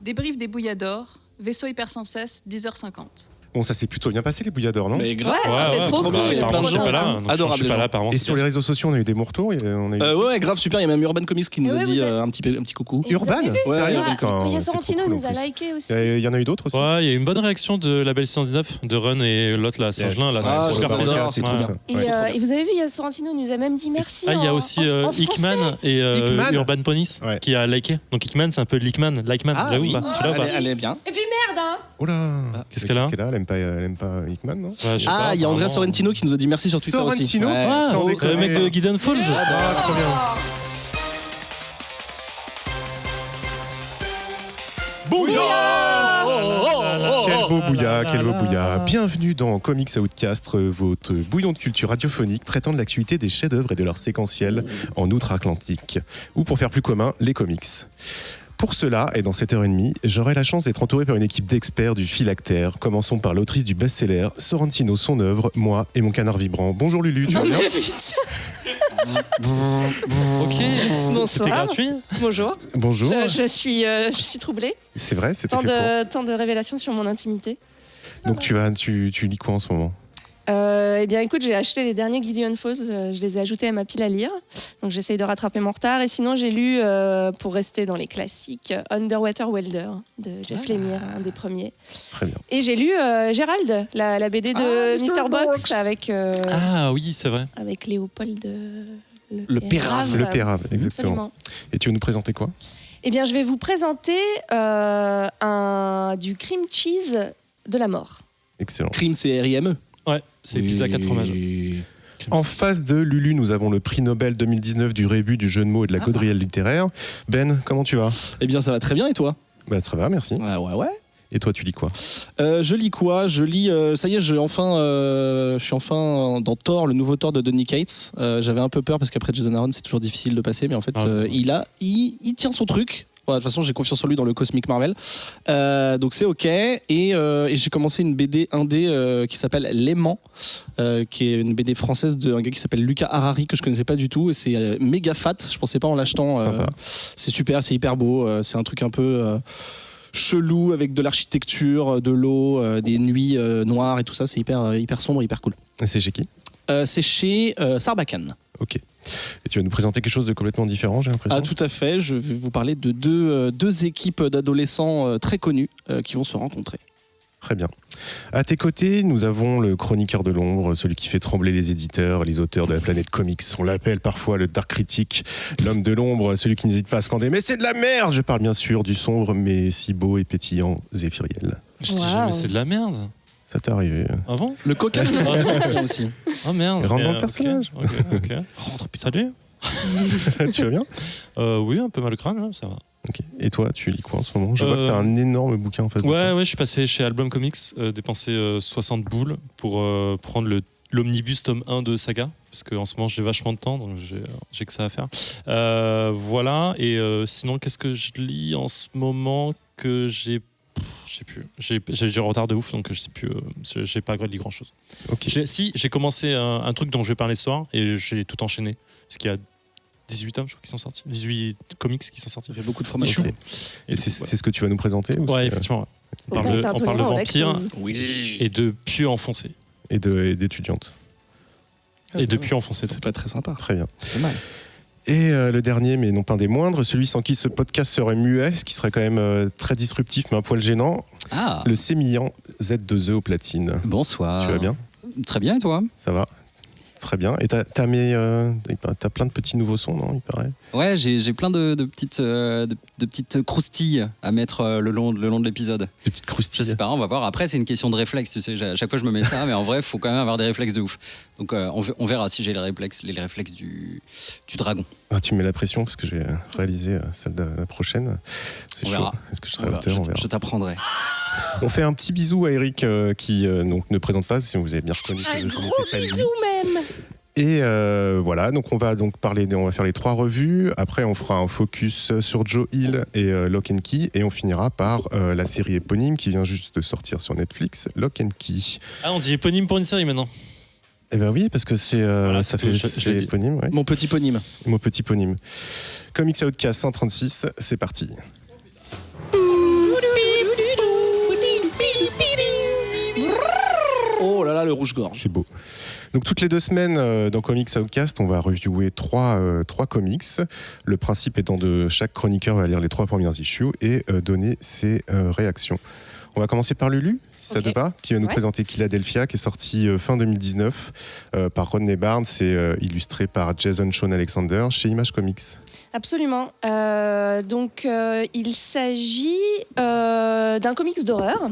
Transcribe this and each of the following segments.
Débrief des bouilladors, vaisseau hyper sans cesse, 10h50. Bon, ça s'est plutôt bien passé, les bouilladors, non? Mais grave, c'était trop cool. Apparemment, je suis pas là. Je suis pas là, apparemment. Et sur les réseaux sociaux, on a eu des bons retours. Ouais, grave, super. Il y a même Urban Comics qui nous a dit un petit coucou. Urban? Ouais, Urban, il y a c'est Sorrentino trop cool, nous a en plus. liké aussi. Il y en a eu d'autres aussi. Ouais, il y a eu une bonne réaction de la Belle 119 de Run et l'autre là, Saint-Gelin. Là, Ah, c'est super j'adore, plaisir. c'est Ouais. trop bien. Et vous avez vu, il y a Sorrentino nous a même dit merci. Ah, il y a aussi en Hickman et Hickman. Urban Ponies qui a liké. Donc Hickman, c'est un peu Lickman. Ah Là, oui, ou pas Tu l'as ou pas elle est bien. Et puis merde, hein. Oh là. Qu'est-ce qu'elle a Elle aime pas Hickman, non? Ouais, je sais pas, Il y a Andrea apparemment. Sorrentino qui nous a dit merci sur Twitter aussi. Sorrentino Ouais. Sans Le déconner. mec de Gideon Falls. Ah, trop bien. Quel beau bouillard. Bienvenue dans Comics Outcast, votre bouillon de culture radiophonique traitant de l'actualité des chefs-d'œuvre et de leur séquentiel en outre-Atlantique. Ou pour faire plus commun, les comics. Pour cela, et dans cette heure et demie, j'aurai la chance d'être entouré par une équipe d'experts du phylactère. Commençons par l'autrice du best-seller, Sorrentino, son œuvre, moi et mon canard vibrant. Bonjour Lulu, tu vas bien? Ok, c'était Bonsoir. gratuit. Bonjour. Bonjour. Je suis troublée. C'est vrai, c'était Tant fait pour. tant de révélations sur mon intimité. Donc tu lis quoi en ce moment? Eh bien, écoute, j'ai acheté les derniers Gideon Falls. Je les ai ajoutés à ma pile à lire. Donc, j'essaye de rattraper mon retard. Et sinon, j'ai lu, pour rester dans les classiques, Underwater Welder de Jeff Lemire, un des premiers. Très bien. Et j'ai lu Gérald, la BD de Mr. Box avec Ah oui, c'est vrai. avec Léopold Le Pérave. Le Pérave, exactement. Absolument. Et tu veux nous présenter quoi? Eh bien, je vais vous présenter du cream cheese de la mort. Excellent. Crime, c'est RIME. Ouais, c'est pizza 4 fromages. En face de Lulu, nous avons le prix Nobel 2019 du rébut, du jeu de mots et de la gaudrielle littéraire. Ben, comment tu vas? Eh bien, ça va très bien, et toi? Bah, ça va, merci. Ouais. Et toi, tu lis quoi? Je lis quoi? Je lis. Ça y est, je suis enfin dans Thor, le nouveau Thor de Donny Cates. J'avais un peu peur parce qu'après Jason Aaron, c'est toujours difficile de passer, mais en fait, il tient son truc. Voilà, de toute façon, j'ai confiance en lui dans le Cosmic Marvel. Donc c'est ok. Et j'ai commencé une BD indé qui s'appelle L'aimant, qui est une BD française d'un gars qui s'appelle Lucas Harari, que je connaissais pas du tout. Et c'est méga fat. Je pensais pas en l'achetant. C'est super, c'est hyper beau. C'est un truc un peu chelou avec de l'architecture, de l'eau, des nuits noires et tout ça. C'est hyper sombre, hyper cool. Et c'est chez qui? C'est chez Sarbacane. Ok. Et tu vas nous présenter quelque chose de complètement différent, j'ai l'impression? Ah, tout à fait. Je vais vous parler de deux équipes d'adolescents très connus qui vont se rencontrer. Très bien. À tes côtés, nous avons le chroniqueur de l'ombre, celui qui fait trembler les éditeurs, les auteurs de la planète comics. On l'appelle parfois le Dark Critic, l'homme de l'ombre, celui qui n'hésite pas à scander « Mais c'est de la merde !» Je parle bien sûr du sombre, mais si beau et pétillant Zéphiriel. Je dis jamais c'est de la merde. Ça t'est arrivé? Ah bon? Le coca, c'est ça aussi. Ah merde. Rentre dans le personnage. Ok. Salut. Tu vas bien? Oui, un peu mal au crâne, là, ça va. Ok. Et toi, tu lis quoi en ce moment? Je vois que t'as un énorme bouquin en face de toi. Ouais, je suis passé chez Album Comics, dépenser 60 boules pour prendre l'omnibus tome 1 de Saga, parce qu'en ce moment j'ai vachement de temps, donc j'ai que ça à faire. Voilà, et sinon, qu'est-ce que je lis en ce moment que je sais plus. J'ai du retard de ouf, donc je sais plus. J'ai pas lu grand chose. Ok. J'ai commencé un truc dont je vais parler ce soir et j'ai tout enchaîné. Parce qu'il y a 18 tomes, je crois, qui sont sortis. 18 comics qui sont sortis. Il y a beaucoup de fromage. Ok. Et c'est ce que tu vas nous présenter? Ouais, effectivement. Ouais. On parle de vampires et de pieux enfoncés. Et d'étudiantes. Et de pieux enfoncés. C'est pas très sympa. Très bien. C'est mal. Et le dernier, mais non pas des moindres, celui sans qui ce podcast serait muet, ce qui serait quand même très disruptif mais un poil gênant, le sémillant Z2E au platine. Bonsoir. Tu vas bien? Très bien, et toi? Ça va. Très bien. Et t'as plein de petits nouveaux sons, non, il paraît? Ouais, j'ai plein de petites croustilles à mettre le long de l'épisode. Des petites croustilles. Je sais pas, on va voir. Après, c'est une question de réflexe, tu sais. À chaque fois, je me mets ça, mais en vrai, il faut quand même avoir des réflexes de ouf. Donc, on verra si j'ai les réflexes du dragon. Ah, tu me mets la pression parce que je vais réaliser celle de la prochaine. C'est On chaud. verra. Est-ce que je serai à la hauteur? On verra. Je t'apprendrai. On fait un petit bisou à Eric qui donc ne présente pas, si vous avez bien reconnu. Un gros bisou même. Et voilà, donc on va faire les 3 revues. Après, on fera un focus sur Joe Hill et Lock and Key, et on finira par la série éponyme qui vient juste de sortir sur Netflix, Lock and Key. Ah, on dit éponyme pour une série maintenant. Eh ben oui, parce que c'est c'est éponyme. Ouais. Mon petit ponyme. Mon petit ponyme. Comics Outcast 136, c'est parti. voilà le rouge-gorge. C'est beau. Donc toutes les 2 semaines dans Comics Outcast, on va reviewer trois comics. Le principe étant de chaque chroniqueur va lire les 3 premières issues et donner ses réactions. On va commencer par Lulu, si ça te va, qui va nous présenter Philadelphia, qui est sorti fin 2019 par Rodney Barnes et illustré par Jason Shawn Alexander chez Image Comics. Absolument. Il s'agit d'un comics d'horreur.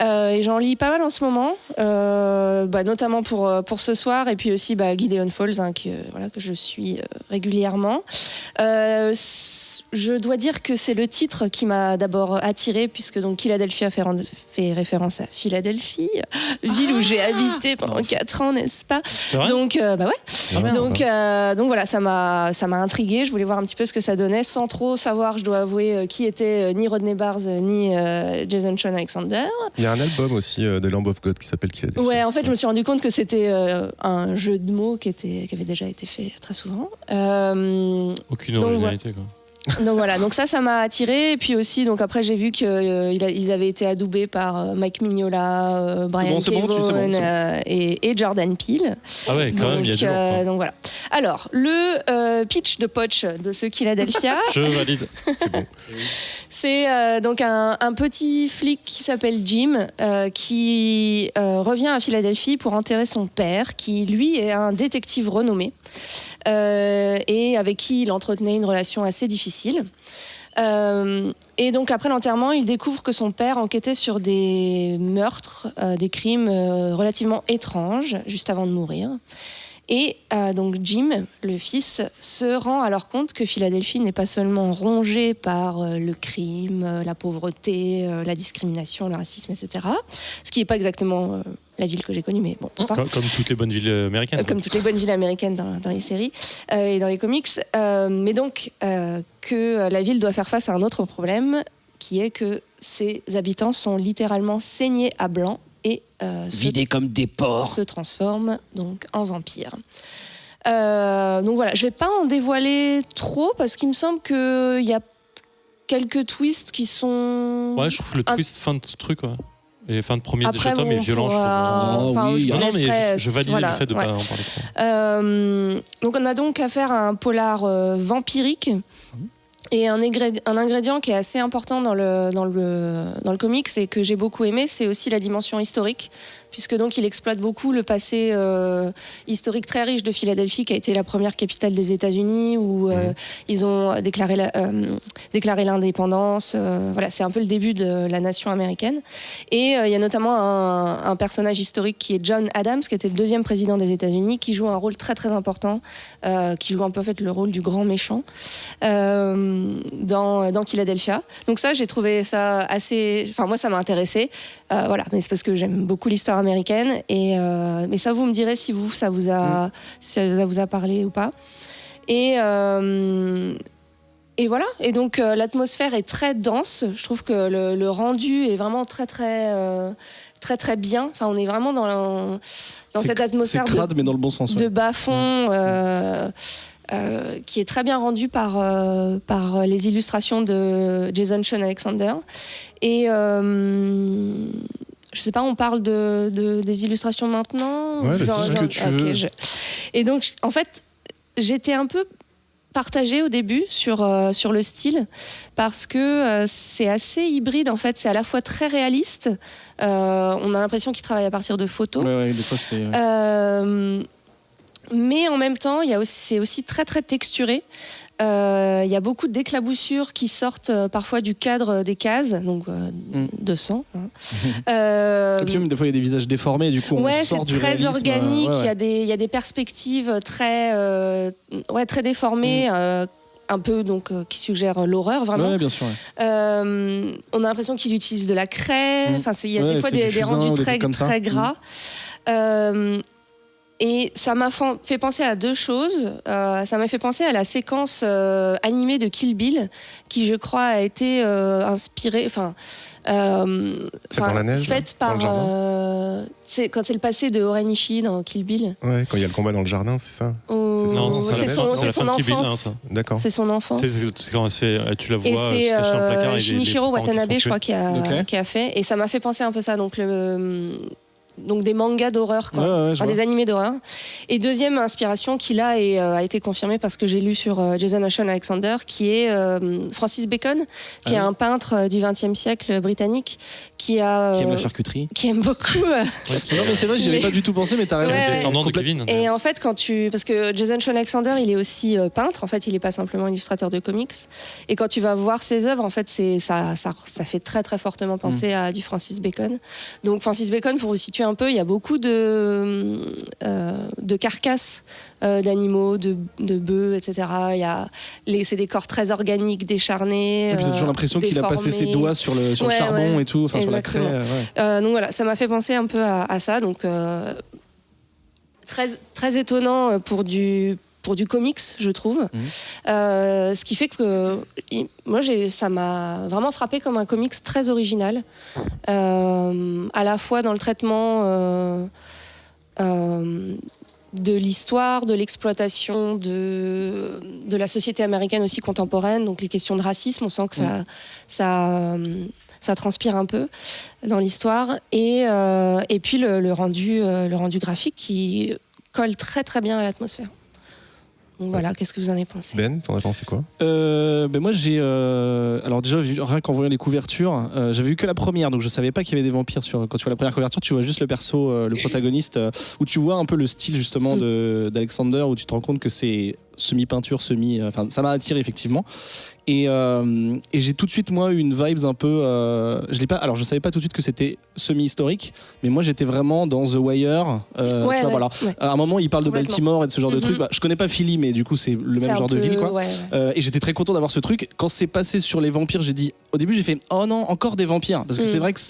Et j'en lis pas mal en ce moment, notamment pour ce soir, et puis aussi Gideon Falls, que je suis régulièrement. Je dois dire que c'est le titre qui m'a d'abord attirée, puisque donc Philadelphia fait référence à Philadelphie, ville où j'ai habité pendant 4 ans, n'est-ce pas? C'est vrai? Donc donc voilà, ça m'a intriguée. Je voulais voir un petit peu ce que ça donnait, sans trop savoir, je dois avouer, qui était ni Rodney Barnes ni Jason Shawn Alexander. Il y a un album aussi de Lamb of God qui s'appelle Philadelphia. Ouais, en fait, je me suis rendu compte que c'était un jeu de mots qui avait déjà été fait très souvent. Aucune originalité, quoi. Donc voilà, donc ça m'a attiré. Et puis aussi, donc après, j'ai vu qu'ils avaient été adoubés par Mike Mignola, Brian K. Et Jordan Peele. Ah ouais, quand même, il y a du lourd. Donc voilà. Alors, le pitch de Poch de ce Philadelphia. Je valide. C'est bon. C'est donc un petit flic qui s'appelle Jim qui revient à Philadelphie pour enterrer son père, qui lui est un détective renommé et avec qui il entretenait une relation assez difficile. Et donc après l'enterrement, il découvre que son père enquêtait sur des meurtres, des crimes relativement étranges juste avant de mourir. Et donc Jim, le fils, se rend alors compte que Philadelphie n'est pas seulement rongée par le crime, la pauvreté, la discrimination, le racisme, etc. Ce qui n'est pas exactement la ville que j'ai connue, mais bon. Comme toutes les bonnes villes américaines. Comme toutes les bonnes villes américaines dans les séries et dans les comics. Mais donc que la ville doit faire face à un autre problème, qui est que ses habitants sont littéralement saignés à blanc et vidés comme des porcs, se transforment donc en vampires. Donc voilà, je vais pas en dévoiler trop parce qu'il me semble qu'il y a quelques twists qui sont. Ouais, je trouve que le twist fin de truc, ouais. Et fin de premier Après, déjà tome est violent, je trouve. oui, Non, mais je valide voilà, le fait de ne ouais. pas en parler trop. Donc on a donc affaire à un polar vampirique. Et un ingrédient qui est assez important dans le comics et que j'ai beaucoup aimé, c'est aussi la dimension historique, puisque donc il exploite beaucoup le passé historique très riche de Philadelphie, qui a été la première capitale des États-Unis, où ils ont déclaré l'indépendance. Voilà, c'est un peu le début de la nation américaine. Et il y a notamment un personnage historique qui est John Adams, qui était le 2e président des États-Unis, qui joue un rôle très très important, qui joue un peu en fait le rôle du grand méchant. Dans Philadelphia. Donc ça, j'ai trouvé ça assez... Enfin, moi, ça m'a intéressé. Voilà, mais c'est parce que j'aime beaucoup l'histoire américaine. Mais ça, vous me direz si ça vous a parlé ou pas. Et voilà. Et donc, l'atmosphère est très dense. Je trouve que le rendu est vraiment très, très... très très bien. Enfin, on est vraiment dans cette atmosphère c'est crade, mais dans le bon sens, de bas-fond qui est très bien rendu par les illustrations de Jason Shawn Alexander. Et je sais pas, on parle des illustrations maintenant? Ouais, c'est ce que tu veux. Et donc, en fait, j'étais un peu partagée au début sur le style, parce que c'est assez hybride, en fait. C'est à la fois très réaliste. On a l'impression qu'il travaille à partir de photos. Ouais, des fois, c'est... Mais en même temps, c'est aussi très très texturé. Il y a beaucoup d'éclaboussures qui sortent parfois du cadre des cases, donc de sang. Et puis même, des fois, il y a des visages déformés, du coup, on sort du réalisme. C'est très organique. Il y a des perspectives très déformées. Un peu donc qui suggère l'horreur vraiment. Ouais, bien sûr. Ouais. On a l'impression qu'il utilise de la craie. Enfin, il y a des fois des rendus très très gras. Et ça m'a fait penser à 2 choses. Ça m'a fait penser à la séquence animée de Kill Bill, qui je crois a été inspirée. C'est dans la neige, faite dans par. le jardin C'est le passé de Oren Ishii dans Kill Bill. Ouais, quand il y a le combat dans le jardin, c'est ça? Non, c'est son enfance. D'accord. C'est son enfance. C'est quand elle se fait, tu la vois Et se cacher dans le placard. c'est Shinichiro Watanabe, je crois, qui a Okay. fait. Et ça m'a fait penser un peu ça. Donc donc des mangas d'horreur, quoi. Enfin, des animés d'horreur. Et deuxième inspiration qui là a été confirmée parce que j'ai lu sur Jason Ocean Alexander, qui est Francis Bacon, qui est un peintre du XXe siècle britannique, qui aime la charcuterie, qui aime beaucoup. Non mais c'est vrai, j'y avais pas du tout pensé, mais t'as raison. C'est descendant de Kevin. Et en fait, parce que Jason Sean Alexander, il est aussi peintre. En fait, il est pas simplement illustrateur de comics. Et quand tu vas voir ses œuvres, en fait, ça fait très très fortement penser à du Francis Bacon. Donc Francis Bacon, pour vous situer un peu, il y a beaucoup de carcasses d'animaux, de bœufs, etc. C'est des corps très organiques, décharnés. Et puis t'as toujours l'impression qu'il a passé ses doigts sur le charbon et tout, enfin sur la craie. Donc voilà, ça m'a fait penser un peu à ça. Donc très très étonnant pour du comics, je trouve. Ce qui fait que moi, ça m'a vraiment frappé comme un comics très original, à la fois dans le traitement de l'histoire, de l'exploitation de la société américaine aussi contemporaine, donc les questions de racisme, on sent que ça transpire un peu dans l'histoire, et puis le rendu graphique qui colle très très bien à l'atmosphère. Donc voilà, qu'est-ce que vous en avez pensé ? Ben, t'en as pensé quoi ? Moi j'ai alors déjà rien qu'en voyant les couvertures, j'avais vu que la première, donc je savais pas qu'il y avait des vampires quand tu vois la première couverture, tu vois juste le perso, le protagoniste, où tu vois un peu le style justement d'Alexander, où tu te rends compte que c'est semi-peinture, enfin ça m'a attiré effectivement. Et j'ai tout de suite moi eu une vibes un peu je savais pas tout de suite que c'était semi-historique, mais moi j'étais vraiment dans The Wire, voilà. À un moment il parle de Baltimore et de ce genre de truc, je connais pas Philly, mais du coup c'est le même genre de ville, quoi. Et j'étais très content d'avoir ce truc. Quand c'est passé sur les vampires, au début j'ai fait oh non, encore des vampires, parce que c'est vrai que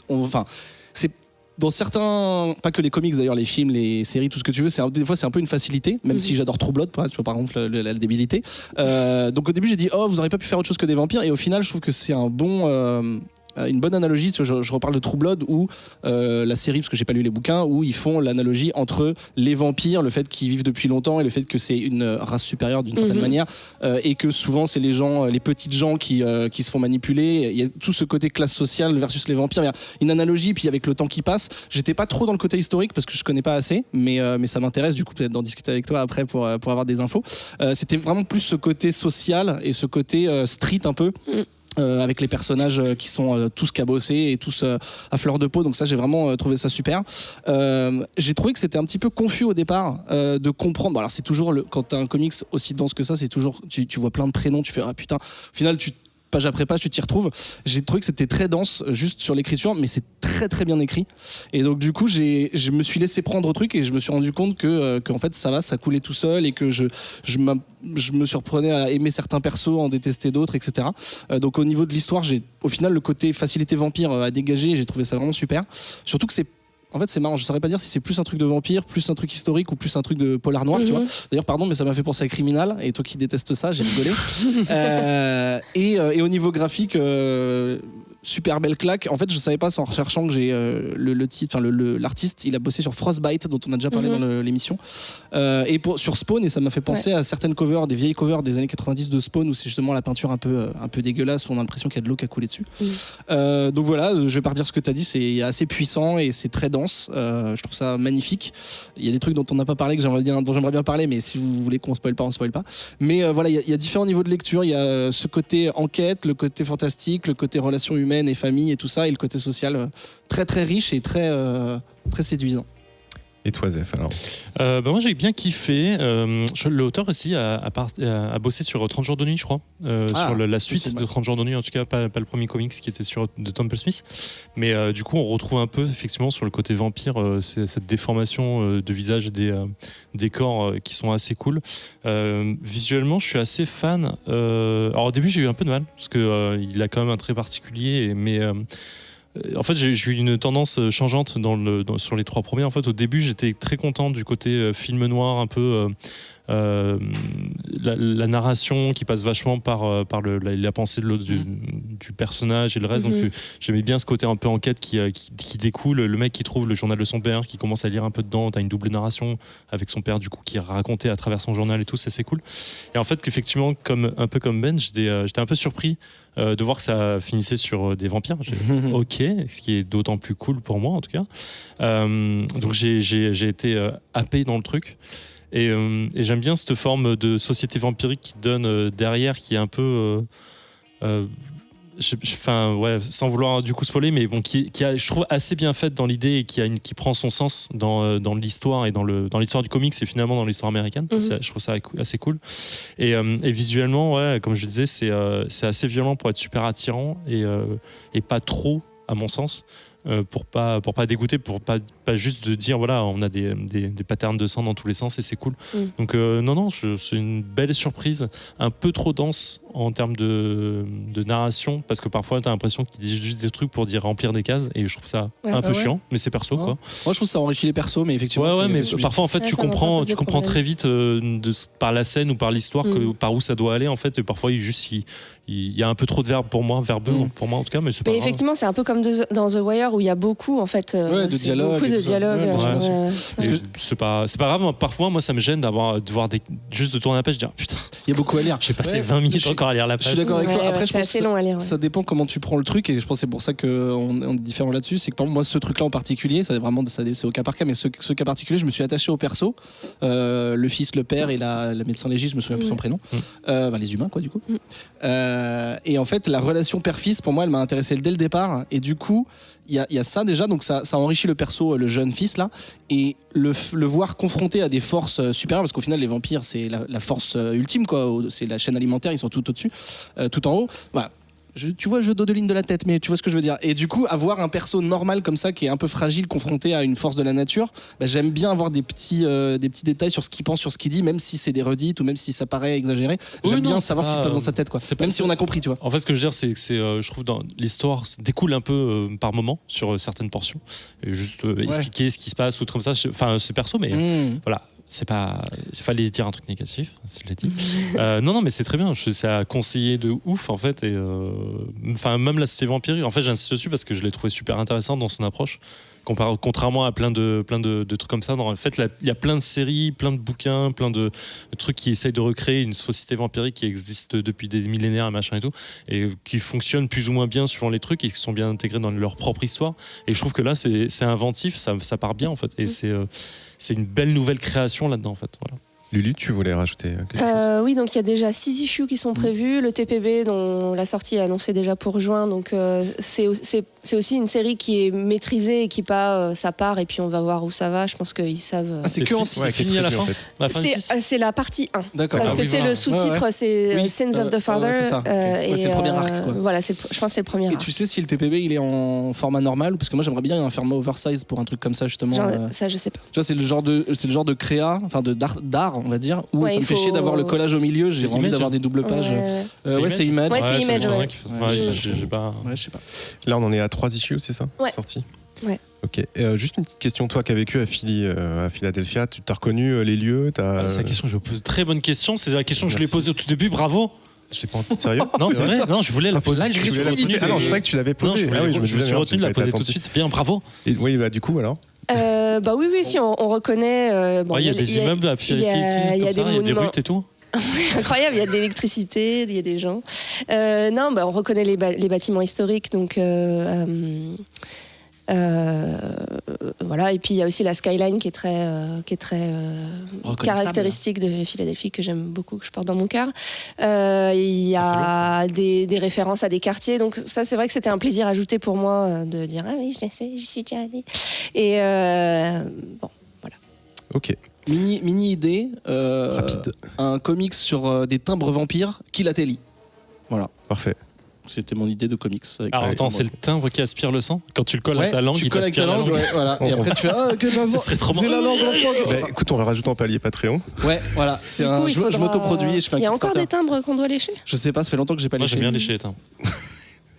c'est dans certains, pas que les comics d'ailleurs, les films, les séries, tout ce que tu veux, des fois c'est un peu une facilité, même si j'adore True Blood, tu vois, par exemple la débilité. Donc au début j'ai dit oh, vous auriez pas pu faire autre chose que des vampires, et au final je trouve que c'est une bonne analogie. Je reparle de True Blood, où la série, parce que j'ai pas lu les bouquins, où ils font l'analogie entre les vampires, le fait qu'ils vivent depuis longtemps, et le fait que c'est une race supérieure d'une certaine manière, et que souvent c'est les petites gens qui se font manipuler. Il y a tout ce côté classe sociale versus les vampires. Il y a une analogie, puis avec le temps qui passe, j'étais pas trop dans le côté historique parce que je connais pas assez, mais ça m'intéresse du coup peut-être d'en discuter avec toi après pour avoir des infos. C'était vraiment plus ce côté social et ce côté street un peu. Avec les personnages qui sont tous cabossés et tous à fleur de peau, donc ça j'ai vraiment trouvé ça super. J'ai trouvé que c'était un petit peu confus au départ de comprendre. Bon, alors c'est toujours quand t'as un comics aussi dense que ça, c'est toujours tu vois plein de prénoms, tu fais ah putain, au final page après page tu t'y retrouves. J'ai trouvé que c'était très dense juste sur l'écriture, mais c'est très très bien écrit, et donc du coup je me suis laissé prendre au truc, et je me suis rendu compte qu'en fait ça coulait tout seul, et que je me surprenais à aimer certains persos, en détester d'autres, etc. Donc au niveau de l'histoire, au final le côté facilité vampire à dégager, j'ai trouvé ça vraiment super, surtout que en fait, c'est marrant, je saurais pas dire si c'est plus un truc de vampire, plus un truc historique, ou plus un truc de polar noir, tu vois. D'ailleurs, pardon, mais ça m'a fait penser à Criminal, et toi qui détestes ça, j'ai rigolé. Et au niveau graphique, super belle claque. En fait, je savais pas, c'est en recherchant que j'ai le titre, enfin l'artiste, il a bossé sur Frostbite, dont on a déjà parlé dans l'émission, et sur Spawn, et ça m'a fait penser à certaines covers, des vieilles covers des années 90 de Spawn, où c'est justement la peinture un peu dégueulasse, où on a l'impression qu'il y a de l'eau qui a coulé dessus. Donc voilà, je vais pas redire ce que tu as dit, c'est assez puissant et c'est très dense. Je trouve ça magnifique. Il y a des trucs dont on n'a pas parlé, dont j'aimerais bien parler, mais si vous voulez qu'on spoil pas, on spoil pas. Mais voilà, il y a différents niveaux de lecture. Il y a ce côté enquête, le côté fantastique, le côté relations humaines et famille et tout ça, et le côté social très très riche et très séduisant. Et toi, Zef, alors Moi, j'ai bien kiffé. L'auteur aussi a bossé sur 30 jours de nuit, je crois. Sur la suite de 30 jours de nuit, en tout cas, pas le premier comics qui était de Temple Smith. Mais du coup, on retrouve un peu, effectivement, sur le côté vampire, cette déformation de visage des corps qui sont assez cool. Visuellement, je suis assez fan. Alors, au début, j'ai eu un peu de mal, parce qu'il a quand même un trait particulier, mais... En fait, j'ai eu une tendance changeante sur les trois premiers. En fait, au début, j'étais très content du côté film noir, un peu la narration qui passe vachement par la pensée du personnage et le reste. Donc j'aimais bien ce côté un peu enquête qui découle. Le mec qui trouve le journal de son père, qui commence à lire un peu dedans. T'as une double narration avec son père du coup qui racontait à travers son journal et tout. Ça c'est cool. Et en fait qu'effectivement un peu comme Ben, j'étais un peu surpris de voir que ça finissait sur des vampires. Ok, ce qui est d'autant plus cool pour moi en tout cas. Donc j'ai été happé dans le truc. Et j'aime bien cette forme de société vampirique qui donne derrière, qui est un peu sans vouloir du coup spoiler, mais bon, qui a, je trouve, assez bien faite dans l'idée et qui prend son sens dans l'histoire et dans l'histoire du comics et finalement dans l'histoire américaine. Je trouve ça assez cool. Et visuellement, ouais, comme je disais, c'est assez violent pour être super attirant et pas trop, à mon sens. Pour pas dégoûter, pour pas juste de dire voilà, on a des patterns de sang dans tous les sens et c'est cool. Donc non, c'est une belle surprise, un peu trop dense en termes de narration, parce que parfois t'as l'impression qu'ils disent juste des trucs pour dire remplir des cases et je trouve ça un peu chiant, mais c'est perso quoi. Moi je trouve que ça enrichit les persos, mais effectivement mais parfois en fait tu comprends très vite par la scène ou par l'histoire par où ça doit aller en fait, et parfois il y a un peu trop de verbes pour moi, pour moi en tout cas, mais c'est pas grave. Effectivement, c'est un peu comme dans The Wire où il y a beaucoup en fait de dialogue, beaucoup de dialogue. C'est pas grave, parfois moi ça me gêne de voir juste de tourner la page et dire putain, il y a beaucoup à lire. J'ai passé 20 minutes encore à lire la page. Je suis d'accord avec toi. Après je pense assez long à lire. Ça dépend comment tu prends le truc, et je pense que c'est pour ça qu'on est différent là-dessus. C'est que par exemple, moi ce truc là en particulier, c'est au cas par cas, mais ce cas particulier, je me suis attaché au perso, le fils, le père et la médecin légiste, je me souviens plus son prénom, les humains quoi du coup. Et en fait la relation père-fils pour moi elle m'a intéressé dès le départ, et du coup il y a ça déjà, donc ça enrichit le perso, le jeune fils là, et le voir confronté à des forces supérieures, parce qu'au final les vampires c'est la force ultime quoi, c'est la chaîne alimentaire, ils sont tout au-dessus, tout en haut, voilà. Tu vois le jeu d'Odeline de la tête, mais tu vois ce que je veux dire. Et du coup, avoir un perso normal comme ça, qui est un peu fragile, confronté à une force de la nature, j'aime bien avoir des petits détails sur ce qu'il pense, sur ce qu'il dit, même si c'est des redites ou même si ça paraît exagéré. J'aime bien savoir ce qui se passe dans sa tête, quoi. Même si on a compris, tu vois. En fait, ce que je veux dire, c'est que je trouve dans l'histoire, ça découle un peu par moment sur certaines portions. Et juste expliquer ce qui se passe ou comme ça. Enfin, c'est perso, mais voilà. C'est pas, il fallait dire un truc négatif, je l'ai dit. Non, mais c'est très bien. C'est à conseiller de ouf en fait. Et même la société vampirique. En fait, j'insiste dessus parce que je l'ai trouvé super intéressante dans son approche. Contrairement à plein de trucs comme ça. En fait, il y a plein de séries, plein de bouquins, plein de trucs qui essayent de recréer une société vampirique qui existe depuis des millénaires et machin et tout, et qui fonctionne plus ou moins bien suivant les trucs et qui sont bien intégrés dans leur propre histoire. Et je trouve que là, c'est inventif, ça part bien en fait. Et c'est une belle nouvelle création là-dedans en fait. Voilà. Lulu, tu voulais rajouter quelque chose? Oui, donc il y a déjà 6 issues qui sont prévues. Le TPB, dont la sortie est annoncée déjà pour juin. Donc c'est aussi une série qui est maîtrisée et qui ça part et puis on va voir où ça va. Je pense qu'ils savent. C'est fini à la fin. En fait. C'est la partie 1. D'accord. Parce que tu sais, le sous-titre, c'est Sins of the Father. C'est ça. C'est le premier arc. Quoi. Voilà, je pense que c'est le premier arc. Et tu sais si le TPB il est en format normal, parce que moi j'aimerais bien un format oversize pour un truc comme ça justement. Ça, je sais pas. Tu vois, c'est le genre de créa, enfin d'art, on va dire, où ça me fait chier d'avoir le collage au milieu. J'ai envie d'avoir des doubles pages. C'est Image. Ouais, c'est Image. J'ai pas. Ouais, je sais pas. Là, on en est à 3 issues, c'est ça? Ouais. Sorti. Ouais. Ok. Juste une petite question, toi qui as vécu à Philadelphia, tu t'as reconnu les lieux? C'est la question que je me pose. Très bonne question. C'est la question que je lui ai posée au tout début. Bravo. Je l'ai pas entendu. Sérieux? Non, c'est vrai. Non, je voulais la poser. Ah non, je croyais que tu l'avais posée. Je me suis retenu de la poser tout de suite. Bien, bravo. Oui, du coup, alors? Oui, si on reconnaît. Il y a des immeubles à Philadelphie, il y a des rues et tout. Incroyable, il y a de l'électricité, il y a des gens. On reconnaît les bâtiments historiques, donc voilà. Et puis il y a aussi la skyline qui est très caractéristique de Philadelphie, que j'aime beaucoup, que je porte dans mon cœur. Il y a des références à des quartiers, donc ça c'est vrai que c'était un plaisir ajouté pour moi de dire ah oui je le sais, j'y suis déjà allée. Et voilà. Ok. Mini idée, rapide. Un comics sur des timbres vampires, Kill Ateli. Voilà. Parfait. C'était mon idée de comics. Alors attends, c'est le timbre qui aspire le sang? Quand tu le colles à ta langue, tu il colles avec ta langue, voilà. Et après tu fais ça serait trop c'est la langue enfant. Écoute, on le rajoute en palier Patreon. Ouais, voilà. C'est je m'autoproduis et je fais un Il y a encore Kickstarter. des timbres qu'on doit lécher? Je sais pas, ça fait longtemps que j'ai pas Moi léché. j'aime bien lécher les timbres.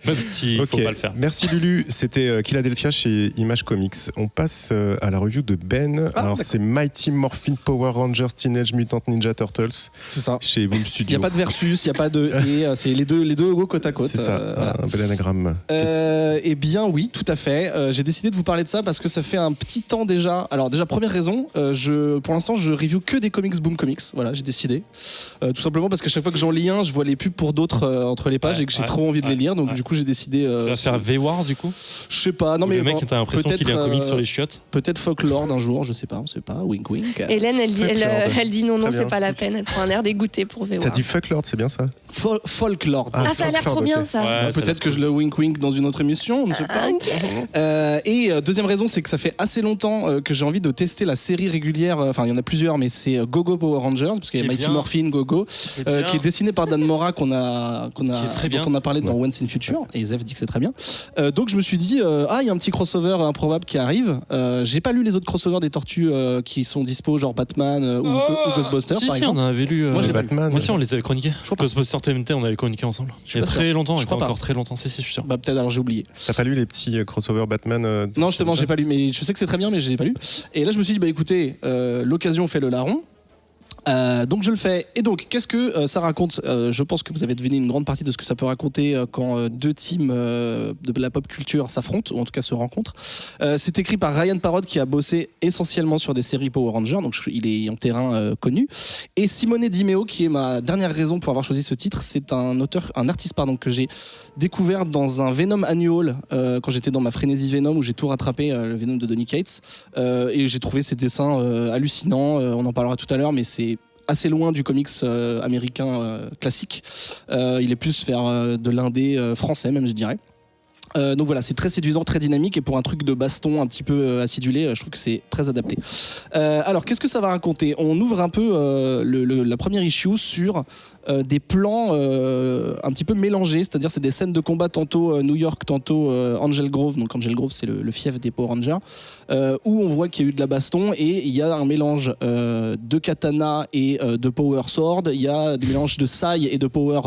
Même s'il faut Ok. pas le faire. Merci Lulu, c'était Philadelphia chez Image Comics. On passe à la review de Ben. Alors c'est Mighty Morphin Power Rangers Teenage Mutant Ninja Turtles C'est ça. chez Boom Il n'y Studio. a pas de versus, il n'y a pas de et, c'est les deux logos côte à côte. C'est ça, Voilà. un bel anagramme. Eh bien oui, tout à fait. J'ai décidé de vous parler de ça parce que ça fait un petit temps déjà. Alors déjà première raison, pour l'instant je review que des comics Boom Comics. Voilà, j'ai décidé. Tout simplement parce qu'à chaque fois que j'en lis un, je vois les pubs pour d'autres entre les pages et que j'ai trop envie de les lire. Donc du coup j'ai décidé. Tu vas faire V-War du coup. Je sais pas. Non mais Le mec, t'as l'impression qu'il lit un comic sur les chiottes. Peut-être Folklore d'un jour, je sais pas, on sait pas. Wink wink. Hélène, elle dit non, Très c'est bien. pas la peine. Elle prend un air dégoûté pour VO. T'as dit Fuck Lord, c'est bien ça? Folklore. Ah, ça a l'air trop bien ok. ça. Ouais, ça Peut-être que je le wink wink dans une autre émission, on ne sait pas. Et deuxième raison, c'est que ça fait assez longtemps que j'ai envie de tester la série régulière. Enfin, il y en a plusieurs, mais c'est Go-Go Power Rangers, parce qu'il y a Qui est Mighty bien. Morphin, Go-Go, bien. qui est dessiné par Dan Mora, Qui est très bien. dont on a parlé dans Once in Future, et Zef dit que c'est très bien. Donc je me suis dit, il y a un petit crossover improbable qui arrive. J'ai pas lu les autres crossovers des Tortues qui sont dispo, genre Batman ou Ghostbusters, Si, par si, exemple. on en avait lu. Moi, j'ai pas Batman. Moi, si, on les avait chroniqués. crois pas. Ghostbusters TMT, on avait chroniqué ensemble. Il y a pas très sûr. longtemps, Je il y a crois pas. encore très longtemps. Si, je suis sûr. Bah peut-être alors j'ai oublié. T'as pas lu les petits crossover Batman Non, justement, j'ai pas lu, mais je sais que c'est très bien, mais je l'ai pas lu. Et là, je me suis dit, bah écoutez, l'occasion fait le larron. Donc je le fais. Et donc, qu'est-ce que ça raconte? Je pense que vous avez deviné une grande partie de ce que ça peut raconter quand deux teams de la pop culture s'affrontent, ou en tout cas se rencontrent. C'est écrit par Ryan Parrott, qui a bossé essentiellement sur des séries Power Rangers, donc il est en terrain connu. Et Simone Di Meo, qui est ma dernière raison pour avoir choisi ce titre, c'est un artiste que j'ai découvert dans un Venom Annual quand j'étais dans ma frénésie Venom, où j'ai tout rattrapé, le Venom de Donny Cates. Et j'ai trouvé ses dessins hallucinants. On en parlera tout à l'heure, mais c'est assez loin du comics américain classique. Il est plus vers de l'indé français même, je dirais. Donc voilà, c'est très séduisant, très dynamique, et pour un truc de baston un petit peu acidulé, je trouve que c'est très adapté. Alors qu'est-ce que ça va raconter? On ouvre un peu la première issue sur des plans un petit peu mélangés, c'est-à-dire c'est des scènes de combat tantôt New York, tantôt Angel Grove. Donc Angel Grove, c'est le fief des Power Rangers, où on voit qu'il y a eu de la baston, et il y a un mélange de katana et de power sword. Il y a des mélanges de sai et de power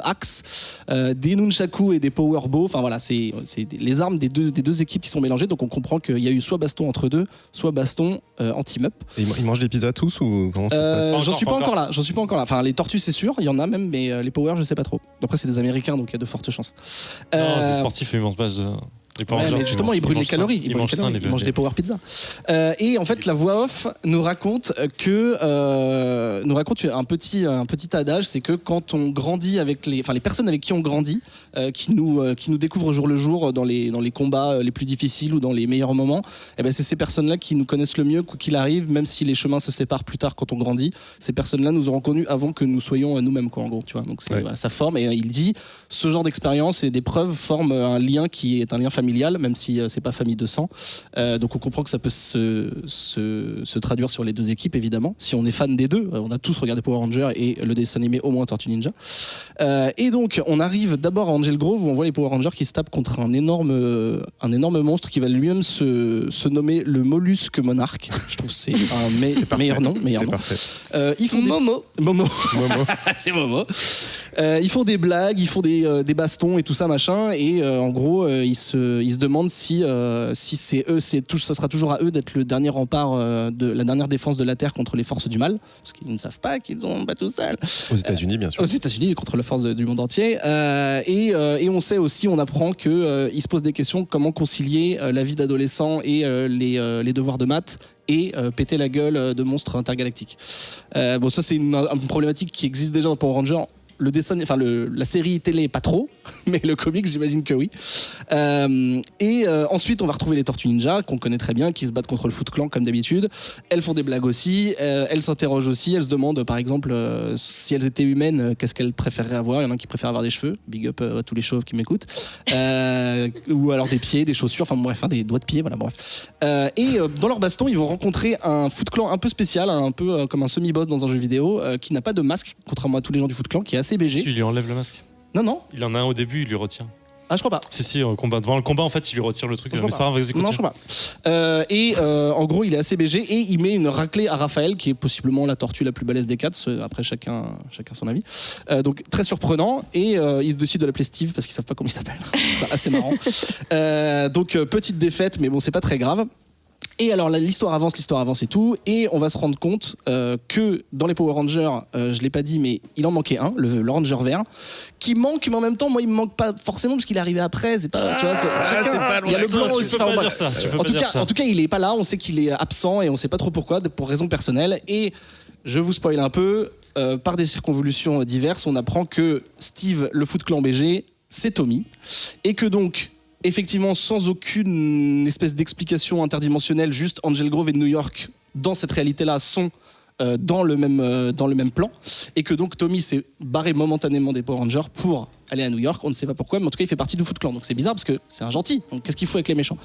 axe, des nunchaku et des power bow. Enfin voilà, c'est les armes des deux équipes qui sont mélangées. Donc on comprend qu'il y a eu soit baston entre deux, soit baston en team-up. Et ils mangent les pizzas tous ou comment ça se passe? J'en suis Pas pas encore. encore là. J'en suis pas encore là. Enfin, les tortues, c'est sûr, il y en a même, mais les Power, je sais pas trop. Après, c'est des Américains, donc il y a de fortes chances. Non, Euh, c'est sportif, ils mangent pas de. Les Power Ouais, Rangers, mais justement, ils brûlent les mangent calories. Ils mangent ça, Ils mangent des power pizza. Et en fait, la voix off nous raconte un petit adage, c'est que quand on grandit avec les personnes avec qui on grandit, qui nous découvrent au jour le jour dans les combats les plus difficiles ou dans les meilleurs moments, et ben c'est ces personnes-là qui nous connaissent le mieux, quoi qu'il arrive, même si les chemins se séparent plus tard quand on grandit. Ces personnes-là nous auront connus avant que nous soyons nous-mêmes, quoi, en gros, tu vois. Donc Ouais. voilà, ça forme, et il dit, ce genre d'expérience et d'épreuves forment un lien qui est un lien familial, même si c'est pas famille de sang. Donc on comprend que ça peut se traduire sur les deux équipes, évidemment. Si on est fan des deux, on a tous regardé Power Rangers et le dessin animé au moins Tortue Ninja. Et donc on arrive d'abord à Angel Grove, où on voit les Power Rangers qui se tapent contre un énorme monstre qui va lui-même se nommer le Mollusque Monarque. Je trouve que c'est un meilleur nom. C'est parfait. Ils font Momo. Momo. Momo. C'est Momo. Ils font des blagues, ils font des bastons et tout ça machin, et en gros ils se demandent si c'est eux, ça sera toujours à eux d'être le dernier rempart de la dernière défense de la Terre contre les forces du mal, parce qu'ils ne savent pas qu'ils sont pas tout seuls. Aux États-Unis, bien sûr. Aux États-Unis, contre la force du monde entier. Et on sait aussi, on apprend que ils se posent des questions, comment concilier la vie d'adolescent et les devoirs de maths, et péter la gueule de monstres intergalactiques. Bon, ça c'est une problématique qui existe déjà dans Power Rangers. Le dessin, la série télé pas trop, mais le comic j'imagine que oui. Ensuite on va retrouver les Tortues Ninja qu'on connaît très bien, qui se battent contre le Foot Clan comme d'habitude. Elles font des blagues aussi, elles s'interrogent aussi, elles se demandent par exemple si elles étaient humaines, qu'est-ce qu'elles préféreraient avoir. Il y en a qui préfèrent avoir des cheveux, big up à tous les chauves qui m'écoutent, ou alors des pieds, des chaussures, enfin bref, des doigts de pied, voilà, bref. Dans leur baston ils vont rencontrer un Foot Clan un peu spécial, un peu comme un semi-boss dans un jeu vidéo, qui n'a pas de masque, contrairement à tous les gens du Foot Clan, qui est assez BG. Si, il lui enlève le masque. Non, Il en a un au début, il lui retient. Ah, je crois pas. Si, combat. Devant le combat, en fait, il lui retire le truc. Je Mais crois c'est pas grave, vas-y, Non, je continue. crois pas. En gros, il est assez BG et il met une raclée à Raphaël, qui est possiblement la tortue la plus balèze des 4, après chacun son avis. Donc très surprenant, et ils décident de l'appeler Steve parce qu'ils savent pas comment il s'appelle. C'est assez marrant. Donc petite défaite, mais bon, c'est pas très grave. Et alors l'histoire avance et tout, et on va se rendre compte que dans les Power Rangers, je l'ai pas dit, mais il en manquait un, le Ranger vert, qui manque, mais en même temps, moi, il me manque pas forcément parce qu'il est arrivé après. C'est pas, tu vois, il y a le blanc aussi. Tu peux pas dire ça. En tout cas, il est pas là. On sait qu'il est absent et on sait pas trop pourquoi, pour raisons personnelles. Et je vous spoil un peu. Par des circonvolutions diverses, on apprend que Steve, le Foot Clan BG, c'est Tommy, et que donc effectivement, sans aucune espèce d'explication interdimensionnelle, juste Angel Grove et New York, dans cette réalité-là, sont dans le même plan, et que donc Tommy s'est barré momentanément des Power Rangers pour aller à New York. On ne sait pas pourquoi, mais en tout cas, il fait partie du Foot Clan. Donc c'est bizarre parce que c'est un gentil. Donc qu'est-ce qu'il fout avec les méchants ?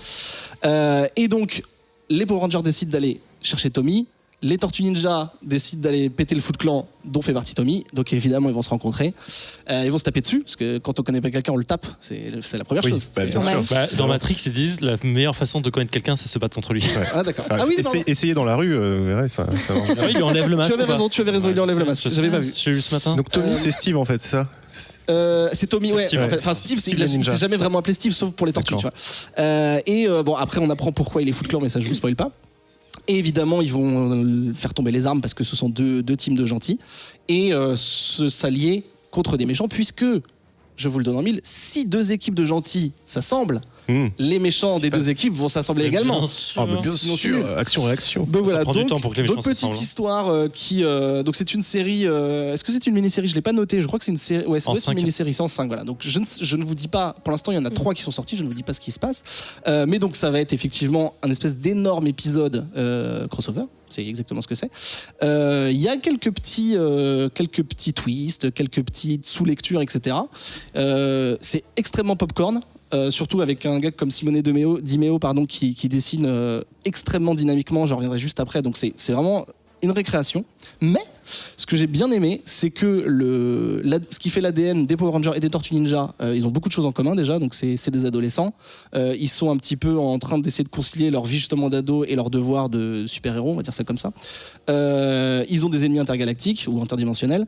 Et donc, les Power Rangers décident d'aller chercher Tommy. Les Tortues Ninja décident d'aller péter le Foot Clan dont fait partie Tommy. Donc évidemment, ils vont se rencontrer. Ils vont se taper dessus, parce que quand on connaît pas quelqu'un, on le tape. C'est la première chose. Bah, bien sûr. Dans Matrix, ils disent la meilleure façon de connaître quelqu'un, c'est se battre contre lui. Ouais. Ah d'accord. Ah oui, pardon. Essayez dans la rue, ouais, ça marche bien. Il lui enlève le masque. Tu avais raison, il lui enlève le masque. J'avais pas vu. J'ai lu ce matin. Donc Tommy, c'est Steve en fait, c'est ça ? C'est Tommy, C'est ouais. Steve, En fait. ouais. Enfin, Steve, Steve il le ninja. s'est jamais vraiment appelé Steve, sauf pour les tortues, tu D'accord. vois. Bon, après, on apprend pourquoi il est Foot Clan, mais ça, je vous spoil pas. Et évidemment, ils vont faire tomber les armes parce que ce sont deux teams de gentils et s'allier contre des méchants, puisque, je vous le donne en mille, si deux équipes de gentils s'assemblent, les méchants des deux équipes vont s'assembler également. Ah, bah, bien Sinon, c'est sûr, nul. action-réaction. Donc voilà, prend du temps pour que les méchants petite s'assemblent. histoire donc c'est une série. Est-ce que c'est une mini-série ? Je l'ai pas noté. Je crois que c'est une série. Ouais, c'est En une 5. mini-série. C'est en 5. Voilà. Donc je ne vous dis pas. Pour l'instant, il y en a 3 qui sont sortis. Je ne vous dis pas ce qui se passe. Mais donc ça va être effectivement un espèce d'énorme épisode crossover. C'est exactement ce que c'est. Il y a quelques petits twists, quelques petites sous-lectures, etc. C'est extrêmement popcorn. Surtout avec un gars comme Simone Di Meo, qui dessine extrêmement dynamiquement. J'en reviendrai juste après. Donc c'est vraiment une récréation. Mais ce que j'ai bien aimé, c'est que ce qui fait l'ADN des Power Rangers et des Tortues Ninja, ils ont beaucoup de choses en commun déjà. Donc c'est des adolescents. Ils sont un petit peu en train d'essayer de concilier leur vie justement d'ado et leur devoir de super-héros, on va dire ça comme ça. Ils ont des ennemis intergalactiques ou interdimensionnels.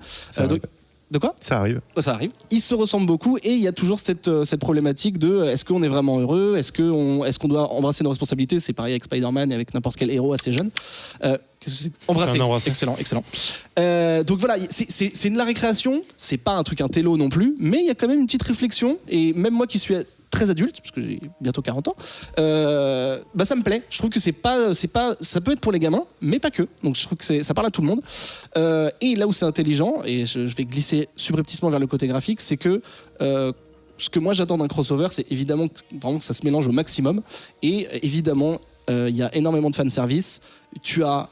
De quoi ? Ça arrive. Ça arrive. Ils se ressemblent beaucoup et il y a toujours cette problématique de est-ce qu'on est vraiment heureux ? Est-ce qu'on doit embrasser nos responsabilités ? C'est pareil avec Spider-Man et avec n'importe quel héros assez jeune. Qu'est-ce que c'est ? Embrasser. Excellent. Donc voilà, c'est une la récréation. C'est pas un truc intello non plus, mais il y a quand même une petite réflexion. Et même moi qui suis très adulte, parce que j'ai bientôt 40 ans, ça me plaît. Je trouve que c'est pas, ça peut être pour les gamins, mais pas que. Donc je trouve que ça parle à tout le monde. Et là où c'est intelligent, et je vais glisser subrepticement vers le côté graphique, c'est que ce que moi j'attends d'un crossover, c'est évidemment vraiment que ça se mélange au maximum. Et évidemment, il y a énormément de fanservice. Tu as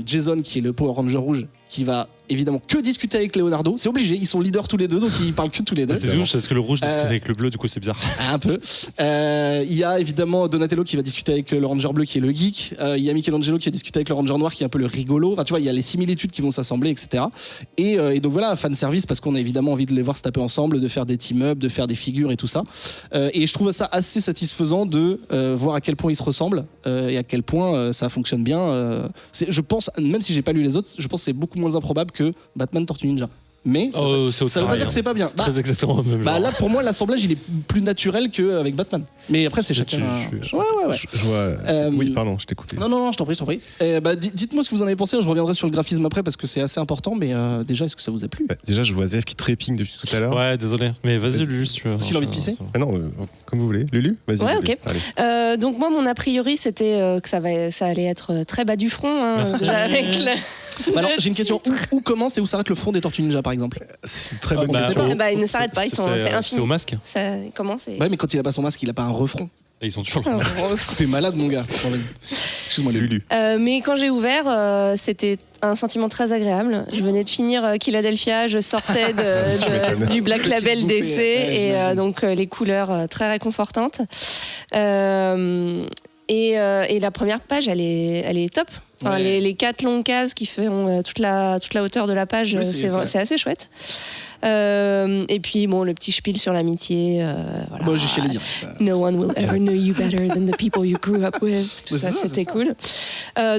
Jason qui est le Power Ranger rouge, qui va évidemment que discuter avec Leonardo. C'est obligé, ils sont leaders tous les deux, donc ils parlent que tous les deux. C'est louche parce que le rouge discute avec le bleu, du coup c'est bizarre. Un peu. Il y a évidemment Donatello qui va discuter avec le Ranger bleu qui est le geek. Il y a Michelangelo qui va discuter avec le Ranger noir qui est un peu le rigolo. Enfin, tu vois, il y a les similitudes qui vont s'assembler, etc. Et donc voilà, un fan service parce qu'on a évidemment envie de les voir se taper ensemble, de faire des team-up, de faire des figures et tout ça. Et je trouve ça assez satisfaisant de voir à quel point ils se ressemblent et à quel point ça fonctionne bien. Je pense, même si j'ai pas lu les autres, je pense que c'est beaucoup moins improbable que Batman Tortue Ninja. Mais ça veut pas dire que c'est pas bien. C'est très exactement le même genre. Là, pour moi, l'assemblage il est plus naturel qu'avec Batman. Mais après, c'est chacun. Ouais. Je vois. Oui, pardon, je t'ai coupé. Non, je t'en prie. Dites-moi ce que vous en avez pensé. Je reviendrai sur le graphisme après parce que c'est assez important. Mais déjà, est-ce que ça vous a plu ? Déjà, je vois Zef qui trépigne depuis tout à l'heure. Ouais, désolé. Mais vas-y, Lulu, si tu veux. Est-ce qu'il a envie de pisser ? Ah non, comme vous voulez. Lulu, vas-y. Ouais, Lulu. ok. Allez. Donc moi, mon a priori, c'était que ça allait être très bas du front. Avec Alors, j'ai une question. Où commence et où s'arrête le front des Tortues Ninja, par exemple ? C'est une très bonne on sait pas. Ils ne s'arrêtent pas, c'est infini. C'est au masque. Ça commence et... Ouais, mais quand il a pas son masque, il a pas un refront. Et ils sont toujours le masque. T'es malade, mon gars. Bon, vas-y. Excuse-moi, Lulu. Mais quand j'ai ouvert, c'était un sentiment très agréable. Je venais de finir Philadelphia, je sortais du Black Label Petite bouffée, DC ouais, et j'imagine. donc les couleurs très réconfortantes. Et la première page, elle est top. Enfin, les 4 longues cases qui font toute la hauteur de la page, Oui, c'est assez chouette. Et puis bon, le petit spiel sur l'amitié. Voilà. Moi, j'ai chialé dire. No one will ever know you better than the people you grew up with. Tout ça, c'était cool.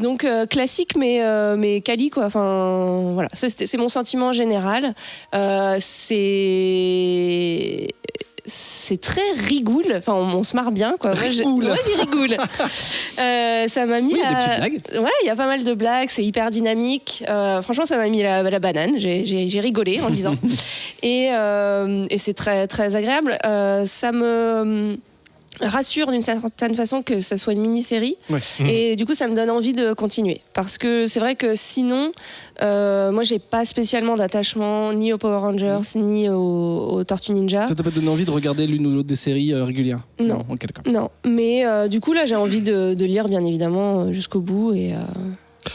Donc classique, mais quali quoi. Enfin voilà, c'est mon sentiment général. C'est très rigoule. Enfin, on se marre bien, quoi. Rigoule. Rigoule. Ça m'a mis. Oui, il y a des petites blagues. Ouais, il y a pas mal de blagues. C'est hyper dynamique. Franchement, ça m'a mis la banane. J'ai rigolé en le lisant. Et c'est très très agréable. Ça me rassure d'une certaine façon que ça soit une mini-série. Ouais. Et du coup, ça me donne envie de continuer. Parce que c'est vrai que sinon, moi, j'ai pas spécialement d'attachement ni aux Power Rangers, ni aux Tortues Ninja. Ça t'a pas donné envie de regarder l'une ou l'autre des séries régulières? Non. Ok, d'accord. Non, mais du coup, là, j'ai envie de lire, bien évidemment, jusqu'au bout. Et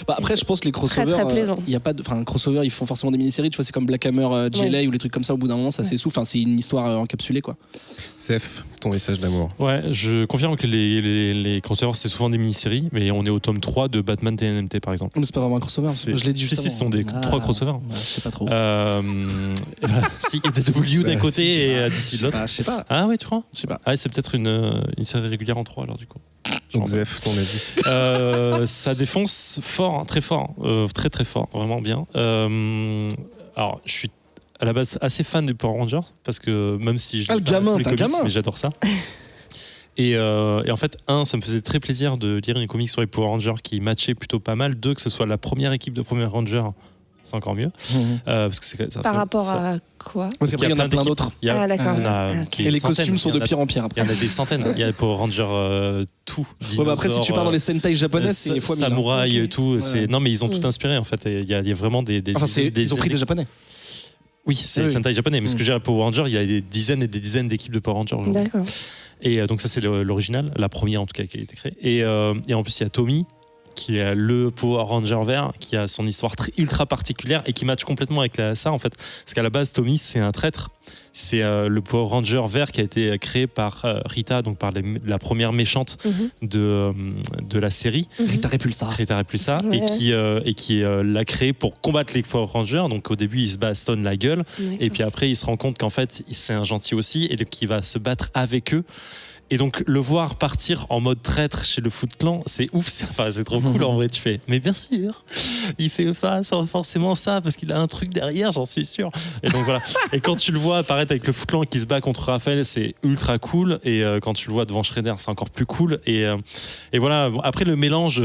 Après, je pense que les crossovers, très plaisant. il y a pas de, enfin, crossover, ils font forcément des mini-séries. Tu vois, c'est comme Black Hammer, JLA ou les trucs comme ça. Au bout d'un moment, ça s'essouffle. Enfin, c'est une histoire encapsulée, quoi. Seth, ton message d'amour. Ouais, je confirme que les crossovers, c'est souvent des mini-séries, mais on est au tome 3 de Batman TNMT, par exemple. Mais c'est pas vraiment un crossover. Je l'ai dit juste Si, ce sont des 3 crossovers. Je sais pas trop. Si, EW d'un côté et DC de l'autre. Je sais pas. Ah ouais, tu crois? Je sais pas. Ah, c'est peut-être une série régulière en 3 alors du coup. Donc Zef, ton avis. Ça défonce fort, hein, très fort, très très fort, vraiment bien. Alors, je suis à la base assez fan des Power Rangers parce que même si je lis pas tous les comics, mais j'adore ça. Et en fait, ça me faisait très plaisir de lire une comics sur les Power Rangers qui matchait plutôt pas mal. 2, que ce soit la première équipe de Power Rangers, c'est encore mieux. Parce que ça, par rapport à quoi? Parce qu'il y en a plein d'autres. Ah, d'accord. Et les costumes sont de pire en pire après. Il y en a des centaines. Il y a les Power Rangers tout. Ouais, bah après, si tu pars dans les Sentai japonaises, c'est fois mille. Samouraï et tout. Ouais. Non, mais ils ont tout inspiré en fait. Il y a vraiment des Enfin, ils ont pris des japonais. Oui, c'est les Sentai japonais. Mais ce que j'ai à Power Rangers, il y a des dizaines et des dizaines d'équipes de Power Rangers aujourd'hui. D'accord. Et donc ça, c'est l'original, la première en tout cas qui a été créée. Et en plus, il y a Tommy, qui est le Power Ranger vert, qui a son histoire ultra particulière et qui match complètement avec ça en fait. Parce qu'à la base, Tommy, c'est un traître. C'est le Power Ranger vert qui a été créé par Rita, donc par la première méchante de la série. Rita Repulsa. Ouais. Et qui l'a créé pour combattre les Power Rangers. Donc au début, il se bastonne la gueule. Et puis après, il se rend compte qu'en fait, c'est un gentil aussi et qu'il va se battre avec eux. Et donc, le voir partir en mode traître chez le Foot Clan, c'est ouf. C'est trop cool en vrai. Tu fais, mais bien sûr, il fait forcément ça parce qu'il a un truc derrière, j'en suis sûr. Et donc voilà. Et quand tu le vois apparaître avec le Foot Clan qui se bat contre Raphaël, c'est ultra cool. Et quand tu le vois devant Shredder, c'est encore plus cool. Et voilà. Après, le mélange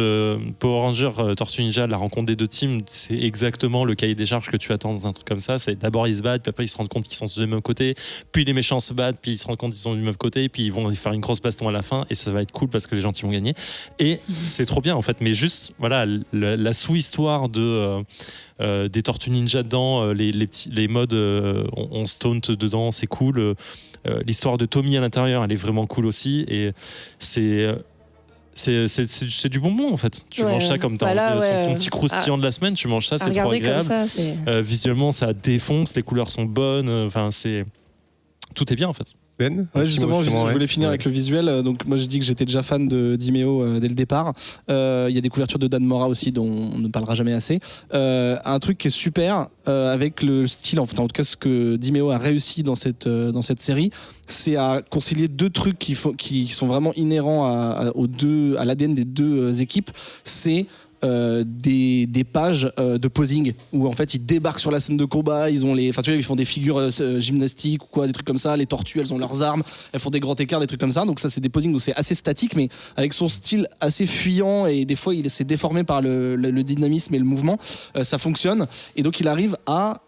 Power Ranger, Tortue Ninja, la rencontre des deux teams, c'est exactement le cahier des charges que tu attends dans un truc comme ça. C'est d'abord ils se battent, puis après ils se rendent compte qu'ils sont du même côté, puis les méchants se battent, puis ils se rendent compte qu'ils sont du même côté, puis ils vont faire une grosse baston à la fin et ça va être cool parce que les gentils vont gagner et c'est trop bien en fait, mais juste voilà la sous-histoire des Tortues Ninja dedans, les modes on se taunt dedans, c'est cool, l'histoire de Tommy à l'intérieur elle est vraiment cool aussi et c'est du bonbon en fait. Tu manges ça comme ton petit croustillant de la semaine, tu manges ça, c'est trop agréable. Comme ça, visuellement ça défonce, les couleurs sont bonnes, enfin tout est bien en fait. Ben, ouais, justement, je voulais finir avec le visuel. Donc, moi, j'ai dit que j'étais déjà fan de Dimeo dès le départ. Il y a des couvertures de Dan Mora aussi, dont on ne parlera jamais assez. Un truc qui est super avec le style, en tout cas, ce que Dimeo a réussi dans cette série, c'est à concilier deux trucs qui sont vraiment inhérents à l'ADN des deux équipes. C'est des pages de posing où en fait ils débarquent sur la scène de combat, ils font des figures gymnastiques ou quoi, des trucs comme ça, les tortues elles ont leurs armes, elles font des grands écarts, des trucs comme ça, donc ça c'est des posings où c'est assez statique mais avec son style assez fuyant et des fois il s'est déformé par le dynamisme et le mouvement, ça fonctionne et donc il arrive à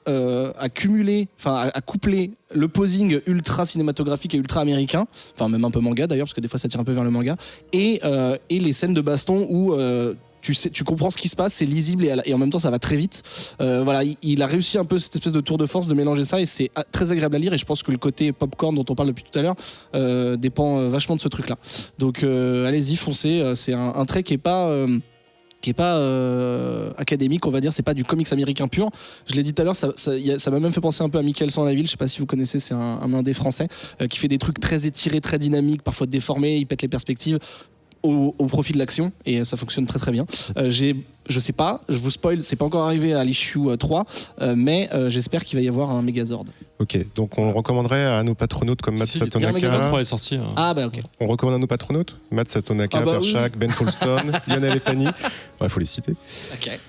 coupler le posing ultra cinématographique et ultra américain, enfin même un peu manga d'ailleurs parce que des fois ça tire un peu vers le manga et les scènes de baston où tu comprends ce qui se passe, c'est lisible et en même temps ça va très vite. Voilà, il a réussi un peu cette espèce de tour de force de mélanger ça et c'est très agréable à lire et je pense que le côté popcorn dont on parle depuis tout à l'heure dépend vachement de ce truc-là. Donc allez-y, foncez. C'est un trait qui est pas académique, on va dire, c'est pas du comics américain pur. Je l'ai dit tout à l'heure, ça m'a même fait penser un peu à Mickaël sans la ville, je sais pas si vous connaissez, c'est un indé français qui fait des trucs très étirés, très dynamiques, parfois déformés, il pète les perspectives. au profit de l'action et ça fonctionne très très bien. Je sais pas, je vous spoil, c'est pas encore arrivé à l'issue 3, mais j'espère qu'il va y avoir un Megazord. Ok, donc on recommanderait à nos patronautes comme Matt Si, il y a un Megazord Satonaka. 3 est sorti. Ah bah ok. On recommande à nos patronautes Matt Satonaka, Ah bah Perchak, Ben Folston, Lionel et Fanny. Ouais, faut les citer. Ok.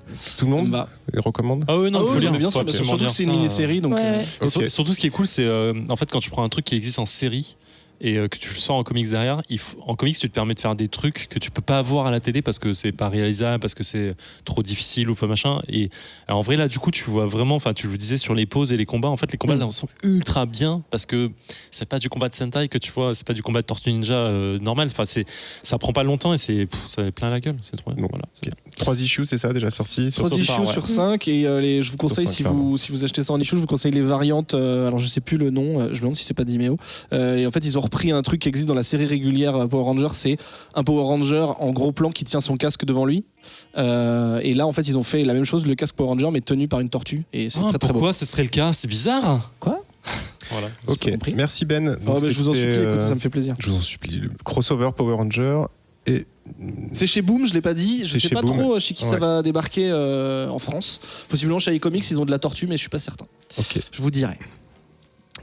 Tout le Ça me monde va. les recommande. Ah oui, non, Ah il faut oui, lire. mais bien Faut sûr, absolument surtout lire que c'est une ça. mini-série donc. Ouais, ouais. Et Ok. surtout, ce qui est cool, c'est en fait quand tu prends un truc qui existe en série et que tu le sors en comics derrière, en comics, tu te permets de faire des trucs que tu peux pas avoir à la télé parce que c'est pas réalisable, parce que c'est trop difficile ou pas machin. Et alors, en vrai, là, du coup, tu vois vraiment, enfin, tu le disais sur les pauses et les combats. En fait, les combats, là, sont ultra bien parce que c'est pas du combat de Sentai que tu vois, c'est pas du combat de Tortue Ninja normal. Enfin, ça prend pas longtemps et ça est plein la gueule. C'est trop bien. Bon, Voilà. ok. 3 issues, c'est ça, déjà sorti 3 sur issues Sopar, ouais. sur 5 et je vous conseille Sur 5, si vous achetez ça en issue, je vous conseille les variantes, alors je sais plus le nom, je me demande si c'est pas Dimeo. Et en fait ils ont repris un truc qui existe dans la série régulière Power Ranger, c'est un Power Ranger en gros plan qui tient son casque devant lui. Et là en fait ils ont fait la même chose, le casque Power Ranger mais tenu par une tortue et c'est très très beau. Pourquoi ce serait le cas? C'est bizarre. Quoi? Voilà. Ok, compris. merci Ben. Donc, Oh, bah, je vous en c'était, supplie, écoutez, ça me fait plaisir. Je vous en supplie. Le crossover Power Ranger et C'est chez Boom, je l'ai pas dit, je C'est sais chez pas Boom. trop chez qui ça Ouais. va débarquer en France. Possiblement chez iComics, ils ont de la tortue mais je suis pas certain. Ok, Je vous dirai.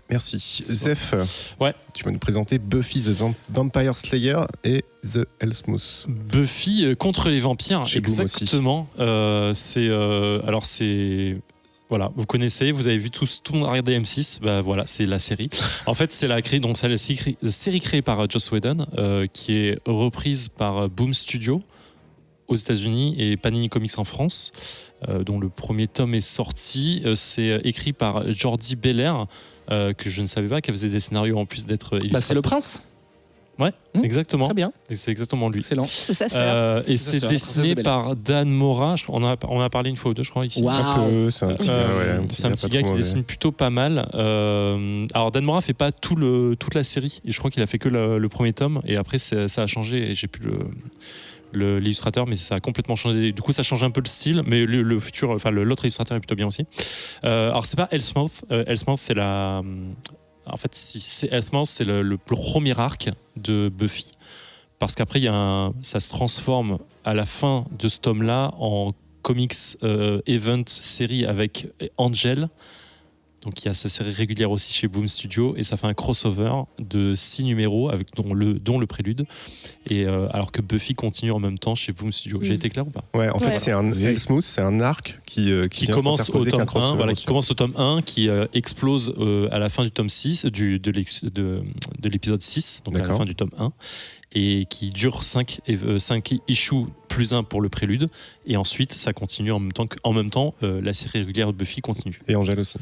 merci. Zef, Ouais. tu vas nous présenter Buffy the Vampire Slayer et The Hellsmouth. Buffy contre les vampires, Chez Boom aussi. exactement. C'est voilà, vous connaissez, vous avez vu tout le monde a regardé M6, bah voilà, c'est la série. En fait, c'est la série créée par Joss Whedon, qui est reprise par Boom Studio aux États-Unis et Panini Comics en France, dont le premier tome est sorti. C'est écrit par Jordi Belair, que je ne savais pas, qui faisait des scénarios en plus d'être illustrateur. Bah c'est le prince. Ouais, exactement. Très bien, C'est exactement lui. excellent. C'est ça, c'est Et Ça, c'est c'est la dessiné princesse de Bel-Air. par Dan Mora. On a parlé une fois ou deux, je crois, ici. Waouh. Un peu, c'est un petit gars, ouais, C'est un gars petit pas gars trop qui mauvais. dessine plutôt pas mal. Alors Dan Mora fait pas toute la série. Et je crois qu'il a fait que le premier tome. Et après, ça a changé. Et j'ai plus l'illustrateur, mais ça a complètement changé. Du coup, ça change un peu le style. Mais le futur, enfin l'autre illustrateur est plutôt bien aussi. Alors c'est pas Hellsmouth. Hellsmouth, c'est la. En fait, si c'est Hellsmouth, c'est le premier arc de Buffy. Parce qu'après, ça se transforme à la fin de ce tome-là en comics event série avec Angel. Donc il y a sa série régulière aussi chez Boom Studio et ça fait un crossover de 6 numéros dont le prélude. Et alors que Buffy continue en même temps chez Boom Studio. J'ai été clair ou pas? Ouais, en fait, Ouais. c'est un Hellsmouth, c'est un arc qui vient commence au s'interposer qu'un tome 1, crossover voilà, aussi. qui commence au tome 1, qui explose à la fin du tome 6, de l'épisode 6, donc à la D'accord. fin du tome 1, et qui dure 5 issues plus 1 pour le prélude, et ensuite ça continue en même temps la série régulière de Buffy continue. Et Angel aussi.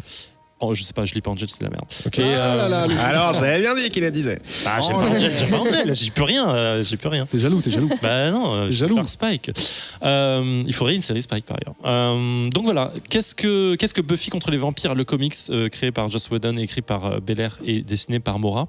Oh, je sais pas, je lis pas Angel, c'est de la merde. Ok. Et, Ah là là, Alors, j'avais bien dit qu'il la disait. Ah, j'aime pas Angel, j'y peux rien, T'es jaloux, t'es jaloux. Bah non, T'es je jaloux. vais faire Spike. Il faudrait une série Spike par ailleurs. Donc voilà, qu'est-ce que Buffy contre les vampires, le comics créé par Joss Whedon, écrit par Belair et dessiné par Mora.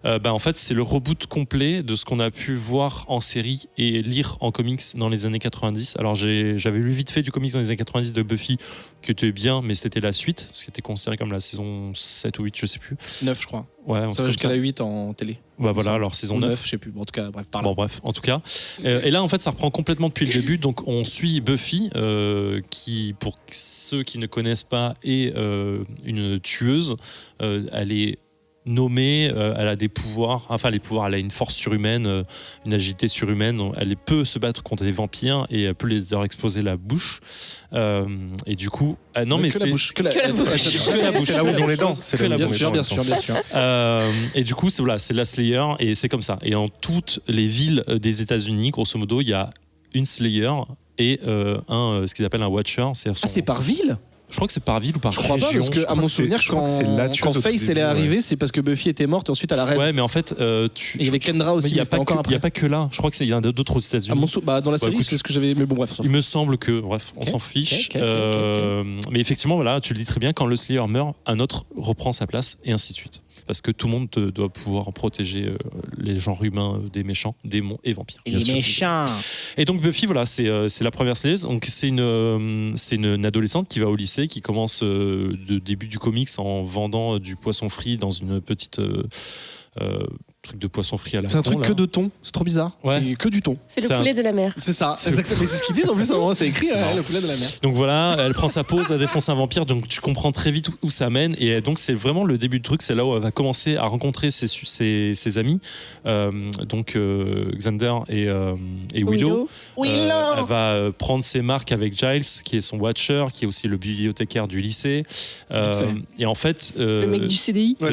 En fait, c'est le reboot complet de ce qu'on a pu voir en série et lire en comics dans les années 90. Alors j'avais lu vite fait du comics dans les années 90 de Buffy, qui était bien, mais c'était la suite, ce qui était considéré comme la saison 7 ou 8, je sais plus. 9 je crois. Ouais, un Ça truc va comme jusqu'à ça. la 8 en télé. Bah voilà, alors saison Ou 9. je sais plus. Bon, en tout cas, bref, par là. Bon bref, en tout cas. Et là en fait ça reprend complètement depuis le début. Donc on suit Buffy qui, pour ceux qui ne connaissent pas, est une tueuse. Elle est nommée, elle a des pouvoirs, elle a une force surhumaine, une agilité surhumaine, elle peut se battre contre des vampires et elle peut leur exploser la bouche. Et du coup, non mais que la c'est- bouche. Que la bouche. Que la bouche. C'est là où ils ont les dents. C'est là où ils Bien ont les sûr, dents, bien il me sûr, semble. bien sûr. Et du coup, c'est la Slayer et c'est comme ça. Et en toutes les villes des États-Unis, grosso modo, il y a une Slayer et ce qu'ils appellent un Watcher. Ah, c'est par ville? Je crois que c'est par ville ou par Je crois pas, région. parce que, à crois mon que c'est- souvenir, je crois que c'est la tueuse quand au tout Face elle est début, arrivée, c'est parce que Buffy était morte et ensuite elle a reste. Ouais, mais en fait, Et il y avait Kendra aussi, il n'y mais a, c'était pas encore que- il y a après. pas que là. Je crois qu'il y en a d'autres aux États-Unis. Dans la série, écoute, c'est ce que j'avais. Mais bon, bref. on s'en Il fout. me semble que, bref, on Ok, s'en fiche. ok. Mais effectivement, voilà, tu le dis très bien, quand le Slayer meurt, un autre reprend sa place et ainsi de suite. Parce que tout le monde doit pouvoir protéger les genres humains des méchants, démons et vampires. bien sûr. méchants. Et donc Buffy, voilà, c'est la première Slayer. Donc c'est une adolescente qui va au lycée, qui commence de début du comics en vendant du poisson frit dans une petite truc de poisson frit à la C'est un con, truc là. que de thon. C'est trop bizarre. Ouais. C'est que du thon. C'est le C'est poulet de la mer. C'est ça. C'est exactement c'est ce qu'ils disent en plus. C'est écrit le poulet de la mer. Donc voilà, elle prend sa pause, elle défonce un vampire, donc tu comprends très vite où ça mène. Et donc c'est vraiment le début du truc, c'est là où elle va commencer à rencontrer ses amis, donc Xander et Willow. Elle va prendre ses marques avec Giles, qui est son watcher, qui est aussi le bibliothécaire du lycée. Et en fait... Le mec du CDI. Ouais,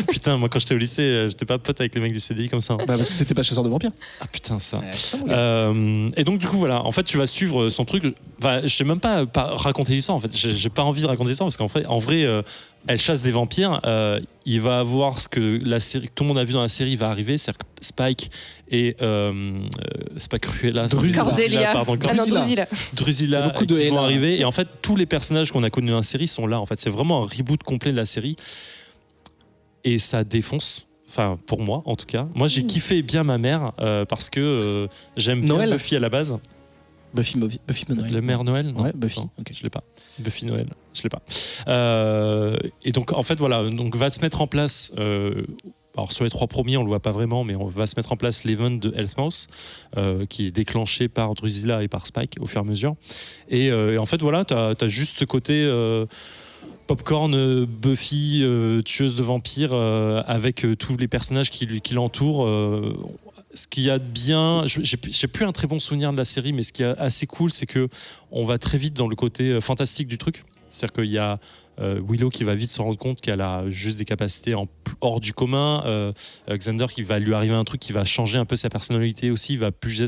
Putain, moi quand j'étais au lycée, j'étais pas pote avec les mecs du CDI comme ça. Bah parce que t'étais pas chasseur de vampires. Ah putain, ça. Ça, mon gars. Et donc du coup voilà, en fait tu vas suivre son truc. Enfin, je sais même pas raconter l'histoire en fait. J'ai pas envie de raconter l'histoire parce qu'en fait, en vrai, elle chasse des vampires. Il va avoir ce que la série, tout le monde a vu dans la série va arriver, c'est-à-dire que Spike et c'est pas Cruella, c'est Drusilla. Cordelia. pardon, Ah non, Drusilla. Drusilla, Il y a beaucoup de qui haine, vont là. arriver. Et en fait, tous les personnages qu'on a connus dans la série sont là. En fait, c'est vraiment un reboot complet de la série. Et ça défonce. Enfin, pour moi, en tout cas. Moi, j'ai kiffé bien ma mère parce que j'aime bien Noël. Buffy à la base. Buffy de Noël. Le mère Noël, non. Ouais, Buffy. Non, Ok. je l'ai pas. Buffy Noël, je l'ai pas. Et donc, en fait, voilà. Donc, va se mettre en place. Alors, sur les 3 premiers, on le voit pas vraiment, mais on va se mettre en place l'event de Hellmouth, qui est déclenché par Drusilla et par Spike au fur et à mesure. Et en fait, voilà, t'as juste ce côté. Popcorn, Buffy, tueuse de vampires, avec tous les personnages qui l'entourent. Ce qu'il y a de bien, j'ai plus un très bon souvenir de la série, mais ce qui est assez cool, c'est que on va très vite dans le côté fantastique du truc. C'est-à-dire qu'il y a Willow qui va vite se rendre compte qu'elle a juste des capacités hors du commun. Xander qui va lui arriver un truc qui va changer un peu sa personnalité aussi. Il va plus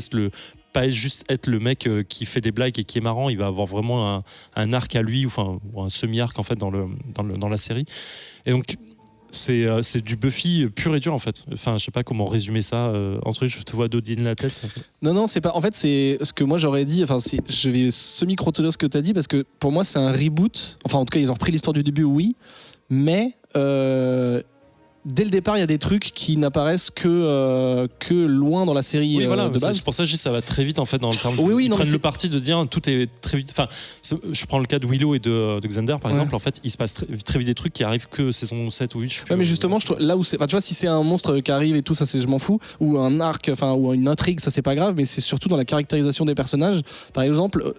pas juste être le mec qui fait des blagues et qui est marrant, il va avoir vraiment un arc à lui, ou un semi-arc en fait dans la série. Et donc c'est du Buffy pur et dur en fait. Enfin, je sais pas comment résumer ça. Entre je te vois dodiner la tête. Non, c'est pas. En fait, c'est ce que moi j'aurais dit. Enfin, je vais semi-contredire ce que tu as dit parce que pour moi, c'est un reboot. Enfin, en tout cas, ils ont repris l'histoire du début, oui. Mais dès le départ, il y a des trucs qui n'apparaissent que loin dans la série Oui, voilà, de base. c'est pour ça que je dis ça va très vite en fait dans le terme. Oui, ils non, prennent mais le parti de dire tout est très vite. Enfin, je prends le cas de Willow et de Xander par exemple. En fait, il se passe très vite des trucs qui arrivent que saison 7 ou 8. Je sais plus. Ouais, mais justement, là où c'est. Enfin, tu vois, si c'est un monstre qui arrive et tout, ça, je m'en fous. Ou un arc, enfin, ou une intrigue, ça, c'est pas grave. Mais c'est surtout dans la caractérisation des personnages. Par exemple,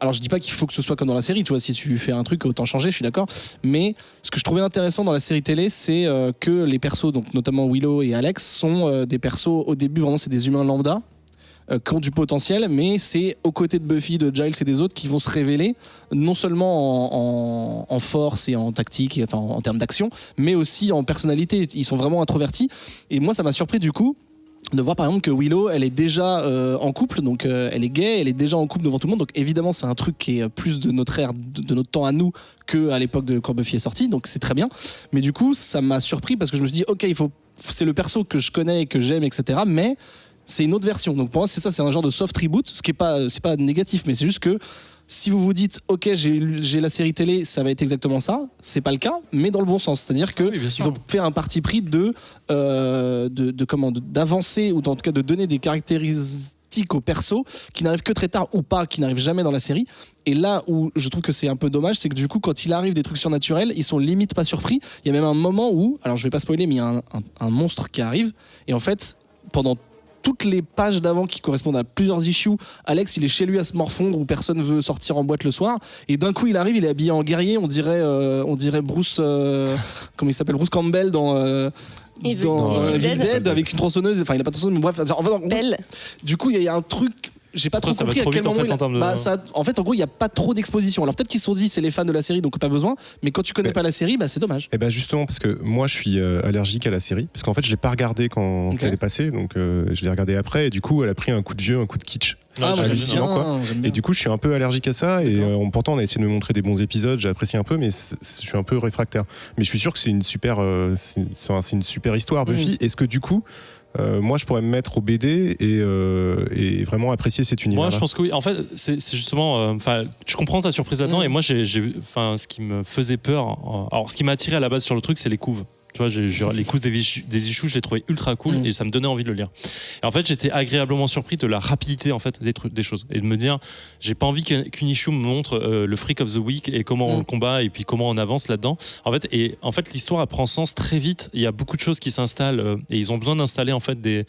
alors je dis pas qu'il faut que ce soit comme dans la série. Tu vois, si tu fais un truc, autant changer, je suis d'accord. Mais ce que je trouvais intéressant dans la série télé, c'est que les persos, donc notamment Willow et Alex, sont des persos au début, vraiment, c'est des humains lambda. Qui ont du potentiel, mais c'est aux côtés de Buffy, de Giles et des autres qui vont se révéler non seulement en force et en tactique, enfin en termes d'action, mais aussi en personnalité. Ils sont vraiment introvertis. Et moi, ça m'a surpris du coup de voir par exemple que Willow, elle est déjà en couple, donc elle est gay, elle est déjà en couple devant tout le monde. Donc évidemment, c'est un truc qui est plus de notre ère, de notre temps à nous, qu'à l'époque de quand Buffy est sortie. Donc c'est très bien. Mais du coup, ça m'a surpris parce que je me suis dit, ok, c'est le perso que je connais et que j'aime, etc. Mais c'est une autre version. Donc pour moi, c'est ça, c'est un genre de soft reboot, ce qui est pas, c'est pas négatif, mais c'est juste que si vous vous dites, ok, j'ai la série télé, ça va être exactement ça, c'est pas le cas, mais dans le bon sens. C'est-à-dire que Oui, bien sûr. ils ont fait un parti pris d'avancer, ou en tout cas de donner des caractéristiques au perso qui n'arrivent que très tard ou pas, qui n'arrivent jamais dans la série. Et là où je trouve que c'est un peu dommage, c'est que du coup, quand il arrive des trucs surnaturels, ils sont limite pas surpris. Il y a même un moment où, alors je vais pas spoiler, mais il y a un monstre qui arrive, et en fait, pendant toutes les pages d'avant qui correspondent à plusieurs issues, Alex, il est chez lui à se morfondre où personne veut sortir en boîte le soir. Et d'un coup, il arrive, il est habillé en guerrier. On dirait Bruce, comment il s'appelle, Bruce Campbell dans Evil Dead, avec une tronçonneuse. Enfin, il a pas de tronçonneuse, mais bref. Belle. Du coup, il y a un truc. J'ai pas Après, trop ça va compris à trop quel vite, en moment fait, en termes de- en fait, en gros, il y a pas trop d'exposition. Alors peut-être qu'ils se sont dit c'est les fans de la série donc pas besoin, mais quand tu connais Ouais. pas la série, bah c'est dommage. Et ben justement, parce que moi je suis allergique à la série, parce qu'en fait je l'ai pas regardée quand Ok. elle est passée, donc je l'ai regardée après, et du coup elle a pris un coup de vieux, un coup de kitsch. Moi j'aime j'aime bien. hallucinant, quoi. bien. J'aime bien. Et du coup je suis un peu allergique à ça, et pourtant on a essayé de me montrer des bons épisodes, j'ai apprécié un peu, mais je suis un peu réfractaire. Mais je suis sûr que c'est une super, c'est une super histoire, Buffy. Est-ce que du coup, moi je pourrais me mettre au BD et vraiment apprécier cet univers? Moi, je pense que oui. En fait, c'est justement. Enfin, je comprends ta surprise là-dedans. Et moi, j'ai vu. Enfin, ce qui me faisait peur. Alors, ce qui m'a attiré à la base sur le truc, c'est les couves. Tu vois, les coups des issues, je les trouvais ultra cool et ça me donnait envie de le lire. Et en fait, j'étais agréablement surpris de la rapidité en fait des choses et de me dire, j'ai pas envie qu'une issue me montre le freak of the week et comment on le combat et puis comment on avance là-dedans. En fait, l'histoire elle prend sens très vite. Il y a beaucoup de choses qui s'installent et ils ont besoin d'installer en fait des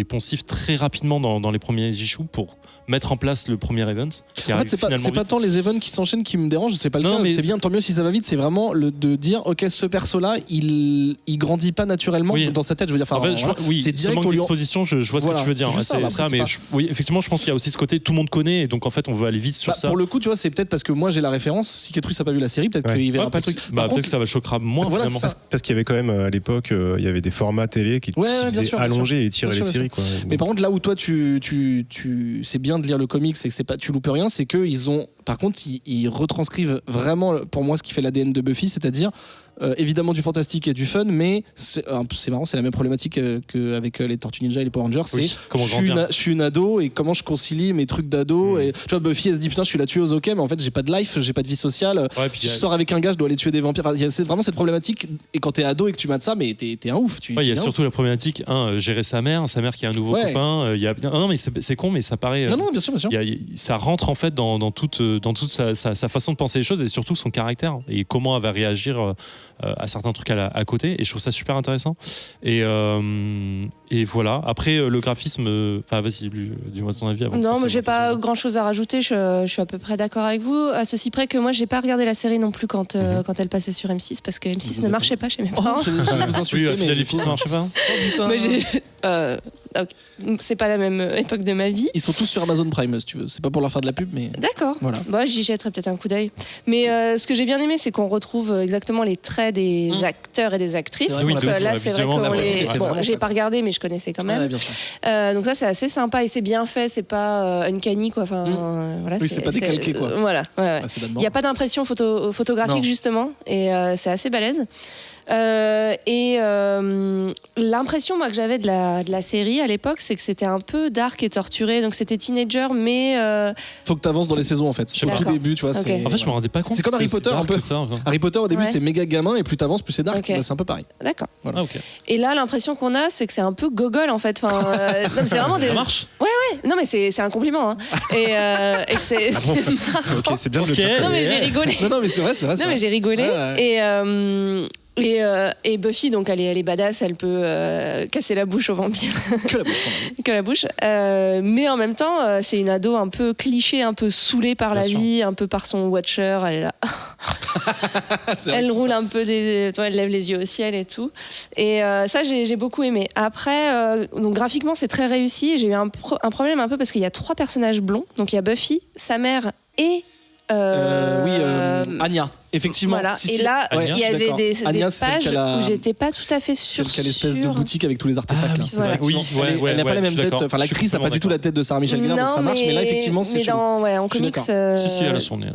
poncifs très rapidement dans les premiers issues pour mettre en place le premier event. En fait, c'est pas tant les events qui s'enchaînent qui me dérangent, c'est pas le cas. Mais c'est bien, tant mieux si ça va vite. C'est vraiment de dire, ok, ce perso-là, il grandit pas naturellement dans sa tête. Je veux dire, en fait, c'est direct. Ce manque d'exposition, je vois ce que tu veux dire. C'est ça, mais effectivement, je pense qu'il y a aussi ce côté tout le monde connaît, et donc en fait, on veut aller vite sur ça. Pour le coup, tu vois, c'est peut-être parce que moi j'ai la référence. Si Ketrus a pas vu la série, peut-être qu'il verra pas le truc. Peut-être que ça va choquera moins. Parce qu'il y avait quand même à l'époque, il y avait des formats télé qui faisaient allonger et tirer les séries. Mais par contre, là où toi, c'est bien de lire le comics, c'est que tu loupes rien, c'est qu'ils ont. Par contre, ils retranscrivent vraiment, pour moi, ce qui fait l'ADN de Buffy, c'est-à-dire évidemment du fantastique et du fun, mais c'est marrant, c'est la même problématique qu'avec les Tortues Ninja et les Power Rangers. C'est je suis une ado et comment je concilie mes trucs d'ado. Et tu vois, Buffy, elle se dit putain, je suis la tueuse, ok, mais en fait, j'ai pas de life, j'ai pas de vie sociale. Si je sors avec un gars, je dois aller tuer des vampires. Enfin, c'est vraiment cette problématique. Et quand t'es ado et que tu mates ça, mais t'es un ouf. Il y a surtout la problématique, gérer sa mère qui a un nouveau copain. Non, mais c'est con, mais ça paraît. Non, bien sûr. Ça rentre en fait dans toute sa façon de penser les choses et surtout son caractère et comment elle va réagir à certains trucs à côté, et je trouve ça super intéressant et voilà. Après le graphisme, vas-y, dis-moi ton avis avant. Non, mais j'ai pas grand chose à rajouter, je suis à peu près d'accord avec vous, à ceci près que moi j'ai pas regardé la série non plus quand elle passait sur M6 parce que M6 ne marchait pas chez mes parents. Ça marchait pas. C'est pas la même époque de ma vie. Ils sont tous sur Amazon Prime si tu veux, c'est pas pour leur faire de la pub, mais d'accord, voilà. J'y jetterai peut-être un coup d'œil, mais ce que j'ai bien aimé, c'est qu'on retrouve exactement les traits des acteurs et des actrices. Donc là, c'est vrai que j'ai pas regardé, mais je connaissais quand même. Donc ça, c'est assez sympa et c'est bien fait. C'est pas uncanny, quoi. Enfin, voilà. Oui, c'est pas décalqué, quoi. Voilà. Il y a pas d'impression photographique justement, et c'est assez balèze. L'impression moi que j'avais de la série à l'époque, c'est que c'était un peu dark et torturé, donc c'était teenager, mais faut que t'avances dans les saisons en fait. Au tout début, tu vois. Okay. En fait, je me rendais pas compte. C'est comme Harry Potter un peu. Ça, enfin. Harry Potter au début c'est méga gamin et plus t'avances plus c'est dark. C'est un peu pareil. D'accord. Voilà. Et là, l'impression qu'on a, c'est que c'est un peu gogol en fait. Enfin, c'est vraiment des. Ça marche. Ouais. Non mais c'est un compliment. Hein. Et que c'est. Ok, c'est bien. Non mais j'ai rigolé. Non mais c'est vrai. Non mais j'ai rigolé. Et Buffy, donc elle est badass, elle peut casser la bouche aux vampires. Que la bouche. Mais en même temps, c'est une ado un peu cliché, un peu saoulée par la vie, un peu par son Watcher. Elle est là. Elle roule un peu elle lève les yeux au ciel et tout. Et ça, j'ai beaucoup aimé. Après, donc graphiquement, c'est très réussi. Et j'ai eu un problème un peu parce qu'il y a 3 personnages blonds. Donc il y a Buffy, sa mère et Anya. Effectivement. Voilà. Et là, il y avait des pages où j'étais pas tout à fait sûre. Quelle espèce de boutique avec tous les artefacts. Elle n'a pas la même tête. Enfin, l'actrice n'a pas du tout la tête de Sarah Michelle Gellar, donc ça marche. Mais là, effectivement, c'est chaud. En comics. Si, elle a son nez.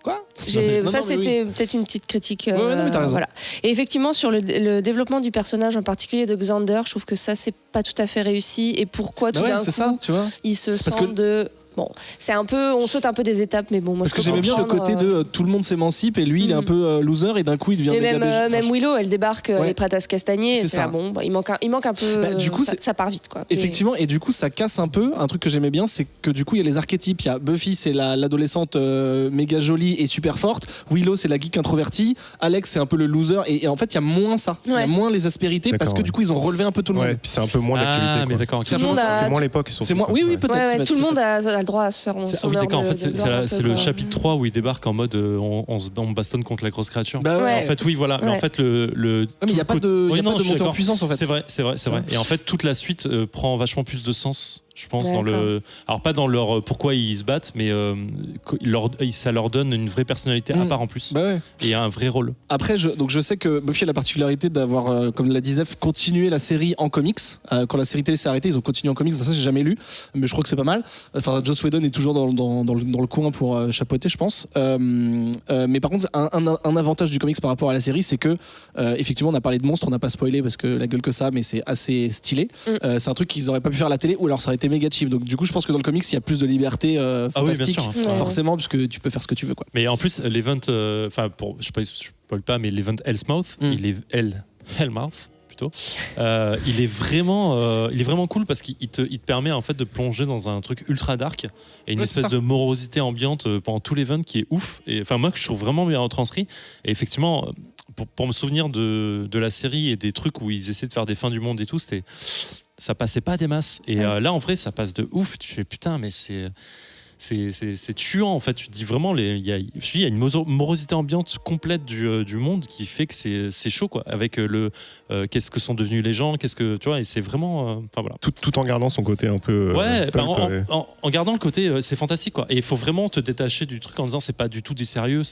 Quoi ? Ça, c'était peut-être une petite critique. Non, mais t'as raison. Voilà. Et effectivement, sur le développement du personnage, en particulier de Xander, je trouve que ça, c'est pas tout à fait réussi. Et pourquoi tout d'un coup, il se sent de. Bon, c'est un peu, on saute un peu des étapes, mais bon, moi. Parce que j'aimais bien le côté de tout le monde s'émancipe et lui il est un peu loser et d'un coup il devient. Et même Willow, elle débarque, elle est prête à se castagner. C'est ça. Bon, il manque un peu. Du coup, ça part vite, quoi. Effectivement, et du coup ça casse un peu. Un truc que j'aimais bien, c'est que du coup il y a les archétypes. Il y a Buffy, c'est l'adolescente méga jolie et super forte. Willow, c'est la geek introvertie. Alex, c'est un peu le loser. Et en fait, il y a moins ça. Il y a moins les aspérités parce que du coup ils ont relevé un peu tout le monde. Puis c'est un peu moins d'actualité. Mais d'accord. C'est moins l'époque. Oui, peut-être. Tout le monde a le droit à se faire. Ah oui, d'accord, en fait, c'est le chapitre 3 où il débarque en mode on bastonne contre la grosse créature. En fait, oui, voilà. Mais en fait, mais il n'y a pas de montée en puissance, en fait. C'est vrai. Et en fait, toute la suite prend vachement plus de sens, je pense, alors pas dans leur pourquoi ils se battent, mais ça leur donne une vraie personnalité à part en plus. Et un vrai rôle. Après, je sais que Buffy a la particularité d'avoir, comme l'a dit Zef, continué la série en comics. Quand la série télé s'est arrêtée, ils ont continué en comics. Ça, j'ai jamais lu, mais je crois que c'est pas mal. Enfin, Joss Whedon est toujours dans le coin pour chapeauter, je pense. Mais par contre, un avantage du comics par rapport à la série, c'est que effectivement, on a parlé de monstres, on n'a pas spoilé parce que la gueule que ça, mais c'est assez stylé. C'est un truc qu'ils auraient pas pu faire à la télé, ou alors ça aurait été était méga cheap. Donc du coup, je pense que dans le comics, il y a plus de liberté fantastique, bien sûr. Ouais. forcément, puisque tu peux faire ce que tu veux, quoi. Mais en plus, l'event, je spoil pas, mais l'event Hellmouth, il est Hellmouth plutôt. Il est vraiment cool parce qu'il te permet en fait de plonger dans un truc ultra dark et une espèce de morosité ambiante pendant tout l'event qui est ouf. Et enfin moi que je trouve vraiment bien retranscrit. Et effectivement, pour me souvenir de la série et des trucs où ils essaient de faire des fins du monde et tout, ça passait pas des masses. Et là en vrai, ça passe de ouf. Tu fais putain, mais c'est tuant en fait. Tu te dis vraiment, il y a une morosité ambiante complète du monde qui fait que c'est chaud quoi. Avec qu'est-ce que sont devenus les gens, qu'est-ce que tu vois, et c'est vraiment. Enfin voilà. Tout en gardant son côté un peu. Ouais, pulp, en gardant le côté, c'est fantastique quoi. Et il faut vraiment te détacher du truc en disant c'est pas du tout du sérieux.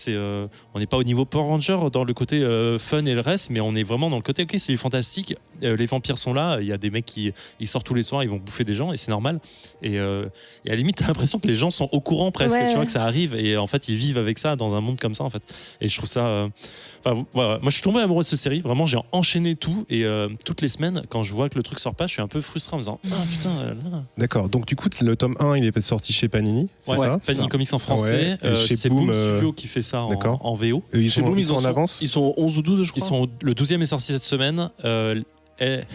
On n'est pas au niveau Power Ranger dans le côté fun et le reste, mais on est vraiment dans le côté ok, c'est du fantastique. Les vampires sont là. Il y a des mecs ils sortent tous les soirs, ils vont bouffer des gens et c'est normal. Et à la limite, t'as l'impression que les gens sont au courant presque, tu vois que ça arrive et en fait ils vivent avec ça dans un monde comme ça en fait. Et je trouve ça. Voilà. Moi je suis tombé amoureux de cette série. Vraiment, j'ai enchaîné tout et toutes les semaines quand je vois que le truc sort pas, je suis un peu frustré en me disant ah putain. Là. D'accord. Donc du coup, le tome 1, il est sorti chez Panini. C'est ça Panini Comics en français. Ouais. Et chez C'est Boom, Boom Studio qui fait ça en VO. Ils Chez Boom, sont en avance. Ils sont 11 ou 12, je crois. Le 12e est sorti cette semaine.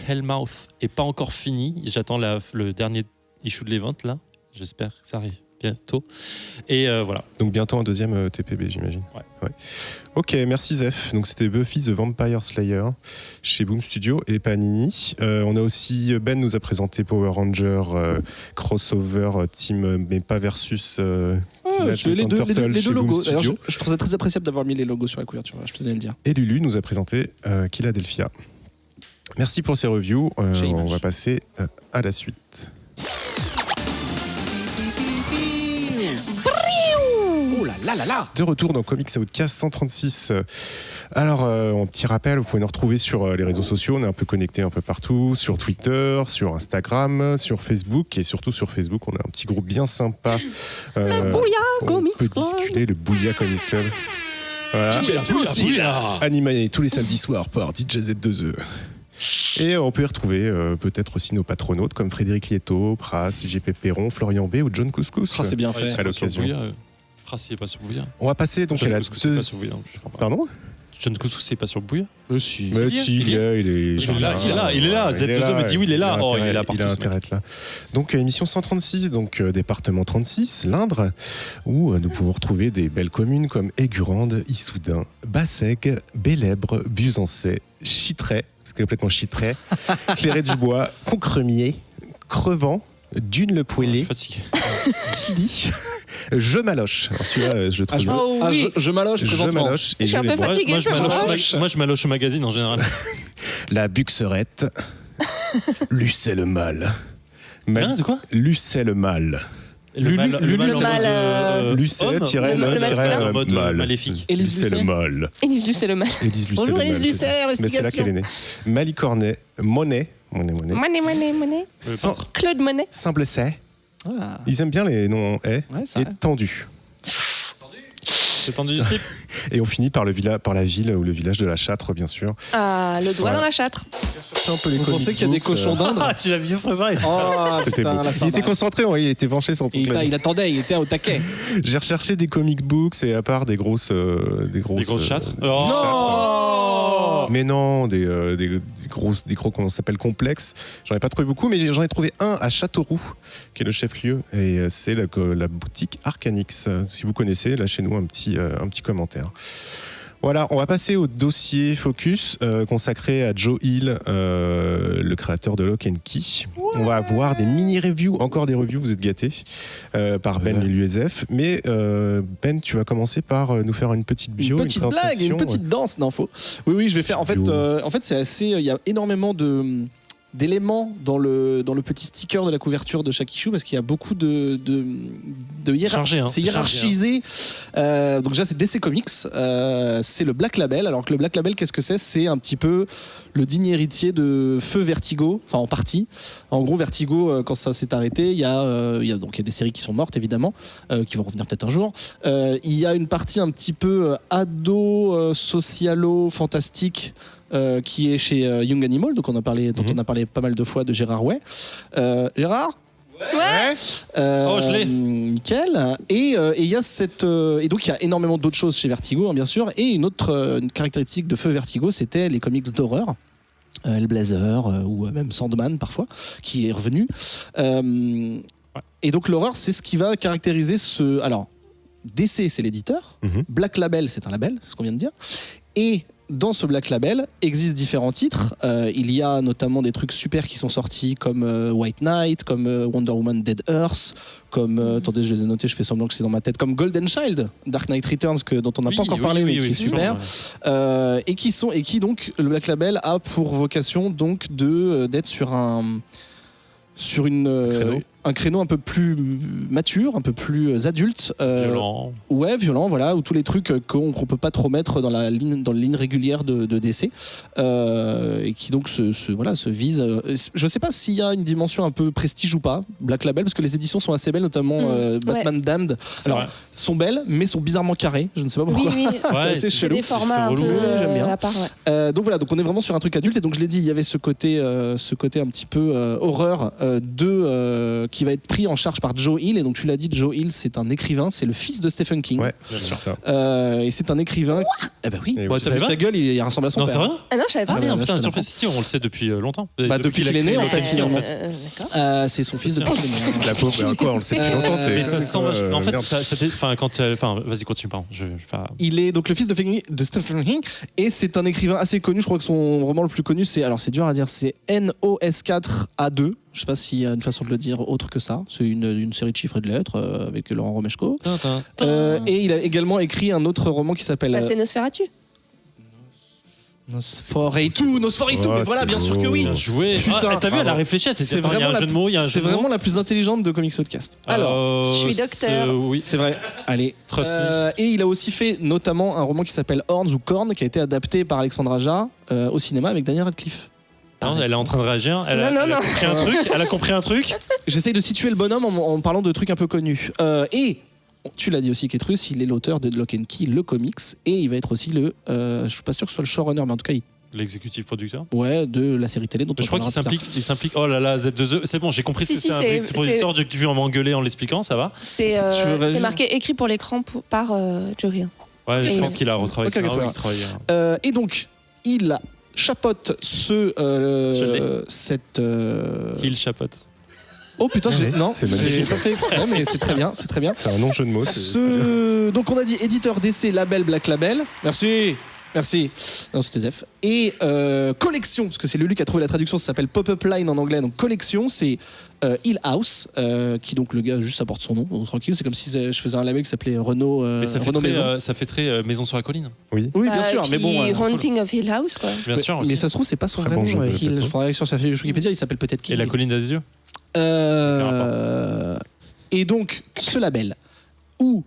Hellmouth est pas encore fini. J'attends le dernier issue de l'event là. J'espère que ça arrive bientôt. Et voilà. Donc bientôt un deuxième TPB, j'imagine. Ouais. Ok, merci Zef. Donc c'était Buffy the Vampire Slayer chez Boom Studio et Panini. On a aussi Ben nous a présenté Power Ranger crossover team, mais pas versus. C'est les deux chez Boom logos. D'ailleurs, Studio. je trouve ça très appréciable d'avoir mis les logos sur la couverture. Je tenais à le dire. Et Lulu nous a présenté Philadelphia. Merci pour ces reviews. On va passer à la suite. De retour dans Comics Outcast 136. Alors, un petit rappel, vous pouvez nous retrouver sur les réseaux sociaux. On est un peu connectés un peu partout, sur Twitter, sur Instagram, sur Facebook. Et surtout sur Facebook, on a un petit groupe bien sympa. Le Bouya Comics On peut Club. discuter, le Bouya Comics Club. Voilà. Animé tous les samedis soirs par DJ Z2E. Et on peut y retrouver peut-être aussi nos patronautes comme Frédéric Lieto, Pras, JP Perron, Florian B ou John Couscous. C'est bien fait. À l'occasion. Pras, il est pas sur Bouya. On va passer donc à la Couscous, c'est pas sur Bouya, je crois pas. Pardon? John Couscous, c'est pas sur Bouya. Si. Mais si, il est là. Z2E me dit oui, il est là. Oh, il est là partout. Il a intérêt à être là. Donc, émission 136, donc département 36, l'Indre, où nous pouvons retrouver des belles communes comme Aigurande, Issoudun, Bassègue, Bélèbre, Buzancais, Chitray, c'est complètement Chitray, Clairet-du-Bois, Concremier, Crevant, Dune-le-Poêlé, Gilly, Je Maloche. Alors celui-là, je le trouve. Oh oui. Je maloche Je présentement. Maloche et Je suis un peu les Bois. fatiguée. Moi, je maloche au magazine en général. La Buxerette, Lucet le Mal. De quoi? Lucet le Mal. Le mal en mal, mode Lucet-le mode mal. maléfique. Élise Lucet le Lucet. Mal. Élise Lucet le mal. Élise Lucet le Bonjour Mal. Élise Lucet, Mais c'est là investigation. qu'elle est née. Malicornet, Monet. Monet. Claude Monet. Simple-Say. Ah. Ils aiment bien les noms Ouais, ça et va. tendu. C'est tendu du slip. Et on finit par la ville ou le village de la Châtre, bien sûr. Ah, le doigt Ouais. dans la châtre. C'est un peu les Vous pensez qu'il y a des cochons d'Inde? Ah, tu l'as bien préparé. Oh C'était putain, beau. la Il était concentré, il était penché sur son clavier. il attendait, il était au taquet. J'ai recherché des comic books et à part des grosses Des grosses châtres. Mais non, des gros qu'on s'appelle complexes. J'en ai pas trouvé beaucoup, mais j'en ai trouvé un à Châteauroux, qui est le chef-lieu, et c'est la boutique Arcanix. Si vous connaissez, lâchez-nous un petit commentaire. Voilà, on va passer au dossier Focus consacré à Joe Hill, le créateur de Lock and Key. On va avoir des mini-reviews, encore des reviews, vous êtes gâtés, par Ben l'USF. Mais Ben, tu vas commencer par nous faire une petite bio, Une petite blague, une petite danse, non faux. Oui, je vais faire. En fait, c'est assez. Il y a énormément d'éléments dans le petit sticker de la couverture de chaque issue parce qu'il y a beaucoup de Chargé, hein, c'est c'est hiérarchisé. Donc déjà c'est DC Comics, c'est le Black Label. Alors que le Black Label, qu'est-ce que c'est? C'est un petit peu le digne héritier de Feu Vertigo, enfin en partie. En gros, Vertigo, quand ça s'est arrêté, il y a des séries qui sont mortes évidemment, qui vont revenir peut-être un jour. Il y a une partie un petit peu ado, socialo, fantastique. Qui est chez Young Animal, donc dont on a parlé pas mal de fois de Gérard Way. Gérard, Ouais. Je l'ai. Nickel. Et il y a et donc il y a énormément d'autres choses chez Vertigo, hein, bien sûr. Et une autre une caractéristique de feu Vertigo, c'était les comics d'horreur. Hellblazer ou même Sandman parfois, qui est revenu. Et donc l'horreur, c'est ce qui va caractériser ce. Alors, DC, c'est l'éditeur. Black Label, c'est un label, c'est ce qu'on vient de dire. Et dans ce Black Label existent différents titres. Il y a notamment des trucs super qui sont sortis comme White Knight, comme Wonder Woman Dead Earth, comme attendez, je les ai notés, je fais semblant que c'est dans ma tête, comme Golden Child, Dark Knight Returns, dont on n'a pas encore parlé, mais qui est super. Et qui donc le Black Label a pour vocation donc d'être sur un créneau un peu plus mature, un peu plus adulte. Violent. Ouais, violent, voilà, où tous les trucs qu'on peut pas trop mettre dans la ligne régulière de DC. Et qui donc se vise. Je sais pas s'il y a une dimension un peu prestige ou pas, Black Label, parce que les éditions sont assez belles, notamment Batman Damned. Alors, sont belles, mais sont bizarrement carrées. Je ne sais pas pourquoi. Oui. c'est assez C'est chelou. des formats un peu j'aime bien. à part, ouais. Donc voilà, donc on est vraiment sur un truc adulte, et donc je l'ai dit, il y avait ce côté un petit peu horreur qui va être pris en charge par Joe Hill. Et donc tu l'as dit, Joe Hill, c'est un écrivain, c'est le fils de Stephen King. Ouais, bien sûr ça. Et c'est un écrivain. Eh ben oui. Et Bon, oui. t'as vu sa gueule, il ressemble à son Non, père. c'est vrai. Ah non, je savais pas. Ah merde, ouais, putain, je surprise. Si, on le sait depuis longtemps. Depuis qu'il est né, en fait, finalement. D'accord. C'est son fils depuis qu'il est né. La pauvre, quoi, on le sait depuis longtemps. Mais ça sent vachement. En fait, merde. vas-y, continue, pardon. Je vais pas. Il est donc le fils de Stephen King, et c'est un écrivain assez connu. Je crois que son roman le plus connu, c'est dire, c'est NOS4A2. Je sais pas s'il y a une façon de le dire autre que ça. C'est une série de chiffres et de lettres avec Laurent Romeshko. Et il a également écrit un autre roman qui s'appelle C'est Nosferatu. Nosferatu, Oh, mais voilà, c'est bien sûr que beau. oui. Bien joué. Putain, T'as vu, elle a réfléchi. C'est Il y a vraiment un jeu de mots. Il y a un jeu c'est de mots. vraiment la plus intelligente de Comics Outcast. Alors, Je suis docteur. Oui, c'est vrai. Allez. Trust me. Et il a aussi fait notamment un roman qui s'appelle Horns ou Korn, qui a été adapté par Alexandre Aja au cinéma avec Daniel Radcliffe. Non, elle est en train de réagir. Elle a Non. compris un truc. Elle a compris un truc. J'essaye de situer le bonhomme en parlant de trucs un peu connus. Et tu l'as dit aussi, Ketrus, il est l'auteur de Lock and Key, le comics, et il va être aussi je suis pas sûr que ce soit le showrunner, mais en tout cas, L'exécutif producteur. De la série télé dont on Je crois qu'il parlera plus tard. s'implique. Oh là là, Z2E. C'est bon, j'ai compris Si, que si, c'était un c'est- producteur. Tu vas m'engueuler en l'expliquant, ça va. C'est Tu veux réagir marqué écrit pour l'écran par Joe Hill. Ouais, je Et- pense qu'il a retravaillé Ok, ça. ok, Oui, ouais. il travaille. Et donc, il chapeaute Je cette. Il chapote. Oh putain, Ouais, non, c'est j'ai magnifique. pas fait exprès, mais c'est très bien, c'est très bien. C'est un nom jeu de mots. Donc on a dit éditeur DC, label, Black Label. Merci. Non, c'était Zef. Et collection, parce que c'est Lulu qui a trouvé la traduction, ça s'appelle Pop-Up Line en anglais. Donc collection, c'est Hill House, qui donc le gars juste apporte son nom, donc, tranquille. C'est comme si je faisais un label qui s'appelait Renault, Mais ça fait Renault Maison. ça fait très Maison sur la colline. Oui. Oui, bien sûr, mais bon. Haunting of Hill House, quoi. Bien sûr. Mais ça se trouve, c'est pas son Très vrai bon nom. jeu de Hill, plateau. je faudrait aller sur sa fiche Wikipédia, il s'appelle peut-être Hill. Et la colline des yeux. Et donc, ce label, où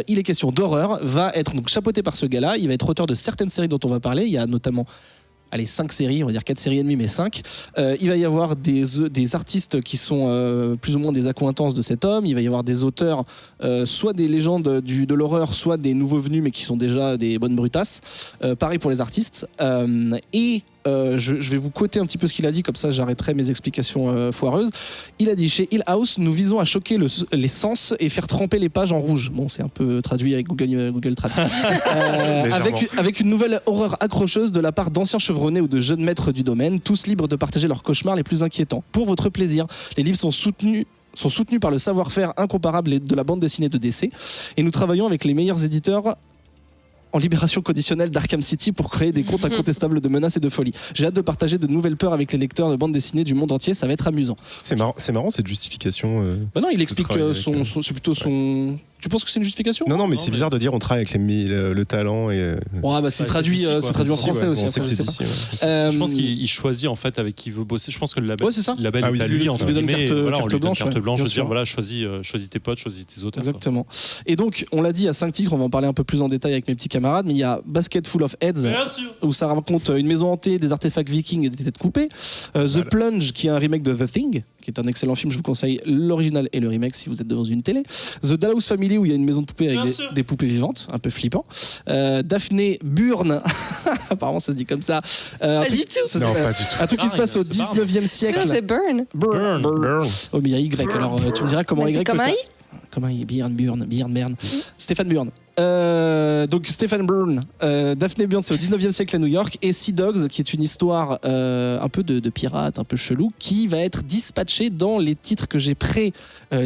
il est question d'horreur, va être donc chapeauté par ce gars-là. Il va être auteur de certaines séries dont on va parler. Il y a notamment 5 séries, on va dire 4 séries et demie, mais 5. Il va y avoir des artistes qui sont plus ou moins des accointances de cet homme. Il va y avoir des auteurs, soit des légendes de l'horreur, soit des nouveaux venus, mais qui sont déjà des bonnes brutasses. Pareil pour les artistes. Je vais vous quoter un petit peu ce qu'il a dit, comme ça j'arrêterai mes explications foireuses. Il a dit: chez Hill House, nous visons à choquer les sens et faire tremper les pages en rouge. Bon, c'est un peu traduit avec Google Trad. Avec une nouvelle horreur accrocheuse de la part d'anciens chevronnés ou de jeunes maîtres du domaine, tous libres de partager leurs cauchemars les plus inquiétants. Pour votre plaisir, les livres sont soutenus par le savoir-faire incomparable de la bande dessinée de DC, et nous travaillons avec les meilleurs éditeurs en libération conditionnelle d'Arkham City pour créer des contes incontestables de menaces et de folie. J'ai hâte de partager de nouvelles peurs avec les lecteurs de bande dessinée du monde entier, ça va être amusant. C'est marrant cette justification. Bah non, il explique travailler c'est plutôt son... Tu penses que c'est une justification? Non, mais c'est bizarre de dire on travaille avec le talent et. Ouais, bah c'est Ouais, traduit, c'est d'ici, c'est traduit en D'ici, français ouais, aussi. on sait après, que je c'est sais d'ici. pas. Ouais. Je pense qu'il choisit en fait avec qui il veut bosser. Je pense que le label, Ouais, c'est ça. le label Ah est oui, à c'est lui lui, entre ça. Il lui donne guillemets. carte Voilà, on lui donne blanche, carte ouais, blanche. bien Je veux sûr. dire, voilà, choisis tes potes, choisis tes auteurs. quoi. Exactement. Et donc, on l'a dit, à 5 titres, on va en parler un peu plus en détail avec mes petits camarades, mais il y a Basket Full of Heads, Bien sûr. où ça raconte une maison hantée, des artefacts vikings et des têtes coupées. The Plunge, qui est un remake de The Thing, qui est un excellent film. Je vous conseille l'original et le remake si vous êtes devant une télé. The Dollhouse Family, où il y a une maison de poupées avec des poupées vivantes, un peu flippant. Daphné Burn, apparemment ça se dit comme ça. Pas du tout. Non, pas du tout. Un truc qui se passe au 19e siècle. Non, c'est Burn. Burn. Oh, mais il y a Y, alors tu me diras comment Bah, Y c'est peut comme un faire. I. Comment il Byrne. Stéphane Byrne. Donc Stéphane Byrne, Daphné Byrne, c'est au 19e siècle à New York, et Sea Dogs, qui est une histoire un peu de pirate, un peu chelou, qui va être dispatchée dans les titres que j'ai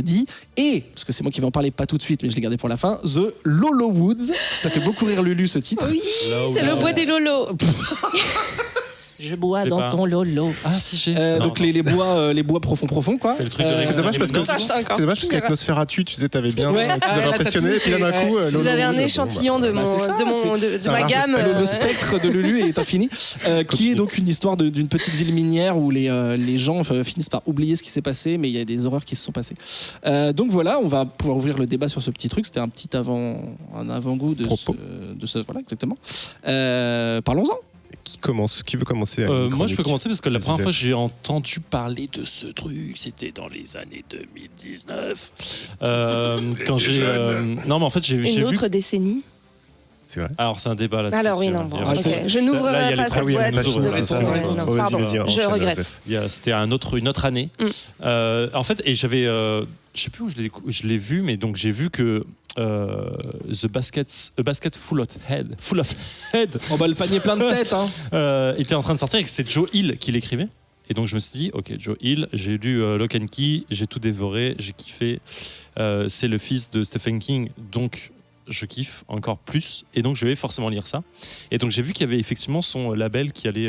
dit, et, parce que c'est moi qui vais en parler pas tout de suite, mais je l'ai gardé pour la fin, The Lolo Woods. Ça fait beaucoup rire Lulu, ce titre. Oui, c'est le bois des lolos. Je bois C'est dans pas- ton lolo. Ah, si, j'ai. Donc les bois profonds, quoi. C'est le truc de C'est dommage parce que Ça, c'est encore c'est dommage parce pire. qu'avec Nosferatu, tu sais, t'avais bien Ouais. tu nous avais là, impressionné, t'as et puis là tout d'un fait, coup, ouais. Vous avez un échantillon de c'est ça, c'est ma un gamme. Le spectre de Lulu est infini, qui est donc une histoire d'une petite ville minière où les gens finissent par oublier ce qui s'est passé, mais il y a des horreurs qui se sont passées. Donc voilà, on va pouvoir ouvrir le débat sur ce petit truc. C'était un petit avant-goût de ce voilà, exactement. Parlons-en. Qui veut commencer à Moi, je peux commencer parce que la première Vas-y, fois que j'ai entendu parler de ce truc, c'était dans les années 2019. Quand j'ai. Non, mais en fait, j'ai Une vu. autre décennie. C'est vrai. Alors, c'est un débat là. Alors oui, non, bon, ok. Je Là, il y n'ouvrirai a pas les cette trois- boîte. on ouvre, de c'est ça, réponse. ouais. Non, Vas-y, pardon, vas-y, je enchaîne, regrette. Joseph. C'était une autre année. En fait, et j'avais. Je sais plus où je l'ai vu, mais donc j'ai vu que. A Basket Full of Head. Oh bah le panier plein de têtes, hein. Était en train de sortir et que c'est Joe Hill qui l'écrivait. Et donc je me suis dit, ok, Joe Hill, j'ai lu Lock and Key, j'ai tout dévoré, j'ai kiffé. C'est le fils de Stephen King, donc je kiffe encore plus. Et donc je vais forcément lire ça. Et donc j'ai vu qu'il y avait effectivement son label qui allait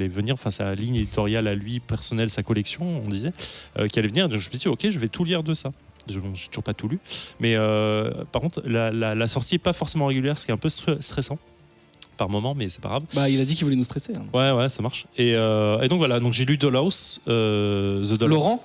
venir, enfin sa ligne éditoriale à lui, personnelle, sa collection, on disait, qui allait venir. Donc je me suis dit, ok, je vais tout lire de ça. J'ai toujours pas tout lu. Mais par contre, la sortie est pas forcément régulière, ce qui est un peu stressant par moment, mais c'est pas grave. Bah il a dit qu'il voulait nous stresser, hein. Ouais, ça marche. Et donc voilà, donc j'ai lu Dollhouse, The Dollhouse. Laurent.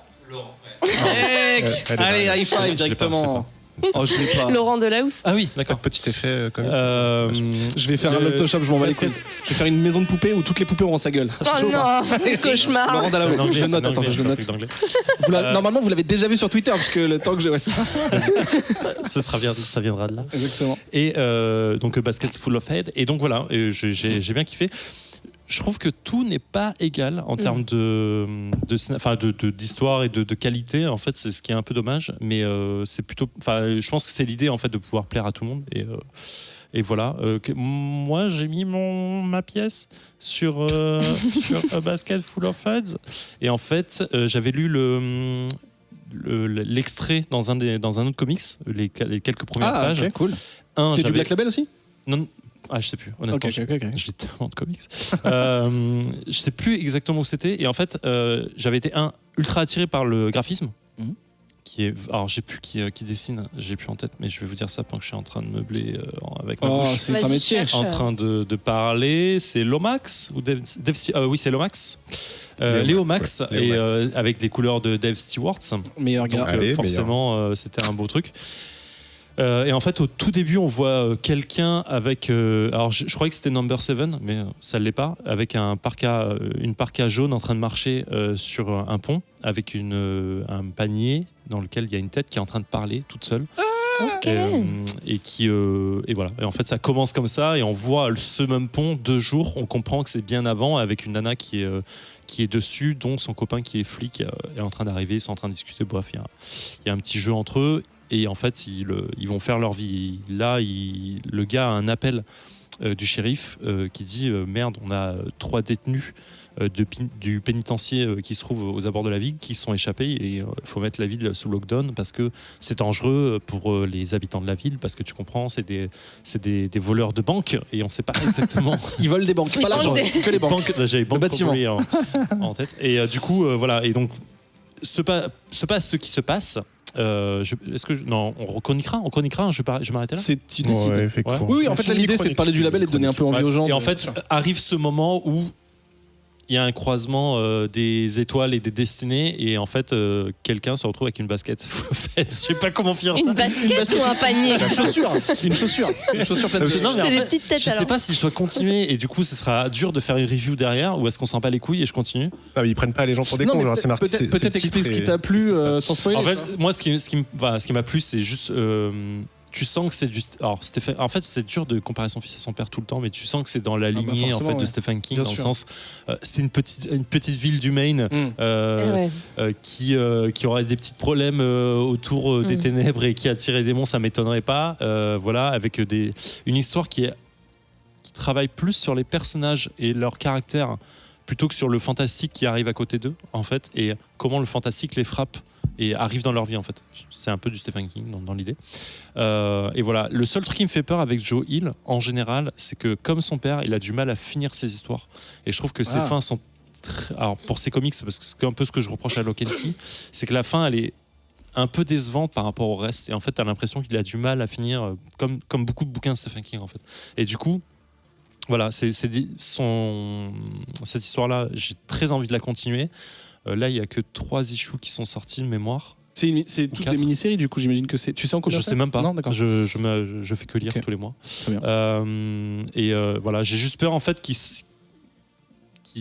Hey, allez, allez, allez. high five Je l'ai directement. Oh, je l'ai pas. Laurent Delahousse. Ah oui, D'accord, d'accord. petit effet comme Je vais faire un Octoshop, je m'en bats les couilles. Je vais faire une maison de poupées où toutes les poupées auront sa gueule. Oh non, cauchemar. Laurent Delahousse, je le note, attends, je le note. Normalement, vous l'avez déjà vu sur Twitter, parce que le temps que j'ai. Ouais, c'est ça. Ça viendra de là. Exactement. Et donc Basket Full of Head. Et donc voilà, j'ai bien kiffé. Je trouve que tout n'est pas égal en termes d'histoire et de qualité. En fait, c'est ce qui est un peu dommage, mais c'est plutôt. Enfin, je pense que c'est l'idée en fait de pouvoir plaire à tout le monde. Et voilà. Moi, j'ai mis ma pièce sur A Basket Full of Heads. Et en fait, j'avais lu l'extrait dans un autre comics, les quelques premières pages. Ok, cool. C'était du Black Label aussi? Non. Ah, je sais plus, honnêtement. Ok. J'ai tellement de comics. Je sais plus exactement où c'était. Et en fait, j'avais été ultra attiré par le graphisme. Mhm. Alors, j'ai plus qui dessine, j'ai plus en tête, mais je vais vous dire ça pendant que je suis en train de meubler avec ma Oh, bouche. c'est un Vas-y, métier. cherche. En train de parler, c'est Lomax ou oui, c'est Lomax. Léo Max, ouais. Léo Max. avec des couleurs de Dave Stewart. Meilleur gars. Donc, Allez, forcément, c'était un beau truc. Et en fait, au tout début, on voit quelqu'un avec. Alors, je croyais que c'était Number 7, mais ça ne l'est pas. Avec une parka jaune en train de marcher sur un pont, avec un panier dans lequel il y a une tête qui est en train de parler toute seule. Ok. Et voilà. Et en fait, ça commence comme ça, et on voit ce même pont 2 jours. On comprend que c'est bien avant, avec une nana qui est dessus, dont son copain qui est flic est en train d'arriver. Ils sont en train de discuter. Bref, il y a un petit jeu entre eux. Et en fait, ils vont faire leur vie. Là, le gars a un appel du shérif qui dit merde, on a 3 détenus du pénitencier qui se trouve aux abords de la ville qui se sont échappés, et il faut mettre la ville sous lockdown parce que c'est dangereux pour les habitants de la ville, parce que tu comprends, c'est des voleurs de banque, et on ne sait pas exactement. Ils volent des banques, Ils pas l'argent, volent que les banques. J'avais banque bâtiment. populaire en tête. Et du coup, voilà. Et donc, se passe ce qui se passe. Non, on chroniquera, je vais m'arrêter là. C'est tu décides. Ouais, effectivement. Oui, en fait, là, l'idée, c'est de parler du label et de donner un peu envie Bref. aux gens. Et en fait, arrive ce moment où il y a un croisement des étoiles et des destinées, et en fait, quelqu'un se retrouve avec une basket full of heads. Je sais pas comment finir ça. Une basket ou un panier? Une chaussure pleine de C'est chaussures. mais en des fait, petites têtes Je sais alors. pas si je dois continuer, et du coup, ce sera dur de faire une review derrière, ou est-ce qu'on s'en bat les couilles et je continue? Ah, mais ils prennent pas les gens pour des Non, cons. mais Genre, c'est marqué. peut-être explique ce qui t'a plu sans spoiler. En fait, tu vois. moi, ce qui m'a plu, c'est juste. Tu sens que c'est du. Alors, en fait, c'est dur de comparer son fils à son père tout le temps, mais tu sens que c'est dans la lignée en forcément, fait, de ouais. Stephen King, Bien dans le sûr. sens. C'est une petite ville du Maine Ouais. qui aurait des petits problèmes autour des ténèbres et qui attirait des monstres, ça m'étonnerait pas. Voilà, avec une histoire qui travaille plus sur les personnages et leur caractère plutôt que sur le fantastique qui arrive à côté d'eux, en fait, et comment le fantastique les frappe et arrive dans leur vie, en fait. C'est un peu du Stephen King dans l'idée. Et voilà, le seul truc qui me fait peur avec Joe Hill, en général, c'est que comme son père, il a du mal à finir ses histoires. Et je trouve que ses fins sont... Alors, pour ses comics, parce que c'est un peu ce que je reproche à Lock and Key, c'est que la fin, elle est un peu décevante par rapport au reste. Et en fait, t'as l'impression qu'il a du mal à finir, comme beaucoup de bouquins de Stephen King, en fait. Et du coup... Voilà, cette histoire-là, j'ai très envie de la continuer. Là, il n'y a que 3 issues qui sont sortis de mémoire. C'est toutes des 4. mini-séries, du coup, j'imagine que c'est. Tu sais en combien Je c'est? sais même pas. Non, d'accord. Je fais que lire Ok. tous les mois. Très bien. Voilà, j'ai juste peur en fait qu'il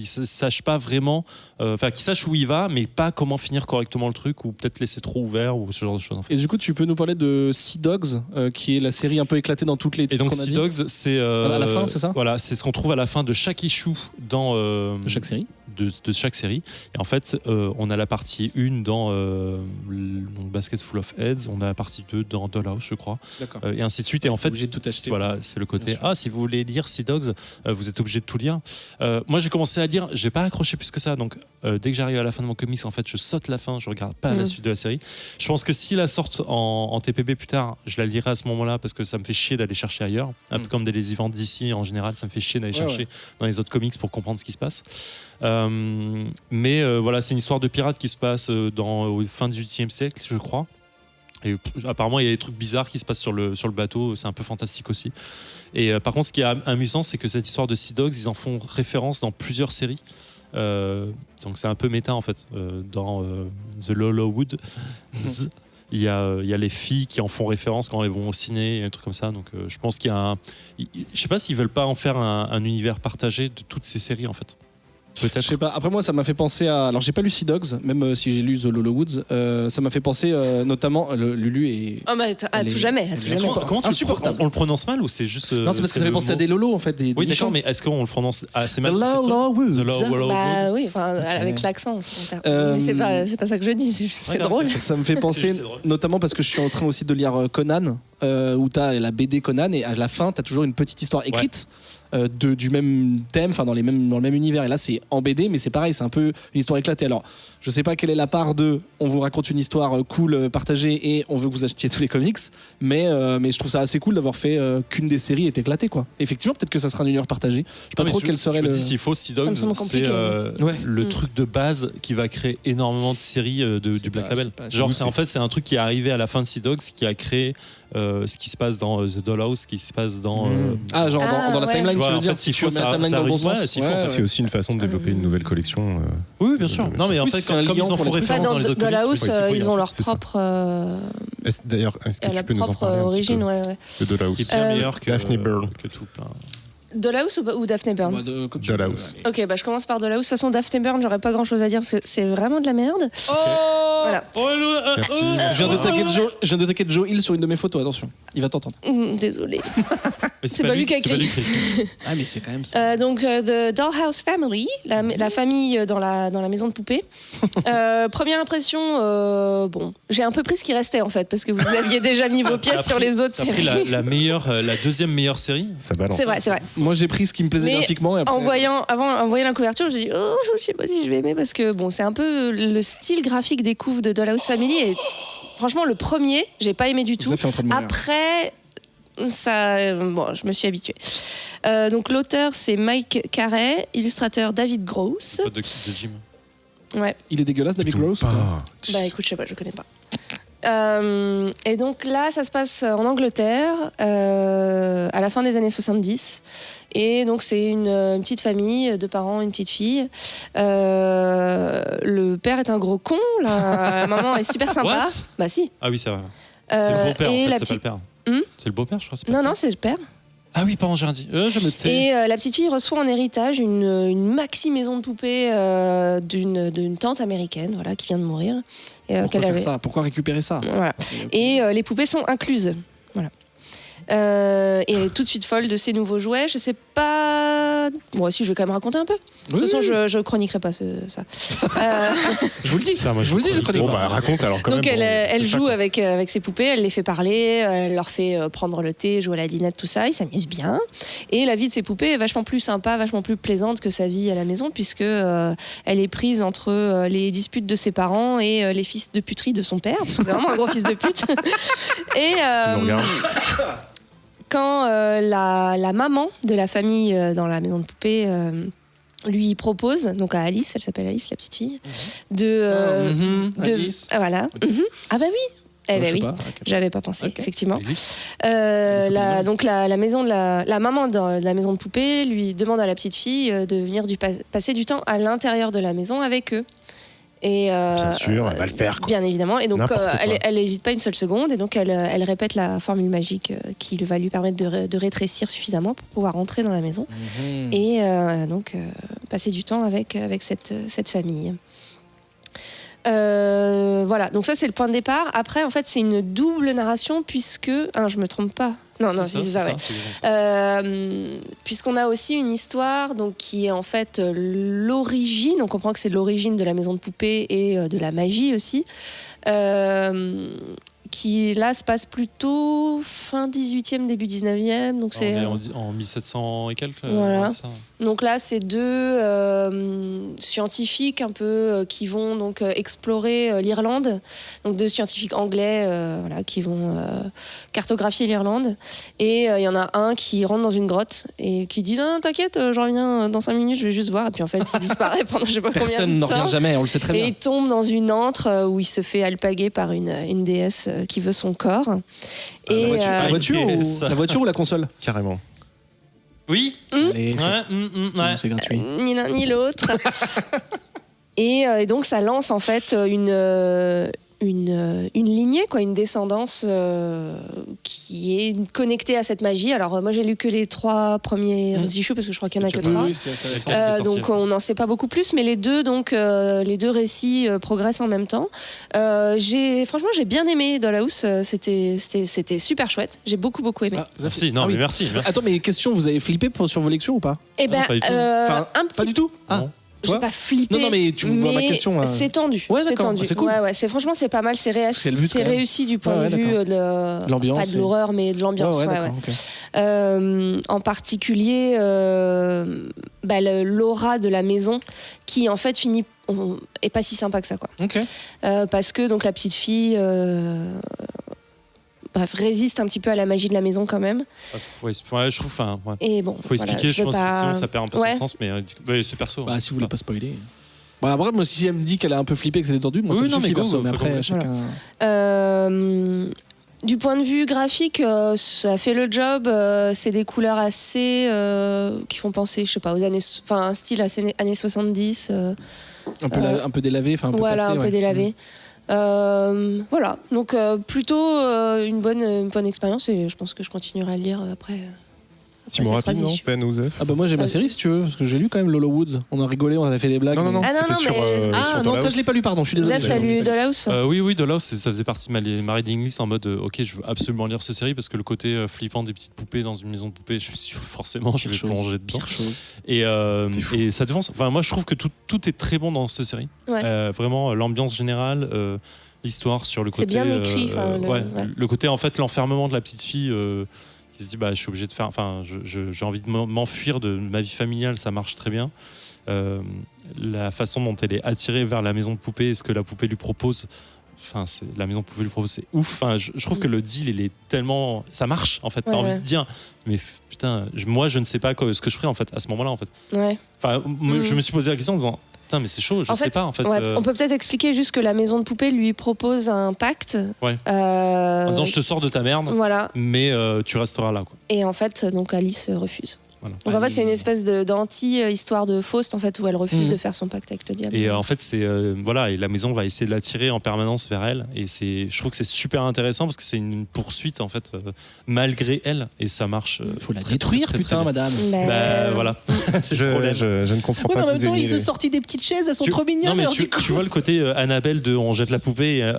sache pas vraiment, qu'il sache où il va, mais pas comment finir correctement le truc, ou peut-être laisser trop ouvert, ou ce genre de choses. En fait. Et du coup, tu peux nous parler de Sea Dogs, qui est la série un peu éclatée dans toutes les Et titres donc qu'on a Sea dit. Dogs, c'est À la fin, c'est ça? Voilà, c'est ce qu'on trouve à la fin de chaque issue dans De chaque série. de chaque série. Et en fait, on a la partie 1 dans donc Basket Full of Heads, on a la partie 2 dans Dollhouse, je crois, D'accord. et ainsi de suite. Et en fait, obligé de tout acheter. voilà, c'est le côté Bien sûr. si vous voulez lire Sea Dogs, vous êtes obligé de tout lire. Moi, j'ai commencé à lire, j'ai pas accroché plus que ça, donc dès que j'arrive à la fin de mon comics, en fait, je saute la fin, je regarde pas la suite de la série. Je pense que si la sortent en TPB plus tard, je la lirai à ce moment-là, parce que ça me fait chier d'aller chercher ailleurs, un peu comme les events d'ici en général, ça me fait chier d'aller chercher dans les autres comics pour comprendre ce qui se passe. Mais voilà, c'est une histoire de pirate qui se passe au fin du XVIIIe siècle, je crois. Et apparemment, il y a des trucs bizarres qui se passent sur le bateau, c'est un peu fantastique aussi. Et par contre, ce qui est amusant, c'est que cette histoire de Sea Dogs, ils en font référence dans plusieurs séries. Donc c'est un peu méta en fait. Dans The Lolowood, il y a les filles qui en font référence quand elles vont au ciné et un truc comme ça. Donc je pense qu'il y a je sais pas s'ils veulent pas en faire un univers partagé de toutes ces séries en fait. Peut-être. Je sais pas. Après moi, ça m'a fait penser à. Alors j'ai pas lu Sea Dogs, même si j'ai lu The Lolowoods. Ça m'a fait penser notamment Lulu et. Oh, mais à tout jamais. À tout jamais. Comment Insupportable. on le prononce mal ou c'est juste Non, c'est parce que ça fait le penser à mot des lolos en fait. Des Oui, nichons. d'accord, mais est-ce qu'on le prononce assez mal? The Lolowoods. The Lolowoods. Bah oui, enfin, avec l'accent. Mais c'est pas ça que je dis, c'est Ouais, drôle. Ça me fait penser, C'est drôle. notamment parce que je suis en train aussi de lire Conan, où tu as la BD Conan, et à la fin, tu as toujours une petite histoire écrite du même thème, enfin dans le même univers. Et là, c'est en BD, mais c'est pareil, c'est un peu une histoire éclatée. Alors, je sais pas quelle est la part de on vous raconte une histoire cool, partagée, et on veut que vous achetiez tous les comics, mais je trouve ça assez cool d'avoir fait qu'une des séries est éclatée, quoi. Effectivement, peut-être que ça sera un univers partagé. Je sais pas trop quel serait je me le. dis, s'il faut, Sea Dogs, Ça me semble c'est compliqué, le truc de base qui va créer énormément de séries du Black Label. Genre, en fait, c'est un truc qui est arrivé à la fin de Sea Dogs qui a créé ce qui se passe dans The Dollhouse, ce qui se passe dans. Ah, genre dans la ouais. timeline, Tu vois, tu veux en dire, fait, si s'il tu faut, veux mettre la ça timeline dans le bon arrive. Ouais, sens. s'il faut, C'est aussi une façon de développer une nouvelle collection. Oui, bien sûr. Non, mais en Oui, fait, c'est un comme liant ils en pour font les trucs. référence Enfin, dans les autres dans la comics, hausse, oui, c'est ils faux, ont leur c'est ça. propre. D'ailleurs, est-ce que La tu peux nous en propre parler un petit origine, peu ouais. de Dollhouse. qui est bien meilleur que Daphne Byrne. que tout plein. Dollhouse ou Daphne Byrne? Bah, comme tu veux, Dollhouse. allez. Ok, bah je commence par Dollhouse. De toute façon, Daphne Byrne, j'aurais pas grand chose à dire parce que c'est vraiment de la merde. Voilà. Merci. Je viens de taquer Joe Hill sur une de mes photos, attention. Il va t'entendre. Désolée. Mais C'est pas lui qui a c'est pas écrit. qui a écrit. Ah, mais c'est quand même ça. Donc, The Dollhouse Family, la famille dans la maison de poupée. Première impression, bon, j'ai un peu pris ce qui restait en fait, parce que vous aviez déjà mis vos pièces sur les autres T'as pris séries. la deuxième meilleure série. Ça balance. C'est vrai, c'est vrai. Moi, j'ai pris ce qui me plaisait Mais graphiquement. Et après, En voyant la couverture, je me suis dit, oh, je sais pas si je vais aimer, parce que bon, c'est un peu le style graphique des couves de Dollhouse Family. Et franchement, le premier, j'ai pas aimé du tout. Zef est en train de mourir. Après, bon, je me suis habituée. Donc l'auteur, c'est Mike Carey, illustrateur David Gross. De Jim. Ouais. Il est dégueulasse, David Tout Gross. ou pas pas. Bah écoute, je sais pas, je connais pas. Et donc là, ça se passe en Angleterre, à la fin des années 70. Et donc c'est une petite famille, 2 parents, une petite fille. Le père est un gros con, la maman est super sympa. What Bah si. Ah oui, c'est vrai. C'est le beau-père, en et fait, la c'est pas le père. C'est le beau-père, je crois. Non, non, c'est le père. Ah oui, pardon, j'ai rien dit. Je me tais. Et la petite fille reçoit en héritage une maxi maison de poupée d'une tante américaine, voilà, qui vient de mourir. Et, Pourquoi faire ça ? Pourquoi récupérer ça ? Voilà. Et les poupées sont incluses. Voilà. Et elle est tout de suite folle de ces nouveaux jouets. Je sais pas. Bon, si, je vais quand même raconter un peu. De toute façon, je chroniquerai pas ça. Je vous le dis. Putain, moi, je vous le dis, je chronique Bon, pas. bah, raconte alors quand Donc même. elle c'est ça, joue quoi. avec ses poupées, elle les fait parler, elle leur fait prendre le thé, jouer à la dinette, tout ça, ils s'amusent bien. Et la vie de ses poupées est vachement plus sympa, vachement plus plaisante que sa vie à la maison, puisque elle est prise entre les disputes de ses parents et les fils de puterie de son père. Parce que c'est vraiment un gros fils de pute. Et Tu nous regardes. quand la maman de la famille dans la maison de poupées lui propose, donc à Alice, elle s'appelle Alice, la petite fille, de Alice. voilà. Ah bah oui. Eh Moi, ben je sais oui, pas. Ok. j'avais pas pensé, Ok. effectivement. Alice. Donc la maison de la maman de la maison de poupée lui demande à la petite fille de venir passer du temps à l'intérieur de la maison avec eux. Et Bien sûr, elle va le faire, quoi. Bien évidemment. Et donc N'importe quoi. elle n'hésite pas une seule seconde. Et donc elle répète la formule magique qui va lui permettre de rétrécir suffisamment pour pouvoir rentrer dans la maison. Et donc passer du temps avec cette famille. Voilà, donc ça c'est le point de départ. Après, en fait, c'est une double narration puisque... je me trompe pas. Non, si, c'est ça, ouais. c'est ça. Puisqu'on a aussi une histoire donc, qui est en fait l'origine, on comprend que c'est l'origine de la maison de poupée et de la magie aussi, qui là se passe plutôt fin 18e, début 19e. Donc, c'est, On est en 1700 et quelques. Voilà. ouais, ça. donc là, c'est 2 scientifiques un peu qui vont donc explorer l'Irlande. Donc 2 scientifiques anglais voilà, qui vont cartographier l'Irlande. Et il y en a un qui rentre dans une grotte et qui dit non, t'inquiète, je reviens dans 5 minutes, je vais juste voir. Et puis en fait, il disparaît pendant je sais pas Personne combien n'en de temps. revient jamais, on le sait très Et bien. il tombe dans une antre où il se fait alpaguer par une déesse qui veut son corps. Et La voiture ou la console ? Carrément. Oui. Allez, Ouais. c'est gratuit. ni l'un ni l'autre. Et donc ça lance en fait une lignée, quoi, une descendance qui est connectée à cette magie. Alors moi j'ai lu que les 3 premiers issues parce que je crois qu'il y en a que 3. Oui, c'est intéressant. qui est sorti. Donc on n'en sait pas beaucoup plus, mais les deux récits progressent en même temps. Franchement j'ai bien aimé Dollhouse, c'était super chouette. J'ai beaucoup aimé. Ah, Merci, non, Ah oui. mais merci. Attends, mais question, vous avez flippé sur vos lections ou pas ? Et ben pas du tout. Enfin, un petit Pas du tout. Ah, Non. J'ai toi pas flippé. Non, mais tu vois ma question, C'est tendu. Ouais, c'est d'accord. tendu. C'est cool. Ouais, franchement, c'est pas mal. C'est C'est le but, quand même. réussi du point Ouais, de vue de L'ambiance, pas de l'horreur, mais de l'ambiance. Ouais, ouais, d'accord, ouais. ok. En particulier, l'aura de la maison qui en fait est pas si sympa que ça, quoi. Ok. Parce que donc la petite fille. Bref, résiste un petit peu à la magie de la maison quand même. Ouais, je trouve. Enfin, ouais. Et bon, Faut expliquer, je veux pense pas- que sinon ça perd un peu Ouais. son sens, mais c'est perso. Bah, si vous voulez pas spoiler. Bah, après, moi, si elle me dit qu'elle a un peu flippé, que c'était tendu, moi, Oui, ça me non, suffit, mais go, perso. Mais faut après, comprendre. chacun. Du point de vue graphique, ça fait le job. C'est des couleurs assez qui font penser, je sais pas, aux années, enfin un style assez années 70. Un peu délavé, enfin un peu Voilà, passé. un peu ouais. délavé. Voilà, donc plutôt une bonne expérience et je pense que je continuerai à le lire après. Petit mot ces rapide, 3 non issues. Ben ou Zef Ah bah moi j'ai ma série si tu veux, parce que j'ai lu quand même Lolo Woods. On a rigolé, on avait fait des blagues. Non, mais- Ah, non, c'était non, sur. mais- Ah sur non, ça Dollhouse. je l'ai pas lu, pardon, je suis désolé. Zef, t'as lu Dollhouse Oui, Dollhouse, ça faisait partie de ma reading list en mode ok, je veux absolument lire cette série parce que le côté flippant des petites poupées dans une maison de poupées, je me suis dit, forcément, je vais plonger dedans. Pire chose. Et ça devance. Enfin, moi, je trouve que tout est très bon dans cette série. Ouais. Vraiment, l'ambiance générale, l'histoire sur le C'est côté. bien écrit, ouais, ouais. le côté en fait l'enfermement de la petite fille. Qui se dit je suis obligé de faire, enfin j'ai envie de m'enfuir de ma vie familiale, ça marche très bien. La façon dont elle est attirée vers la maison de poupée et ce que la poupée lui propose, enfin la maison de poupée lui propose, c'est ouf. Enfin je trouve que le deal il est tellement, ça marche en fait. T'as envie de dire mais putain moi je ne sais pas ce que je ferais en fait à ce moment-là en fait. Ouais. Enfin je me suis posé la question en disant Putain, mais c'est chaud, je En sais fait, pas en fait. Ouais, on peut peut-être expliquer juste que la maison de poupée lui propose un pacte. Ouais. En disant je te sors de ta merde, Voilà. mais tu resteras là. Quoi. Et en fait, donc Alice refuse. Voilà. Donc en fait, c'est une espèce d'anti-histoire de Faust en fait où elle refuse de faire son pacte avec le diable. Et en fait, c'est voilà, et la maison va essayer de l'attirer en permanence vers elle. Et je trouve que c'est super intéressant parce que c'est une poursuite en fait, malgré elle, et ça marche. Faut la très, détruire, très, très, putain, très bien. madame. Bah, voilà, c'est le problème. Je ne comprends Ouais, pas. mais en que même temps, vous il ayez- s'est sorti des petites chaises, elles sont trop mignonnes. Non, mais alors tu vois le côté Annabelle de on jette la poupée et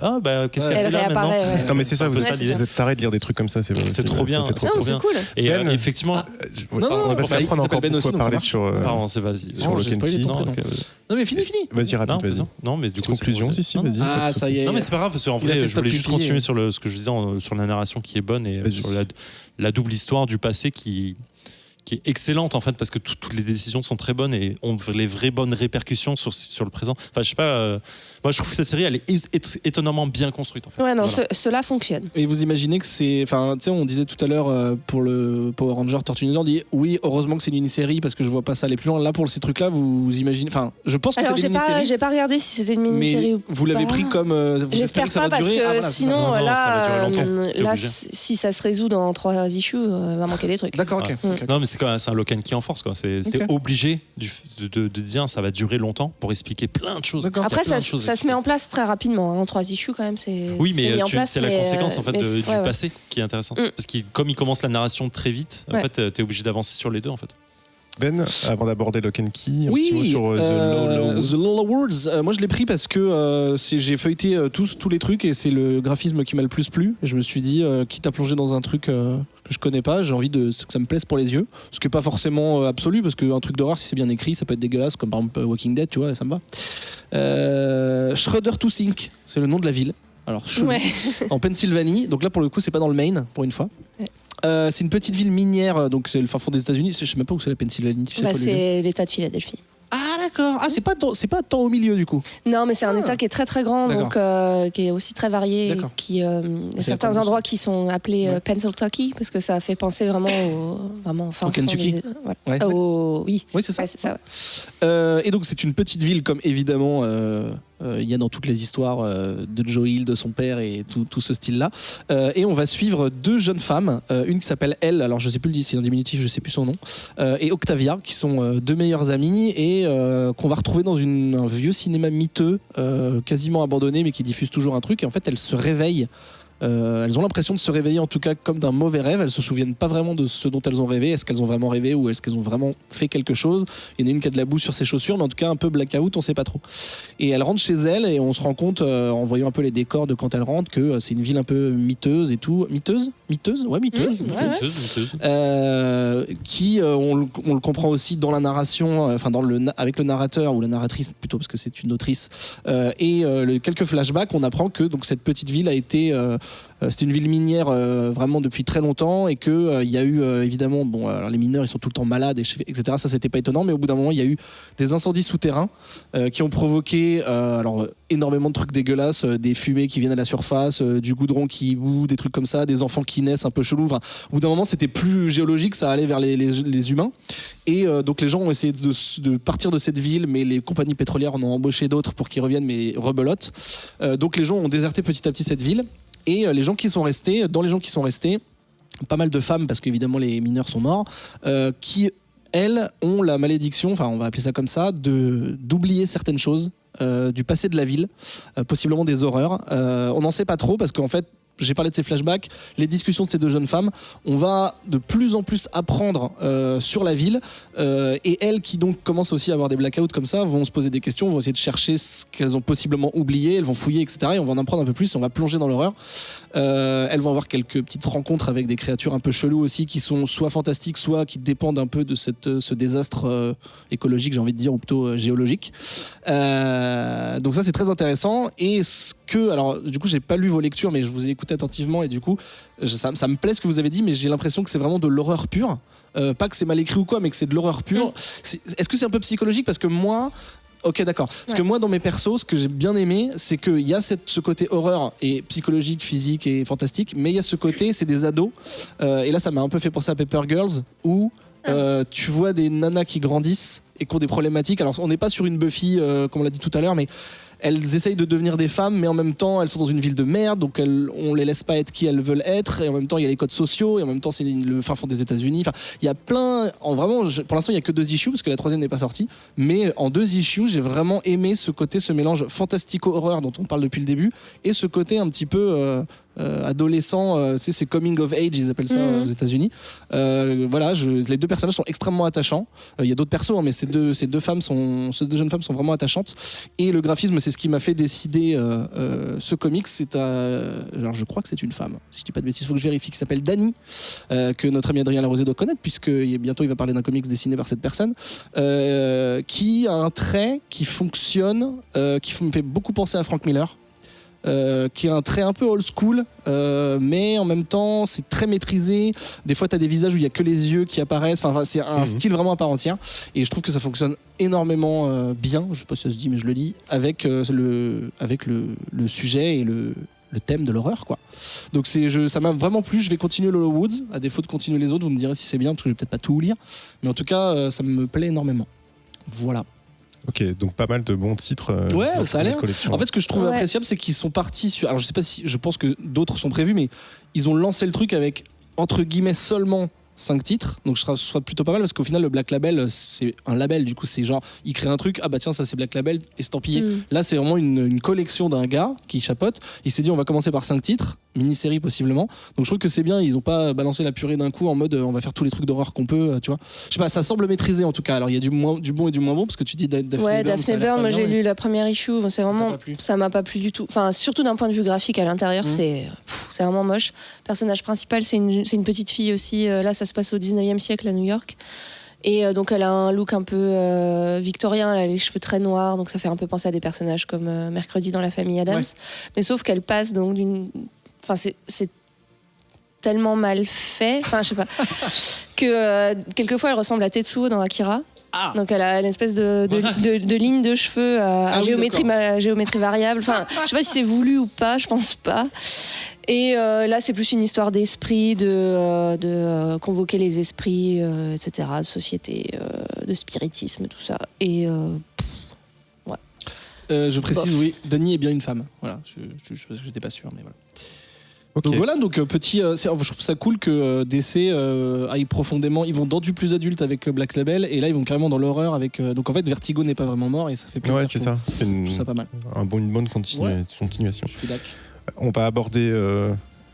qu'est-ce qu'elle Elle fait là maintenant réapparaît, ouais. Non, mais c'est ça, vous Ouais, c'est êtes taré de lire des trucs comme ça. C'est trop bien. ça fait trop Non, trop c'est bien. cool. Et Ben. effectivement, Non, non, parce bah, qu'après, il on a s'appelle encore Ben aussi, beaucoup donc ça parler va. sur pardon, c'est vas-y. sur j'ai spoilé Lock ton and Key. prénom. Non, mais fini. Vas-y, rapide, vas-y. Non, mais du Petite coup, conclusion, si, Non, vas-y. Ah, pas de ça souci. y est. Non, mais c'est pas grave, parce qu'en Il a fait vrai, je stop voulais juste publié. continuer sur ce que je disais sur la narration qui est bonne et Vas-y. sur la double histoire du passé qui est excellente en fait, parce que toutes les décisions sont très bonnes et ont les vraies bonnes répercussions sur le présent. Enfin, je sais pas. Moi, je trouve que cette série, elle est étonnamment bien construite en fait. Ouais, non, Voilà. cela fonctionne. Et vous imaginez que c'est. Enfin, tu sais, on disait tout à l'heure pour le Power Ranger Tortue Ninja, on dit oui, heureusement que c'est une mini-série parce que je vois pas ça aller plus loin. Là, pour ces trucs-là, vous imaginez. Enfin, je pense que Alors, c'est des mini-séries. j'ai pas regardé si c'était une mini-série Mais ou vous l'avez pas. pris comme. Vous J'espère espérez que ça pas va parce durer. que Ah, voilà, c'est ça. sinon, Non, non, ça va durer longtemps. T'es là, obligé. si ça se résout dans 3 issues, va manquer des trucs. D'accord, ok. Ouais. ok. Non, mais c'est quand même un Lock and Key en force quoi. C'était Ok. obligé de dire ça va durer longtemps pour expliquer plein de choses. D'accord. Parce qu'il y a Après, plein de choses à ça se met expliquer. en place très rapidement. En 3 issues, quand même, c'est. Oui, mais mis en place, c'est la mais, conséquence en fait mais du ouais, ouais. passé qui est intéressante. Mm. Parce que comme il commence la narration très vite, en Ouais. fait, t'es obligé d'avancer sur les deux en fait. Ben, avant d'aborder Lock and Key, un petit mot Oui, sur The Low Awards. Moi, je l'ai pris parce que j'ai feuilleté tous les trucs et c'est le graphisme qui m'a le plus plu. Et je me suis dit, quitte à plonger dans un truc que je connais pas, j'ai envie que ça me plaise pour les yeux. Ce qui est pas forcément absolu parce qu'un truc d'horreur, si c'est bien écrit, ça peut être dégueulasse, comme par exemple Walking Dead, tu vois, ça me va. Schroeder to Think, c'est le nom de la ville. Alors, chelou. Ouais. En Pennsylvanie. Donc là, pour le coup, c'est pas dans le Maine, pour une fois. Ouais. C'est une petite ville minière, donc c'est le fin fond des États-Unis. Je sais même pas où c'est la Pennsylvanie. Tu sais Bah, quoi, le lieu c'est l'État de Philadelphie. Ah d'accord. Ah c'est pas tant au milieu du coup. Non, mais c'est un Ah. État qui est très très grand, D'accord. donc qui est aussi très varié. Et D'accord. qui, il y a C'est certains pas endroits qui sont appelés Ouais. Pennsylvanie parce que ça fait penser vraiment au fin Au fond Kentucky. des- voilà. Ouais. Oui, Oui c'est ça. ouais, c'est ça. Ouais. Et donc c'est une petite ville comme évidemment il y a dans toutes les histoires de Joe Hill, de son père et tout ce style-là. Et on va suivre 2 jeunes femmes, une qui s'appelle Elle, alors je sais plus c'est un diminutif, je sais plus son nom, et Octavia, qui sont 2 meilleures amies et qu'on va retrouver dans un vieux cinéma miteux, quasiment abandonné mais qui diffuse toujours un truc. Et en fait elles se réveillent. Elles ont l'impression de se réveiller en tout cas comme d'un mauvais rêve. Elles se souviennent pas vraiment de ce dont elles ont rêvé. Est-ce qu'elles ont vraiment rêvé ou est-ce qu'elles ont vraiment fait quelque chose? Il y en a une qui a de la boue sur ses chaussures, mais en tout cas un peu blackout, on sait pas trop. Et elle rentre chez elle et on se rend compte en voyant un peu les décors de quand elle rentre que c'est une ville un peu miteuse et tout. Miteuse? Ouais, miteuse. Ouais, ouais. Qui on le comprend aussi dans la narration, enfin avec le narrateur ou la narratrice plutôt parce que c'est une autrice et quelques flashbacks, on apprend que donc cette petite ville a été c'était une ville minière vraiment depuis très longtemps et que il y a eu évidemment alors les mineurs ils sont tout le temps malades etc. Ça c'était pas étonnant, mais au bout d'un moment il y a eu des incendies souterrains qui ont provoqué énormément de trucs dégueulasses, des fumées qui viennent à la surface, du goudron qui bout, des trucs comme ça, des enfants qui naissent un peu chelous. Enfin, au bout d'un moment c'était plus géologique, ça allait vers les humains et donc les gens ont essayé de partir de cette ville, mais les compagnies pétrolières en ont embauché d'autres pour qu'ils reviennent, mais rebelote. Donc les gens ont déserté petit à petit cette ville. Et les gens qui sont restés, pas mal de femmes, parce qu'évidemment les mineurs sont morts, qui, elles, ont la malédiction, enfin on va appeler ça comme ça, d'oublier certaines choses du passé de la ville, possiblement des horreurs. On n'en sait pas trop, parce qu'en fait, j'ai parlé de ces flashbacks, les discussions de ces 2 jeunes femmes, on va de plus en plus apprendre sur la ville et elles qui donc commencent aussi à avoir des blackouts comme ça vont se poser des questions, vont essayer de chercher ce qu'elles ont possiblement oublié, elles vont fouiller etc. et on va en apprendre un peu plus, on va plonger dans l'horreur. Elles vont avoir quelques petites rencontres avec des créatures un peu cheloues aussi qui sont soit fantastiques, soit qui dépendent un peu de ce désastre écologique, j'ai envie de dire, ou plutôt géologique. Donc ça c'est très intéressant. Et alors du coup j'ai pas lu vos lectures mais je vous ai écouté attentivement et du coup ça me plaît ce que vous avez dit, mais j'ai l'impression que c'est vraiment de l'horreur pure, pas que c'est mal écrit ou quoi, mais que c'est de l'horreur pure. Est-ce que c'est un peu psychologique? Parce que moi ok d'accord, parce que moi dans mes persos ce que j'ai bien aimé c'est qu'il y a ce côté horreur et psychologique, physique et fantastique, mais il y a ce côté c'est des ados et là ça m'a un peu fait penser à Paper Girls où tu vois des nanas qui grandissent et qui ont des problématiques. Alors on n'est pas sur une Buffy, comme on l'a dit tout à l'heure, mais elles essayent de devenir des femmes, mais en même temps elles sont dans une ville de merde, donc on les laisse pas être qui elles veulent être, et en même temps il y a les codes sociaux, et en même temps c'est le fin fond des États-Unis. Enfin, il y a plein. Pour l'instant il y a que 2 issues parce que la 3e n'est pas sortie, mais en 2 issues j'ai vraiment aimé ce mélange fantastico-horreur dont on parle depuis le début, et ce côté un petit peu adolescent, c'est coming of age, ils appellent ça aux États-Unis. Voilà, les 2 personnages sont extrêmement attachants. Il y a d'autres persos, hein, mais ces deux jeunes femmes sont vraiment attachantes. Et le graphisme, c'est ce qui m'a fait décider ce comics. Alors je crois que c'est une femme, si je dis pas de bêtises, il faut que je vérifie, qui s'appelle Dani, que notre ami Adrien Larosé doit connaître, puisque bientôt il va parler d'un comics dessiné par cette personne, qui a un trait qui fonctionne, qui me fait beaucoup penser à Frank Miller. Qui a un trait un peu old school, mais en même temps c'est très maîtrisé. Des fois t'as des visages où il y a que les yeux qui apparaissent. Enfin, c'est un style vraiment à part entière, et je trouve que ça fonctionne énormément bien. Je sais pas si ça se dit, mais je le dis avec le sujet et le thème de l'horreur, quoi. Donc ça m'a vraiment plu. Je vais continuer Lolo Woods, à défaut de continuer les autres. Vous me direz si c'est bien, parce que je vais peut-être pas tout lire, mais en tout cas ça me plaît énormément. Voilà. Ok, donc pas mal de bons titres. Ouais, ça a l'air. Collection. En fait, ce que je trouve appréciable, c'est qu'ils sont partis sur. Alors, je sais pas si. Je pense que d'autres sont prévus, mais ils ont lancé le truc avec, entre guillemets, seulement 5 titres. Donc, ce sera plutôt pas mal, parce qu'au final, le Black Label, c'est un label. Du coup, c'est genre, ils créent un truc. Ah bah tiens, ça c'est Black Label, estampillé. Là, c'est vraiment une collection d'un gars qui chapeaute. Il s'est dit, on va commencer par 5 titres, mini-série possiblement. Donc, je trouve que c'est bien. Ils ont pas balancé la purée d'un coup en mode, on va faire tous les trucs d'horreur qu'on peut, tu vois. Je sais pas, ça semble maîtrisé en tout cas. Alors, il y a du bon et du moins bon, parce que tu dis Daphne Burn. Daphne Burn, moi j'ai lu la première issue. Bon, ça m'a pas plu du tout. Enfin, surtout d'un point de vue graphique, à l'intérieur, c'est vraiment moche. Le personnage principal, c'est une petite fille aussi. Là, ça se passe au 19e siècle à New York. Et donc elle a un look un peu victorien, elle a les cheveux très noirs, donc ça fait un peu penser à des personnages comme Mercredi dans la famille Addams. Ouais. Mais sauf qu'elle passe donc Enfin, c'est tellement mal fait, enfin je sais pas, que quelquefois elle ressemble à Tetsuo dans Akira. Ah. Donc elle a une espèce de ligne de cheveux à géométrie variable. Enfin, je sais pas si c'est voulu ou pas, je pense pas. Et là, c'est plus une histoire d'esprit, de convoquer les esprits, etc., de société, de spiritisme, tout ça. Et ouais. Je précise, oui, Dani est bien une femme. Voilà, je n'étais pas sûr, mais voilà. Okay. Donc voilà, je trouve ça cool que DC aille profondément. Ils vont dans du plus adulte avec Black Label, et là ils vont carrément dans l'horreur avec. Donc en fait, Vertigo n'est pas vraiment mort, et ça fait plaisir. Ouais, c'est ça. C'est ça pas mal. Une bonne continuation. Je suis d'accord. On va aborder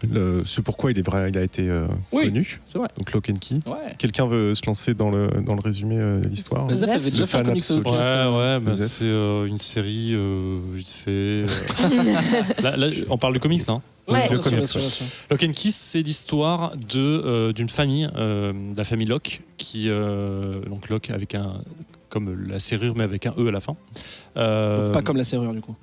ce pourquoi il a été connu. C'est vrai. Donc Lock and Key. Ouais. Quelqu'un veut se lancer dans le résumé de l'histoire? Zaf avait déjà fait un comics podcast. C'est une série vite fait. Là, on parle de comics, non? Ouais, le comics. Lock and Key, c'est l'histoire d'une famille, la famille Locke, qui donc Locke avec comme la serrure mais avec un E à la fin. Donc pas comme la serrure du coup.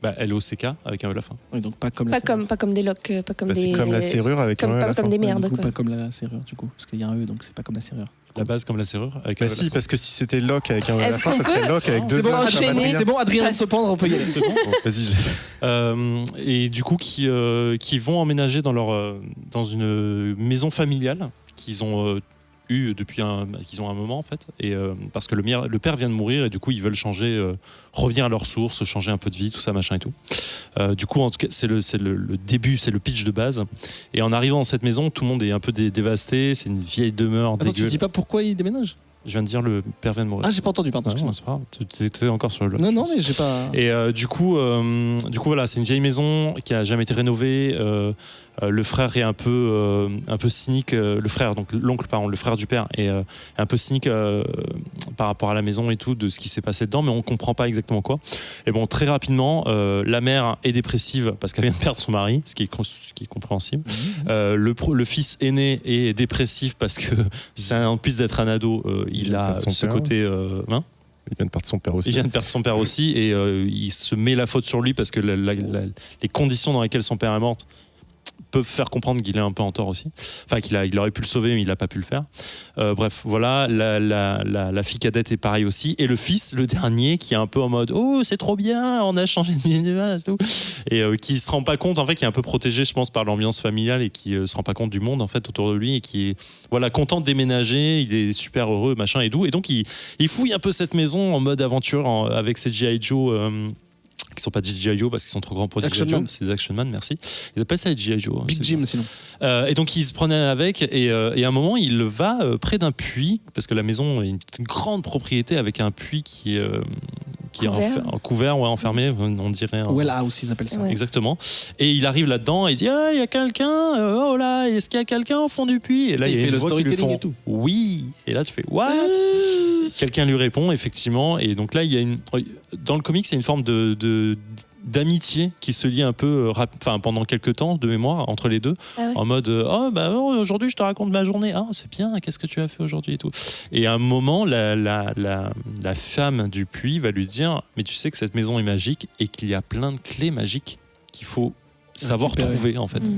LOCK avec un E à la fin. Oui, donc pas comme la serrure. Pas comme des locks, pas comme des. C'est comme la serrure avec un E à la fin. Pas comme des merdes. Du coup, quoi. pas comme la serrure du coup, parce qu'il y a un E, donc c'est pas comme la serrure. La base comme la serrure avec un E à la fin. Parce que si c'était Lock avec un E à la fin, ça serait Lock avec 2 E. C'est bon, Adrien vient de se pendre, on peut y aller. C'est bon. Vas-y. Et du coup, qui vont emménager dans une maison familiale qu'ils ont eu depuis qu'ils ont un moment en fait, et parce que le père vient de mourir, et du coup ils veulent changer, revenir à leur source, changer un peu de vie, tout ça machin et tout. Du coup en tout cas c'est le début, c'est le pitch de base, et en arrivant dans cette maison tout le monde est un peu dévasté, c'est une vieille demeure. Attends, tu dis pas pourquoi ils déménagent? Je viens de dire le père vient de mourir. Ah, j'ai pas entendu, pardon. Non, c'est pas grave. T'étais encore sur le bloc. Non, mais j'ai pas. Et du coup voilà, c'est une vieille maison qui a jamais été rénovée. Le frère est un peu cynique. Le frère, donc l'oncle, pardon, le frère du père est un peu cynique par rapport à la maison et tout, de ce qui s'est passé dedans, mais on comprend pas exactement quoi. Et bon, très rapidement, la mère est dépressive parce qu'elle vient de perdre son mari, ce qui est compréhensible. Le fils aîné est dépressif parce que c'est en plus d'être un ado, il a ce côté. Il vient de perdre son père aussi. Il vient de perdre son père aussi, et il se met la faute sur lui parce que les conditions dans lesquelles son père est mort, peuvent faire comprendre qu'il est un peu en tort aussi. Enfin, il aurait pu le sauver, mais il n'a pas pu le faire. Bref, voilà, la fille cadette est pareil aussi. Et le fils, le dernier, qui est un peu en mode « Oh, c'est trop bien, on a changé de minimum, et tout. » Et qui se rend pas compte, en fait, qui est un peu protégé, je pense, par l'ambiance familiale et qui se rend pas compte du monde, en fait, autour de lui et qui est, voilà, content de déménager, il est super heureux, machin et tout. Et donc, il fouille un peu cette maison en mode aventure avec ses G.I. Joe... qui sont pas des G.I. Joe parce qu'ils sont trop grands pour des G.I. Joe, c'est des Action Man, merci. Ils appellent ça des G.I. Joe. Big Jim, sinon. Et donc, il se prenait avec, et à un moment, il va près d'un puits, parce que la maison est une grande propriété avec un puits qui est couvert, ouais, enfermé, on dirait. Well house, ils appellent ça. Ouais. Exactement. Et il arrive là-dedans et il dit ah, il y a quelqu'un, oh là, est-ce qu'il y a quelqu'un au fond du puits? Et là, il y a fait une le voix qui lui storytelling font, et tout. oui. Et là, tu fais what? Quelqu'un lui répond, effectivement. Et donc là, il y a dans le comics, il y a une forme d'amitié qui se lie un peu pendant quelques temps de mémoire entre les deux, en mode aujourd'hui je te raconte ma journée, c'est bien, qu'est-ce que tu as fait aujourd'hui et tout. Et à un moment la femme du puits va lui dire mais tu sais que cette maison est magique et qu'il y a plein de clés magiques qu'il faut savoir trouver en fait.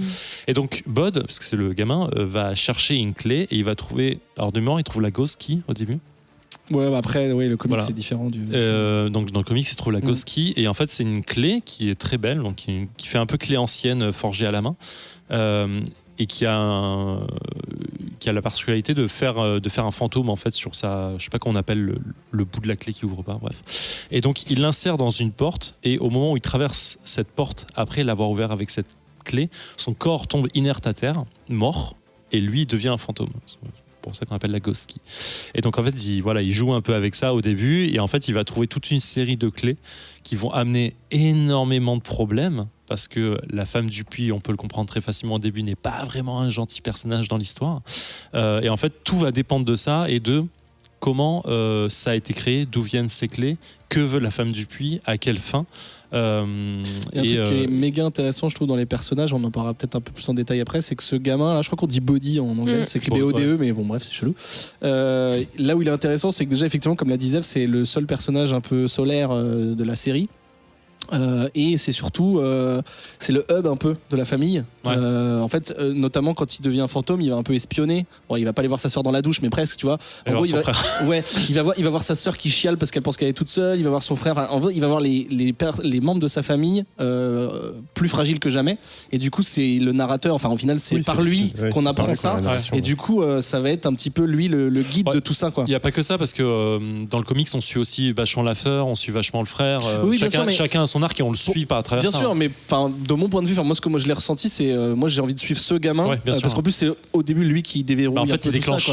Et donc Bud, parce que c'est le gamin, va chercher une clé et il va trouver, alors de mémoire il trouve la Ghost Key au début. Ouais, bah après, le comic Voilà. c'est différent du. Donc dans le comic, il se trouve la Ghost Key et en fait c'est une clé qui est très belle, donc qui fait un peu clé ancienne forgée à la main et qui a la particularité de faire un fantôme en fait sur sa, je sais pas comment on appelle le bout de la clé qui ouvre pas, bref. Et donc il l'insère dans une porte et au moment où il traverse cette porte, après l'avoir ouvert avec cette clé, son corps tombe inerte à terre, mort, et lui devient un fantôme. C'est pour ça qu'on appelle la Ghost Key. Et donc en fait, il joue un peu avec ça au début et en fait, il va trouver toute une série de clés qui vont amener énormément de problèmes parce que la femme du puits, on peut le comprendre très facilement au début, n'est pas vraiment un gentil personnage dans l'histoire. Et en fait, tout va dépendre de ça et de comment ça a été créé, d'où viennent ces clés, que veut la femme du puits, à quelle fin. Il y a un truc qui est méga intéressant, je trouve, dans les personnages, on en parlera peut-être un peu plus en détail après, c'est que ce gamin, là, je crois qu'on dit Body en anglais, c'est écrit B-O-D-E, mais bon, bref, c'est chelou. Là où il est intéressant, c'est que déjà, effectivement, comme l'a dit Zev, c'est le seul personnage un peu solaire de la série. Et c'est surtout c'est le hub un peu de la famille. En fait, notamment quand il devient un fantôme, il va un peu espionner. Bon, il va pas aller voir sa sœur dans la douche, mais presque, tu vois. En gros, il va voir sa sœur qui chiale parce qu'elle pense qu'elle est toute seule. Il va voir son frère. Enfin, en vrai, il va voir les membres de sa famille plus fragiles que jamais. Et du coup, c'est le narrateur. Enfin, au final, c'est par lui qu'on apprend ça. Et du coup, ça va être un petit peu lui le guide de tout ça, quoi. Il y a pas que ça parce que dans le comics, on suit aussi vachement la sœur, on suit vachement le frère. Chacun a son arc et on le suit pas à travers ça. Bien sûr, mais de mon point de vue, moi ce que je l'ai ressenti, c'est moi j'ai envie de suivre ce gamin parce qu'en plus c'est au début lui qui déverrouille. En fait, il déclenche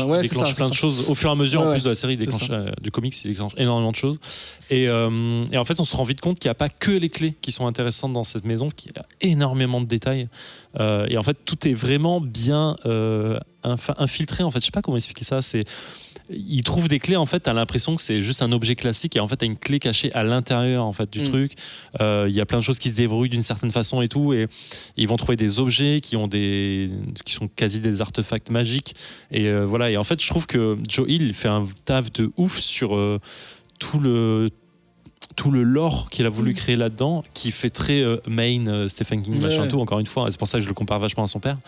plein de choses au fur et à mesure. En plus de la série, du comics, il déclenche énormément de choses. Et en fait, on se rend vite compte qu'il n'y a pas que les clés qui sont intéressantes dans cette maison, qu'il y a énormément de détails. Et en fait, tout est vraiment bien infiltré. En fait, je sais pas comment expliquer ça. Il trouve des clés, en fait, t'as l'impression que c'est juste un objet classique et en fait t'as une clé cachée à l'intérieur en fait du truc. Il y a plein de choses qui se débrouillent d'une certaine façon et tout, et ils vont trouver des objets qui sont quasi des artefacts magiques et voilà. Et en fait, je trouve que Joe Hill il fait un taf de ouf sur tout le lore qu'il a voulu créer là-dedans, qui fait très main Stephen King machin tout, encore une fois, c'est pour ça que je le compare vachement à son père.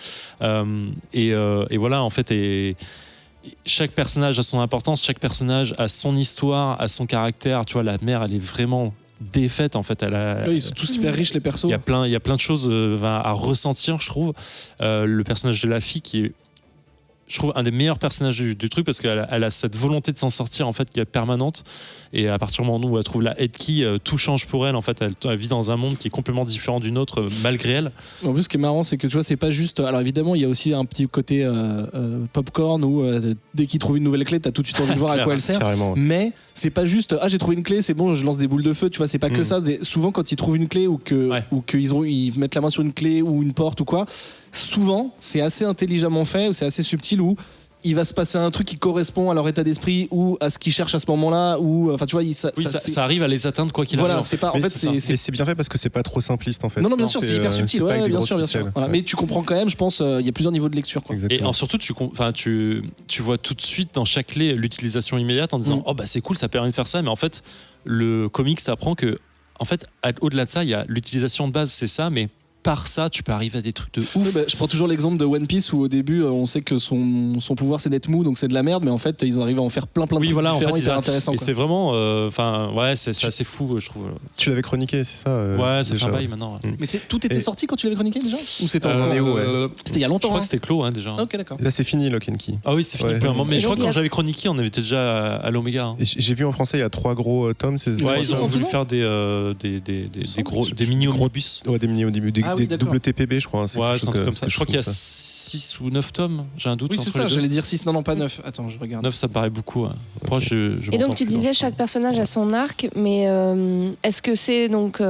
Et voilà, en fait, chaque personnage a son importance, chaque personnage a son histoire, a son caractère. Tu vois, la mère, elle est vraiment défaite en fait. Ils sont tous hyper riches les persos. Il y a plein de choses à ressentir, je trouve. Le personnage de la fille qui est, je trouve, un des meilleurs personnages du truc parce qu'elle a cette volonté de s'en sortir en fait qui est permanente, et à partir du moment où elle trouve la head key, tout change pour elle en fait. Elle vit dans un monde qui est complètement différent du nôtre malgré elle. En plus, ce qui est marrant, c'est que tu vois, c'est pas juste. Alors évidemment, il y a aussi un petit côté popcorn où dès qu'il trouve une nouvelle clé, t'as tout de suite envie de voir à quoi elle sert. Carrément. Mais c'est pas juste j'ai trouvé une clé, c'est bon, je lance des boules de feu. Tu vois, c'est pas que ça. Souvent, quand ils trouvent une clé ou qu'ils mettent la main sur une clé ou une porte ou quoi, souvent c'est assez intelligemment fait ou c'est assez subtil où il va se passer un truc qui correspond à leur état d'esprit ou à ce qu'ils cherchent à ce moment-là, ou enfin tu vois, ça arrive à les atteindre quoi qu'il arrive. Voilà, c'est pas en fait c'est bien fait parce que c'est pas trop simpliste en fait. Non, bien sûr, c'est hyper subtil, bien sûr. Voilà. Ouais. Mais tu comprends quand même, je pense, il y a plusieurs niveaux de lecture, quoi. Exactement. Et surtout, tu vois tout de suite dans chaque clé l'utilisation immédiate en disant oh bah c'est cool, ça permet de faire ça, mais en fait le comics t'apprend que en fait au-delà de ça, il y a l'utilisation de base, c'est ça, mais par ça, tu peux arriver à des trucs de Oui, ouf. bah, je prends toujours l'exemple de One Piece où au début on sait que son pouvoir c'est d'être mou, donc c'est de la merde, mais en fait ils arrivent à en faire plein de trucs voilà, en différents, fait, hyper intéressants. Et quoi. c'est vraiment, c'est assez fou, je trouve. Tu l'avais chroniqué, c'est ça Ouais, ça fait déjà, un bail maintenant. Ouais. Mais tout était Et- sorti quand tu l'avais chroniqué déjà Ou c'était on en est où, ouais C'était il y a longtemps. Je crois que c'était clos déjà. Ok, d'accord. Là, c'est fini, Lock and Key. Ah oui, c'est fini Ouais. depuis un moment. Mais C'est je crois que long, quand il y a- j'avais chroniqué, on avait été déjà à l'Oméga. Hein. Et j'ai vu en français, il y a 3 gros tomes. C'est Ouais, ils ils sont ont voulu tout faire des mini omnibus. Ouais, des mini au début, Ah oui, d'accord. double TPB, je crois. Hein, Ouais, quelque c'est un chose truc comme ça. quelque Je crois chose qu'il y a comme ça. 6 ou 9 tomes. J'ai un doute. Oui, c'est entre ça, les deux. j'allais dire 6, non, pas 9. Attends, je regarde. 9, ça me paraît beaucoup. Ouais. Après, je Et m'entends donc tu plus dans disais ce chaque personnage a son arc, mais est-ce que c'est donc,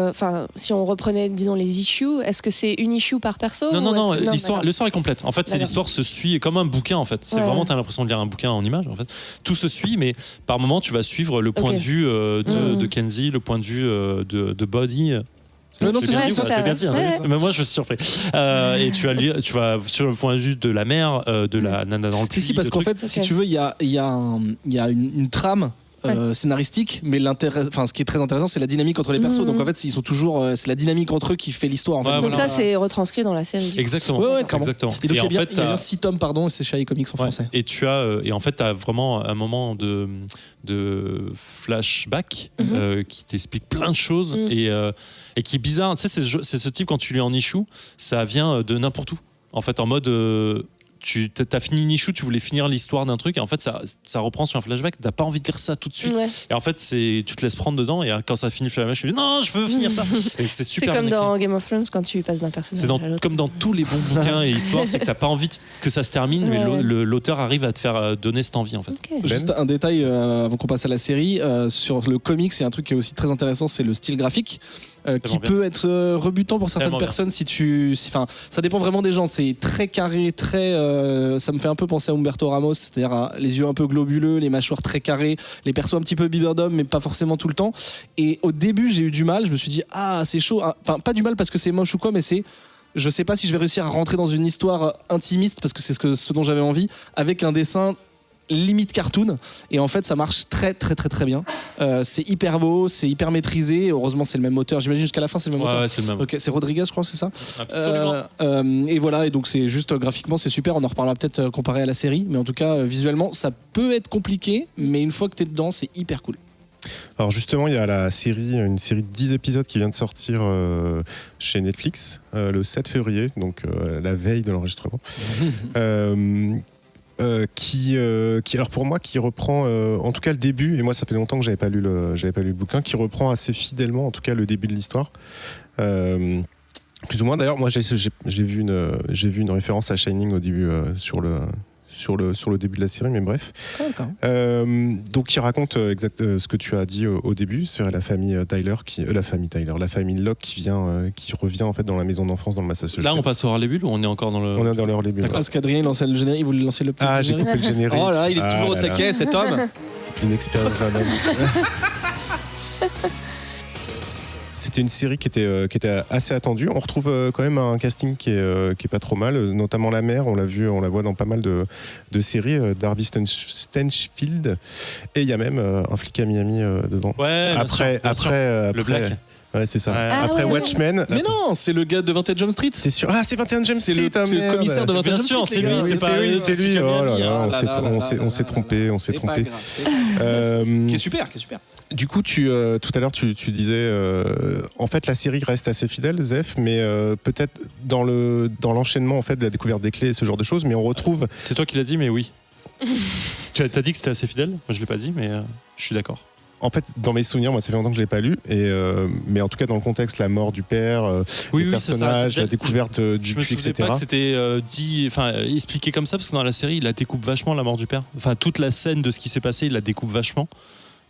si on reprenait disons les issues, est-ce que c'est une issue par perso Non, ou non, non, est-ce que- l'histoire est complète. En fait, c'est D'accord. l'histoire se suit comme un bouquin. En fait, c'est Ouais, vraiment, ouais. t'as l'impression de lire un bouquin en image. En fait, tout se suit, mais par moment, tu vas suivre le point Ok. de vue de Kenzie, le point de vue de Buddy. Non, Je l'ai c'est bien ça, dit, c'est ou pas ça, Je l'ai bien ouais. dit, hein. Ouais. Mais moi, je me suis surpris. Et tu vas sur le point de vue de la mère, de la nana dans le puits. Si, parce le qu'en truc. fait, si Ok. tu veux, il y a une trame scénaristique, mais ce qui est très intéressant, c'est la dynamique entre les persos. Mhm. Donc en fait, ils sont toujours, c'est la dynamique entre eux qui fait l'histoire. En fait. Ouais, Donc voilà. ça c'est retranscrit dans la série. Exactement. Ouais, clairement. Exactement. Et donc Et en il y a fait, bien t'as- 6 tomes, pardon, et c'est chez iComics en Ouais. français. Et et en fait, tu as vraiment un moment de flashback qui t'explique plein de choses et qui est bizarre. Tu sais, c'est ce type, quand tu lis en issue, ça vient de n'importe où. En fait, en mode. Tu as fini une issue, tu voulais finir l'histoire d'un truc, et en fait, ça reprend sur un flashback. T'as pas envie de lire ça tout de suite. Ouais. Et en fait, tu te laisses prendre dedans, et quand ça finit le flashback, je me dis non, je veux finir ça. Et c'est C'est super comme bien écrit. dans Game of Thrones quand tu passes d'un personnage C'est à l'autre. comme dans tous les bons bouquins et histoires, c'est que t'as pas envie que ça se termine, mais Ouais. l'auteur arrive à te faire donner cette envie en fait. Ok. Juste un détail avant qu'on passe à la série, sur le comics, il y a un truc qui est aussi très intéressant, c'est le style graphique. Qui bien. peut être rebutant pour certaines Tellement bien. personnes ça dépend vraiment des gens. C'est très carré, ça me fait un peu penser à Humberto Ramos, c'est-à-dire les yeux un peu globuleux, les mâchoires très carrées, les persos un petit peu biberdom, mais pas forcément tout le temps. Et au début, j'ai eu du mal. Je me suis dit c'est chaud. Enfin, pas du mal parce que c'est moche ou quoi, mais je sais pas si je vais réussir à rentrer dans une histoire intimiste parce que c'est ce dont j'avais envie avec un dessin limite cartoon, et en fait ça marche très très très très bien. C'est hyper beau, c'est hyper maîtrisé. Heureusement c'est le même auteur, j'imagine jusqu'à la fin c'est le même auteur. Ouais, c'est le même. Ok, c'est Rodriguez je crois, c'est ça. Absolument. Et voilà, et donc c'est juste graphiquement c'est super. On en reparlera peut-être comparé à la série, mais en tout cas visuellement ça peut être compliqué, mais une fois que t'es dedans c'est hyper cool. Alors justement, il y a une série de 10 épisodes qui vient de sortir chez Netflix le 7 février, donc la veille de l'enregistrement. Qui alors pour moi qui reprend en tout cas le début, et moi ça fait longtemps que j'avais pas lu le bouquin, qui reprend assez fidèlement en tout cas le début de l'histoire, plus ou moins. D'ailleurs moi j'ai vu une référence à Shining au début sur le début de la série, mais bref. Donc il raconte ce que tu as dit au début sur la famille la famille Locke qui revient en fait dans la maison d'enfance dans le Massachusetts. Là, on passe au Harley Bull ou on est encore dans le. On est dans leur début. Parce qu'Adrien il lançait le générique, il voulait lancer le petit J'ai générique. coupé le générique. Oh là, il est Ah toujours au là là. taquet cet homme. Une expérience d'un homme. C'était une série qui était assez attendue. On retrouve quand même un casting qui est pas trop mal, notamment la mère. On la voit dans pas mal de séries. Darby Stanchfield, et il y a même un flic à Miami dedans. Ouais, Après, le Black. Ouais, c'est ça. Ouais. Après ouais. Watchmen. Mais non, c'est le gars de 21 Jump Street. C'est sûr. Ah, c'est 21 James C'est Street. le commissaire de 21 Bien Jump sûr, Street, c'est les lui, gars. c'est pas c'est lui. Oh là là, on s'est là trompé. là, c'est pas trompé. grave, c'est pas grave. Qui est super. Du coup, tout à l'heure, tu disais, en fait, la série reste assez fidèle, Zef, mais peut-être dans l'enchaînement en fait de la découverte des clés et ce genre de choses, mais on retrouve. C'est toi qui l'as dit, mais oui. Tu as dit que c'était assez fidèle. Moi, je l'ai pas dit, mais je suis d'accord. En fait, dans mes souvenirs, moi, ça fait longtemps que je l'ai pas lu, mais en tout cas, dans le contexte, la mort du père, les c'est ça, personnages, c'est- la découverte du Je me puits, souvenais etc. pas que c'était expliqué comme ça, parce que dans la série, il la découpe vachement, la mort du père. Enfin, toute la scène de ce qui s'est passé, il la découpe vachement.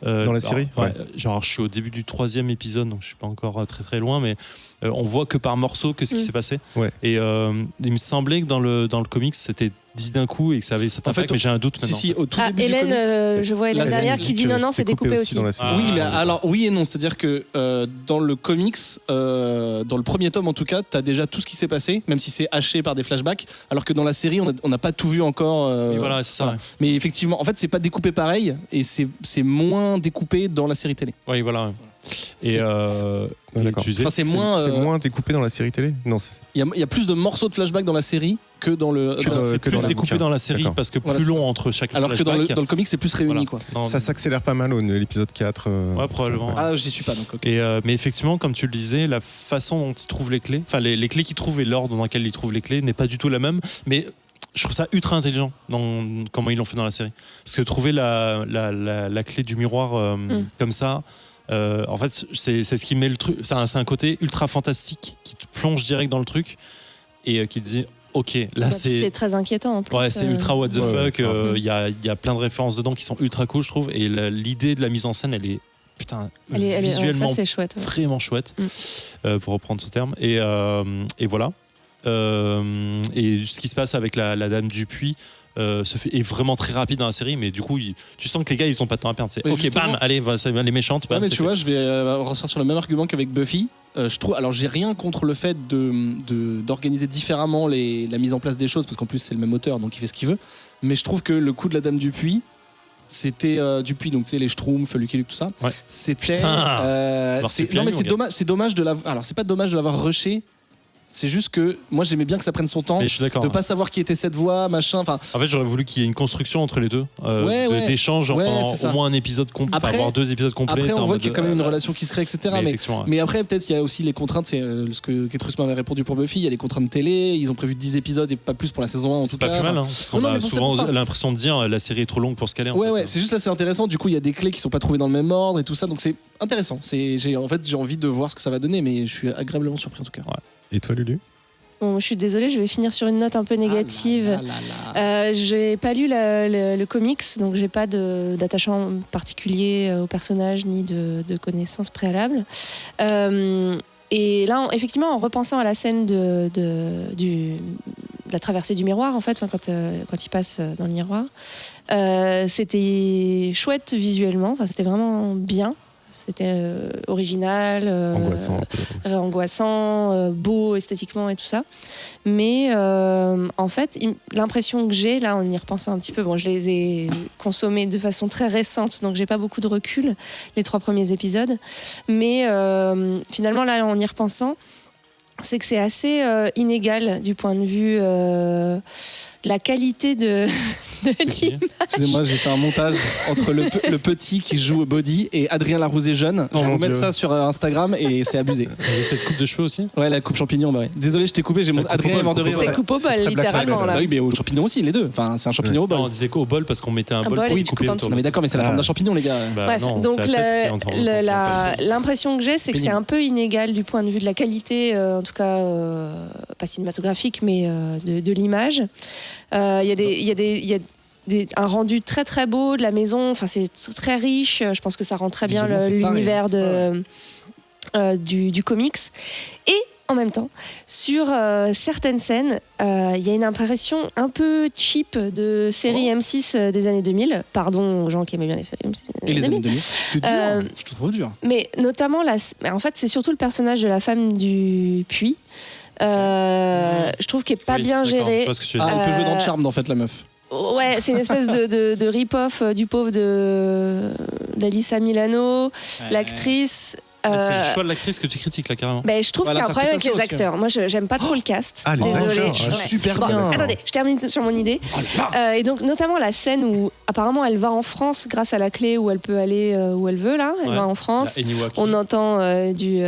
Dans la série, ouais. Genre, je suis au début du 3e épisode, donc je suis pas encore très très loin, mais on voit que par morceaux que ce qui s'est passé. Ouais. Et il me semblait que dans le comics, c'était dit d'un coup et que ça avait cet impact, mais j'ai un doute maintenant. Si, au tout Ah, début Hélène, du comics. je vois Hélène La derrière scène qui dit non, c'est découpé aussi. dans la série. Ah, Oui, mais c'est alors oui et non, c'est-à-dire que dans le comics, dans le premier tome en tout cas, t'as déjà tout ce qui s'est passé, même si c'est haché par des flashbacks, alors que dans la série, on n'a pas tout vu encore. Oui, voilà, c'est ça. voilà. Mais effectivement, en fait, c'est pas découpé pareil, et c'est moins découpé dans la série télé. Oui, voilà. Et, d'accord. tu disais- Enfin, c'est moins. C'est moins découpé dans la série télé. Non, c'est- Il y a plus de morceaux de flashback dans la série que dans le. Que dans- dans- c'est que plus les découpé bouquins. dans la série D'accord. parce que plus Voilà, c'est long entre chaque Alors que dans flashback. le comic, c'est plus réuni, Voilà. quoi. Non, ça s'accélère pas mal au l'épisode 4. Ouais, probablement. Ah, j'y suis pas donc. Ok. Et mais effectivement, comme tu le disais, la façon dont ils trouvent les clés, enfin les clés qu'ils trouvent et l'ordre dans lequel ils trouvent les clés n'est pas du tout la même. Mais je trouve ça ultra intelligent dans comment ils l'ont fait dans la série. Parce que trouver la clé du miroir comme ça, en fait, c'est ce qui met le truc. C'est un côté ultra fantastique qui te plonge direct dans le truc et qui te dit ok, là C'est c'est. très inquiétant en plus. Ouais, c'est ultra what the Ouais, fuck. Il y a plein de références dedans qui sont ultra cool, je trouve. Et l'idée de la mise en scène, elle est putain visuellement ça, c'est chouette. Ouais. vraiment chouette, pour reprendre ce terme. Et voilà. Et ce qui se passe avec la Dame du Puits est vraiment très rapide dans la série, mais du coup, tu sens que les gars, ils ont pas de temps à perdre. C'est Mais ok, justement- bam, allez, elle est méchante. Ouais, bam, mais c'est tu fait. vois, je vais ressortir le même argument qu'avec Buffy. Je trouve, alors j'ai rien contre le fait d'organiser différemment la mise en place des choses, parce qu'en plus c'est le même auteur, donc il fait ce qu'il veut. Mais je trouve que le coup de la Dame du Puits, c'était Dupuis, donc tu sais les Schtroumpfs, Lucky Luke, tout ça. Ouais. C'était. Putain Alors, c'est Non mais piano, c'est gars. dommage, c'est dommage de l'avoir. Alors c'est pas dommage de l'avoir rushé. C'est juste que moi j'aimais bien que ça prenne son temps, Mais je suis d'accord. de pas savoir qui était cette voix, machin. Enfin, En fait, j'aurais voulu qu'il y ait une construction entre les deux, Ouais. d'échange Ouais, pendant c'est ça. au moins un épisode complet, Après- avoir 2 épisodes complets. après c'est on en voit mode qu'il y a quand même une relation qui se crée, etc. Mais Mais effectivement, ouais. Mais après, peut-être, il y a aussi les contraintes. C'est ce que Ketrus m'avait répondu pour Buffy. Il y a les contraintes télé. Ils ont prévu 10 épisodes et pas plus pour la saison 1. En c'est tout pas cas. plus mal, hein, parce qu'on Non, a mais pour souvent ça. l'impression de dire la série est trop longue pour se caler. En Ouais, fait. ouais, c'est juste là, c'est intéressant. Du coup, il y a des clés qui sont pas trouvées dans le même ordre et tout ça. Donc, c'est intéressant. J'ai envie de voir ce que ça va donner, mais je suis agréablement surpris en tout cas. Et toi, Lulu? Bon, je suis désolée, je vais finir sur une note un peu négative. J'ai pas lu le comics, donc j'ai pas d'attachement particulier au personnage ni de connaissances préalables. Et là, effectivement, en repensant à la scène de la traversée du miroir, en fait, quand il passe dans le miroir, c'était chouette visuellement, enfin, c'était vraiment bien. C'était original, Angoissant. angoissant, beau esthétiquement et tout ça. Mais en fait, l'impression que j'ai, là, en y repensant un petit peu, bon, je les ai consommés de façon très récente, donc j'ai pas beaucoup de recul, les 3 premiers épisodes. Mais finalement, là, en y repensant, c'est que c'est assez inégal du point de vue de la qualité de l'image. Excusez-moi, j'ai fait un montage entre le petit qui joue au body et Adrien Larousé jeune. Je vais mon vous mettre Dieu. ça sur Instagram et c'est abusé. Il y a cette coupe de cheveux aussi. Ouais, la coupe champignon, bah ouais. Désolé, je t'ai coupé. Ça coupe Adrien au est mort de bol, rire. C'est Ouais. coupe au C'est bol, très Black littéralement. Label. Là. Bah oui, mais au champignon aussi, les deux. Enfin, c'est un champignon au bol. Non, on disait qu'au bol parce qu'on mettait un Un bol bol pour et y tu couper coupes en autour. Non mais d'accord, mais c'est la forme d'un champignon, les gars. Bah Bref, non, donc c'est la tête qui entre en l'impression que j'ai, c'est que c'est Pénible. un peu inégal du point de vue de la qualité, en tout cas pas cinématographique, mais de l'image. Il y a un rendu très très beau de la maison, enfin c'est très riche, je pense que ça rend très bien Visuellement, c'est pareil. l'univers du comics. Et en même temps, sur certaines scènes, il y a une impression un peu cheap de série M6 des années 2000. Pardon aux gens qui aimaient bien les séries M6 des Et les années 2000. C'est dur. Je te trouve dur. Mais notamment, en fait, c'est surtout le personnage de la femme du puits. Je trouve qu'il n'est pas bien Je géré. vois ce que tu veux Ah, dire. elle peut jouer dans Charmed en fait, la meuf. Ouais, c'est une espèce de rip-off du pauvre d'Alyssa Milano, l'actrice. En fait, c'est le choix de l'actrice que tu critiques là carrément. Je trouve Ouais, qu'il y a un problème avec les l'interprétation aussi, acteurs. Moi, j'aime pas trop le cast. Ah, les Désolée. acteurs, Ouais. super Bon, bien. attendez, je termine sur mon idée. Et donc, notamment la scène où apparemment elle va en France grâce à la clé où elle peut aller où elle veut là. Elle Ouais. va en France. La Eniwa qui- On entend du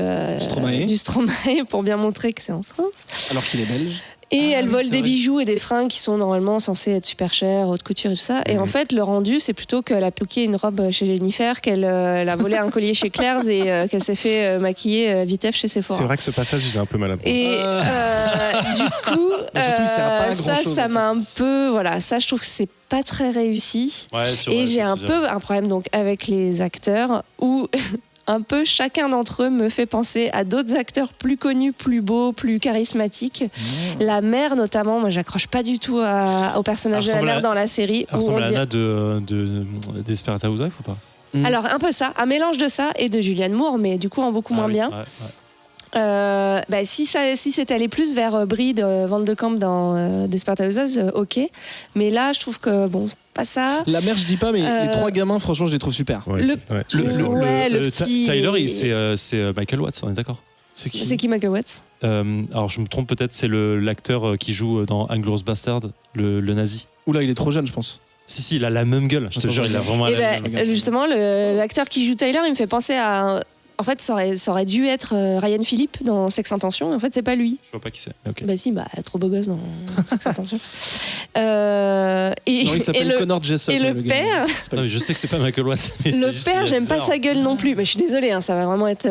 Stromae pour bien montrer que c'est en France. Alors qu'il est belge. Et elle oui, vole c'est des vrai. bijoux et des fringues qui sont normalement censés être super chers, haute couture et tout ça. Et en fait, le rendu, c'est plutôt qu'elle a piqué une robe chez Jennifer, qu'elle elle a volé un collier chez Claire's et qu'elle s'est fait maquiller vitef chez Sephora. C'est vrai que ce passage, il est un peu maladroit. Et du coup, Mais surtout, il sert à pas ça, grand-chose, ça en m'a un peu, voilà, ça, je trouve que c'est pas très réussi. Ouais, sur- Et ouais, j'ai c'est un sûr. peu un problème donc avec les acteurs où un peu chacun d'entre eux me fait penser à d'autres acteurs plus connus, plus beaux, plus charismatiques. La mère notamment, moi j'accroche pas du tout au personnage de la Elle mère ressemble dans la série. Elle où ressemble on à dirait- Anna de Desperate Housewives ou pas Alors un peu ça, un mélange de ça et de Julianne Moore, mais du coup en beaucoup moins Ah oui, bien. ouais, ouais. Si c'était allé plus vers Bride, Van de Kamp dans Desperate Housewives, ok. Mais là, je trouve que bon, c'est pas ça. La mère, je dis pas, mais les 3 gamins, franchement, je les trouve super. Ouais, Le- ouais. petit- Tyler, c'est Michael Watts, on est d'accord. C'est qui C'est qui Michael Watts? Alors je me trompe peut-être, c'est l'acteur qui joue dans Inglourious Bastard, le nazi. Oula, il est trop jeune, je pense. Si, il a la même gueule, je te Attends, jure, il a vraiment Et la même gueule. justement, l'acteur qui joue Tyler, il me fait penser à. En fait, ça aurait dû être Ryan Philippe dans Sex Intention. En fait, c'est pas lui. Je vois pas qui c'est. Ok. Bah si, trop beau gosse dans Sex Intention. Et Non, il s'appelle le- Connor Jessup. et le gars. père, C'est pas Non, lui. mais je sais que c'est pas Michael Watts. Mais le c'est juste père, qu'il a j'aime pas bizarre. sa gueule non plus. Bah, je suis désolée, ça va vraiment être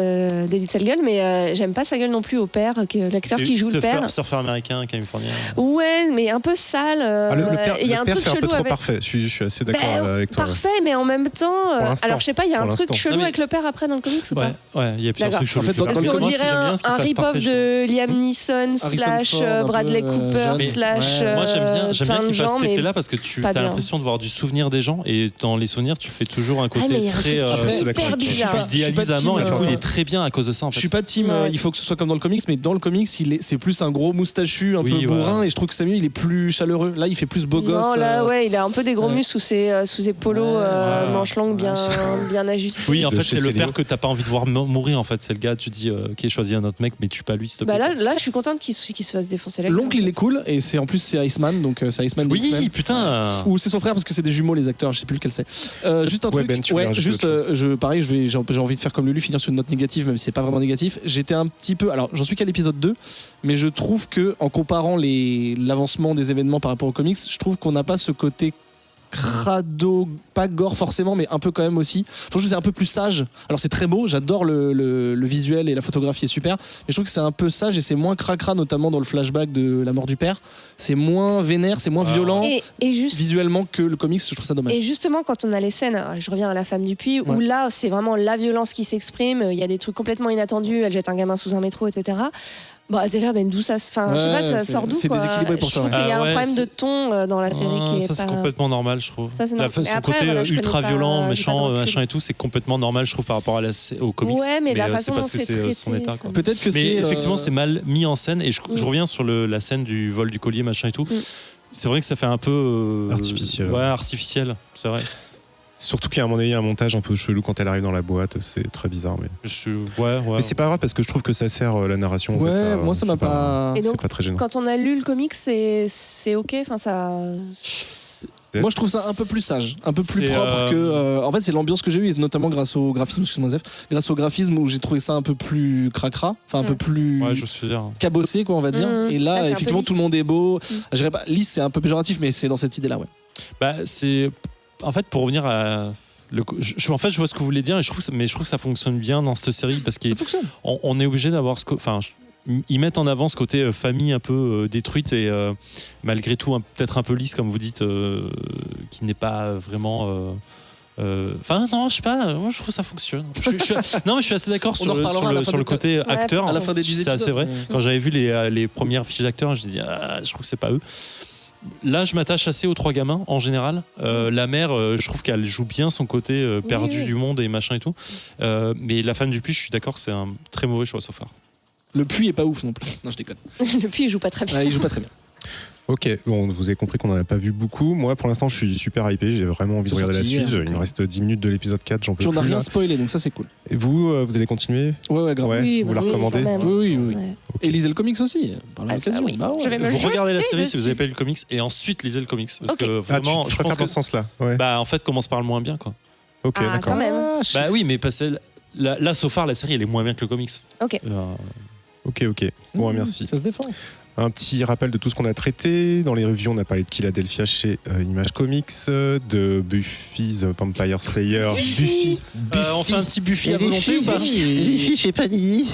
des sale gueule, mais j'aime pas sa gueule non plus au père, l'acteur qui joue le père. Surfeur américain, californien. Ouais, mais un peu sale. Le père, il y a un truc fait un peu chelou trop avec. parfait. Je suis assez d'accord Ben, avec toi. Parfait, mais en même temps. l'instant. Alors, je sais pas, il y a un Pour truc l'instant. chelou Non, mais- avec le père après dans le comics ou pas? Ouais, il y a plusieurs D'accord. trucs chelous. En fait, dans- Est-ce dans le qu'on comics, dirait j'aime bien ce qu'il un fasse rip-off parfait, je de Liam Neeson slash Ford, un peu, Bradley Cooper jeune. slash Ouais. Moi j'aime plein bien de qu'il fasse gens, cet mais effet-là parce que tu pas as bien. l'impression de voir du souvenir des gens et dans les souvenirs tu fais toujours un côté mais il y a un très truc Après, hyper d'accord. bizarre. Je suis pas idéalise à mort et du team, coup il est très bien à cause de ça en Je fait. suis pas team, Ouais. il faut que ce soit comme dans le comics, mais dans le comics, c'est plus un gros moustachu, un Oui, peu bourrin, voilà. et je trouve que Samuel, il est plus chaleureux. Là, il fait plus beau gosse. Non, là, ouais, il a un peu des gros ouais. muscles sous ses polos Ouais. manches longues bien, Ouais. bien ajustés. Oui, en De fait, chez c'est le Célio. père que t'as pas envie de voir mourir en fait. C'est le gars, tu dis qui choisit un autre mec, mais tue pas lui s'il te plaît. Bah là, je suis contente qu'il se fasse défoncer la gueule. L'oncle, il est cool, et c'est en plus, c'est Iceman, donc c'est Iceman des X-Men. Oui, putain. Ou c'est son frère parce que c'est des jumeaux les acteurs, je sais plus lequel c'est. Juste un Ouais, truc, Ben, tu verras, j'ai juste autre chose. pareil, j'ai envie de faire comme Lulu, finir sur une note négative, même si c'est pas vraiment négatif. J'étais un petit peu, alors j'en suis qu'à l'épisode 2, mais je trouve que en comparant l'avancement des événements par rapport aux comics, je trouve qu'on n'a pas ce côté crado, pas gore forcément, mais un peu quand même aussi. Franchement, c'est un peu plus sage. Alors c'est très beau, j'adore le visuel et la photographie est super, mais je trouve que c'est un peu sage et c'est moins cracra, notamment dans le flashback de la mort du père. C'est moins vénère, c'est moins violent Et juste. visuellement que le comics, je trouve ça dommage. Et justement, quand on a les scènes, je reviens à La Femme du Puits, où Ouais. là, c'est vraiment la violence qui s'exprime. Il y a des trucs complètement inattendus. Elle jette un gamin sous un métro, etc. Bah, t'es là, d'où ça. Enfin, je sais pas, ça c'est- sort d'où. c'est quoi. déséquilibré pour Je ça, trouve ouais. qu'il y a Ah ouais, un problème de c'est- ton dans la série qui est ça c'est pas. complètement normal, je trouve. Ça, c'est normal. Mais Son après, côté voilà, je ultra connais pas- violent, j'ai pas méchant, de recul. machin et tout, c'est complètement normal, je trouve, par rapport au comics. Ouais, mais la c'est façon parce dont que c'est c'est son traité, état. ça quoi. me- Peut-être que Mais c'est effectivement, c'est mal mis en scène et je reviens sur la scène du vol du collier, machin et tout. C'est vrai que ça fait un peu Artificiel. Ouais, artificiel, c'est vrai. Surtout qu'il y a à mon avis un montage un peu chelou quand elle arrive dans la boîte, c'est très bizarre. Mais, Ouais. mais c'est pas grave parce que je trouve que ça sert la narration. en Ouais, fait, moi ça m'a c'est pas. Et donc, c'est pas très gênant. quand on a lu le comics, c'est ok. Enfin, ça. Moi je trouve ça un peu plus sage, un peu plus C'est, propre que. En fait, c'est l'ambiance que j'ai eue, notamment grâce au graphisme, excuse-moi Zef, grâce au graphisme où j'ai trouvé ça un peu plus cracra, enfin un peu plus Ouais, je suis dire. cabossé, quoi, on va dire. Mhm. Et Là, là, c'est un effectivement, peu tout le monde est beau. Je dirais pas, lisse, c'est un peu péjoratif, mais c'est dans cette idée-là, ouais. Bah, c'est. En fait, pour revenir à. En fait, je vois ce que vous voulez dire, et je trouve que ça fonctionne bien dans cette série parce qu'on Ça fonctionne. on est obligé d'avoir ce. Enfin, ils mettent en avant ce côté famille un peu détruite et malgré tout peut-être un peu lisse, comme vous dites, qui n'est pas vraiment. Enfin, non, je sais pas, moi je trouve que ça fonctionne. Non, mais je suis assez d'accord On sur en le, reparlera sur à la le, fin sur le de- côté Ouais, acteur. à la fin des 10 C'est assez épisodes. vrai. Ouais. Quand j'avais vu les premières fiches d'acteurs, je dis je trouve que c'est pas eux. Là, je m'attache assez aux 3 gamins en général. La mère, je trouve qu'elle joue bien son côté perdu oui. du monde et machin et tout. Mais la femme du puits, je suis d'accord, c'est un très mauvais choix, so far. Le puits est pas ouf non plus. Non, je déconne. Le puits, il joue pas très bien. Ah, il joue pas très bien. Ok, bon, vous avez compris qu'on n'en a pas vu beaucoup. Moi, pour l'instant, je suis super hypé. J'ai vraiment envie de C'est regarder la sorti suite. hier, Il me quoi. reste 10 minutes de l'épisode 4, j'en peux Puis on n'a plus. rien là. spoilé, donc ça c'est cool. Et vous, vous allez continuer Ouais, grave. Ouais, Oui, vous la oui, recommandez quand même. Oui, oui. Ouais. Et lisez le comics aussi, par Ah, ça, l'occasion. oui. Bah ouais. Je vais me Vous regardez la jeter série si vous dessus. n'avez pas lu le comics et ensuite lisez le comics. Parce Ok. que Ah, vraiment, tu je pense préfères que. dans ce sens-là. Ouais. Bah, en fait, commence par le moins bien, quoi. Ok, Ah, d'accord. quand même. Ah, shit. Bah oui, mais parce que là, so far, la série, elle est moins bien que le comics. Ok. Ok. Bon, merci. Ça se défend. Un petit rappel de tout ce qu'on a traité. Dans les reviews, on a parlé de Philadelphia chez Image Comics, de Buffy the Vampire Slayer. Buffy. On fait un petit Buffy à volonté ou pas Buffy chez Panini.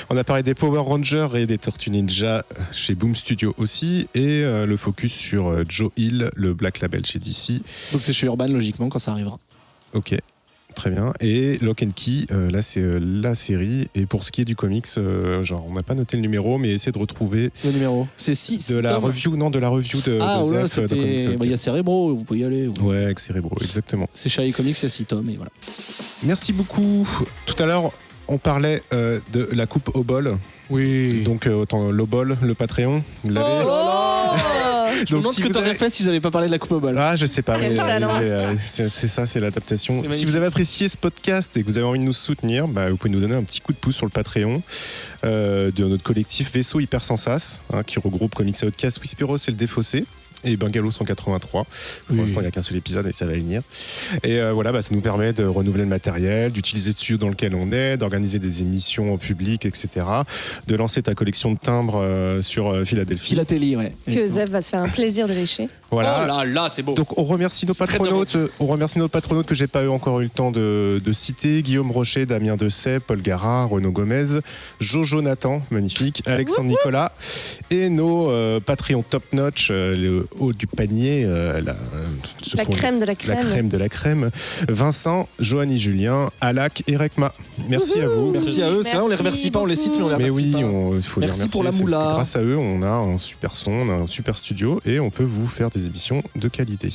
On a parlé des Power Rangers et des Tortues Ninja chez Boom Studio aussi. Et le focus sur Joe Hill, le Black Label chez DC. Donc c'est chez Urban, logiquement, quand ça arrivera. Ok. Très bien. Et Lock and Key, là c'est la série. Et pour ce qui est du comics, genre on n'a pas noté le numéro, mais essayez de retrouver Le numéro. C'est 6 de la review, de Ah, de ouais, Zef, de Comics c'était. Outcast. Il y a Cérébro, vous pouvez y aller. Ouais, avec Cérébro, exactement. C'est chez iComics, il y a 6 tomes, et voilà. Merci beaucoup. Tout à l'heure, on parlait de la coupe au bol. Oui. Donc autant l'Obol, le Patreon, vous l'avez. Oh Je me demande ce que t'aurais fait si j'avais pas parlé de la coupe au bol. Ah, je sais pas. Quel talent. C'est ça, c'est l'adaptation. C'est Si magnifique. vous avez apprécié ce podcast et que vous avez envie de nous soutenir, vous pouvez nous donner un petit coup de pouce sur le Patreon de notre collectif Vaisseau Hyper Sensas, qui regroupe Comics Outcast, Whisperos et le Défaussé. Et Bungalow 183. Pour l'instant, il n'y a qu'un seul épisode et ça va venir. Et ça nous permet de renouveler le matériel, d'utiliser le studio dans lequel on est, d'organiser des émissions en public, etc. De lancer ta collection de timbres sur Philadelphie. Philatélie, ouais. Que Zef va se faire un plaisir de lécher. Voilà. Oh là, c'est beau. Donc on remercie nos patronautes, que j'ai pas encore eu le temps de citer: Guillaume Rocher, Damien Dessay, Paul Gara, Renaud Gomez, Jojo Nathan, magnifique, Alexandre Nicolas, et nos Patreon top notch, le haut du panier, La crème de la crème. la crème de la crème, Vincent, Joanny Julien, Alak et Rekma. Merci à vous. Merci à eux, c'est vrai, on les remercie pas, on les cite, mais on les Mais remercie oui, pas. il faut les Merci remercier. pour la C'est parce que moula. grâce à eux, on a un super son, on a un super studio et on peut vous faire des émissions de qualité.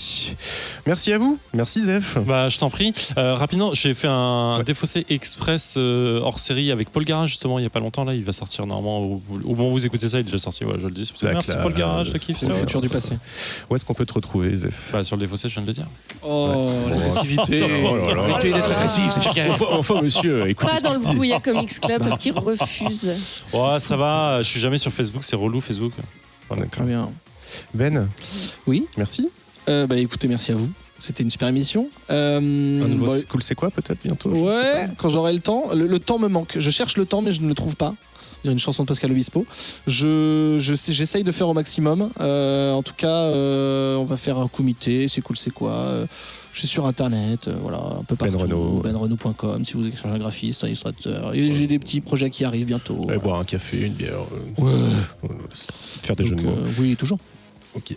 Merci à vous. Merci Zef. Bah, je t'en prie. Rapidement, j'ai fait un Défaussé Express hors série avec Paul Gara, justement, il n'y a pas longtemps. Là, il va sortir normalement au moment où vous écoutez ça, il est déjà sorti. Ouais, je le dis. La Merci classe. Paul Gara, je te kiffe. C'est le futur du passé. Où est-ce qu'on peut te retrouver, Zef? Bah, sur le Défaussé, je viens de le dire. Oh, l'agressivité. Oh là là. Arrêtez d'être agressif, c'est chacun. Enfin, monsieur, écoutez. Pas dans le Bouya Comics Club parce qu'il refuse. Ouais, ça va. Je suis jamais sur Facebook, c'est relou Facebook. Très bien. Ben, Oui, merci. écoutez, merci à vous. C'était une super émission. Un nouveau Cool, c'est quoi peut-être bientôt? Je sais Ouais, quand j'aurai le temps. Le temps me manque. Je cherche le temps, mais je ne le trouve pas. Il y a une chanson de Pascal Obispo. J'essaye de faire au maximum. En tout cas, on va faire un comité. C'est cool, c'est quoi je suis sur internet, voilà, un peu partout. benrenaud.com si vous cherchez un graphiste, un illustrateur. Et j'ai des petits projets qui arrivent bientôt. pas. Boire un café, une bière. Faire des jeux de mots. Oui, toujours. Ok.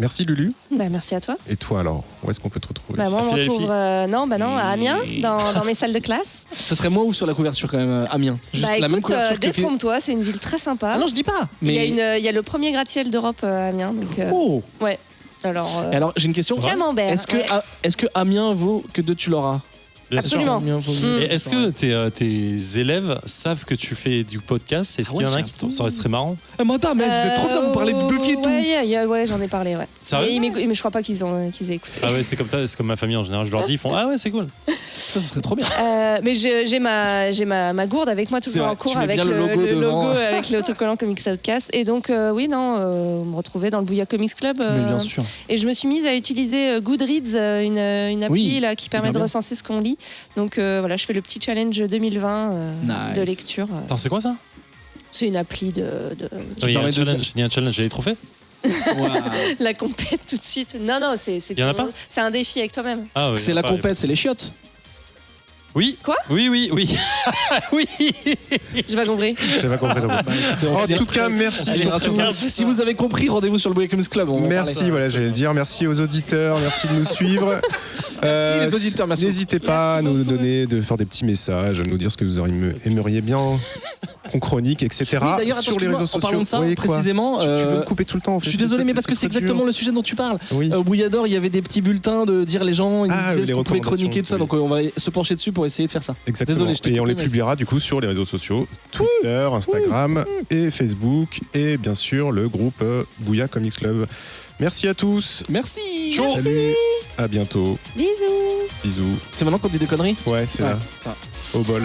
Merci Lulu. Merci à toi. Et toi alors, où est-ce qu'on peut te retrouver? Moi, on me Philadelphie. retrouve à Amiens, dans mes salles de classe. Ça serait moi ou sur la couverture quand même, Amiens. Juste la même Écoute, couverture que détrompe-toi, c'est une ville très sympa. Ah non, je dis pas. Il Mais y a le premier gratte-ciel d'Europe à Amiens. Donc, oh. ouais. Alors, Et alors j'ai une question. Camembert. Est-ce que Amiens vaut que de tu l'auras? Bien sûr. Absolument. Amiens vaut mieux. Et est-ce que tes élèves savent que tu fais du podcast? Est-ce Ah qu'il y en a ouais, qui j'avoue. ça serait marrant? Ah, madame, vous êtes trop bien, vous parlez de Buffy et tout. Ouais, j'en ai parlé, ouais. Sérieux? Mais je crois pas qu'ils aient écouté. Ah ouais, c'est comme ma famille en général. Je leur dis, ils font ah ouais, c'est cool. Ça serait trop bien. Mais j'ai ma gourde avec moi C'est toujours vrai, en cours tu mets avec bien le logo devant. avec l'autocollant Comics Outcast. Et donc me retrouver dans le Bouya Comics Club. Mais bien sûr. Et je me suis mise à utiliser Goodreads, une appli là, qui permet de bien. recenser ce qu'on lit. Donc voilà, je fais le petit challenge 2020 Nice. de lecture. Attends, c'est quoi ça? C'est une appli de Il y a un permet de challenge. Il y a un challenge. J'ai les trophées? la compète tout de suite. Non, c'est Y en a pas c'est un défi avec toi-même. Ah oui. C'est la compète, c'est les chiottes. Oui. Quoi? Oui. Oui. J'ai pas compris. J'ai pas compris. En tout cas, merci. Allez, surtout. si vous avez compris, rendez-vous sur le Boy Comics Club. On va en Merci, parler. voilà, j'allais le dire. Merci aux auditeurs, merci de nous suivre. Merci les auditeurs, merci. N'hésitez pas à nous donner, de faire des petits messages, à nous dire ce que vous aimeriez bien qu'on chronique, etc. Oui, d'ailleurs, attends, sur les excuse-moi, réseaux en sociaux. parlant de ça, Oui, quoi précisément, Tu veux me couper tout le temps en fait. Je suis désolé, mais parce que c'est trop exactement dur. le sujet dont tu parles. Oui. Au Bouillador, il y avait des petits bulletins de dire les gens, ils Ah, disaient les ce qu'on pouvait recommandations, chroniquer, tout ça. oui. Donc on va se pencher dessus pour essayer de faire ça. Exactement. Désolé, je t'ai et on coupé, les mais publiera du coup sur les réseaux sociaux, Twitter, Instagram et Facebook, et bien sûr le groupe Bouya Comics Club. Merci à tous. Merci. Salut. À bientôt. Bisous. Bisous. C'est maintenant qu'on dit des conneries. Ouais, c'est là. Ça. Au bol.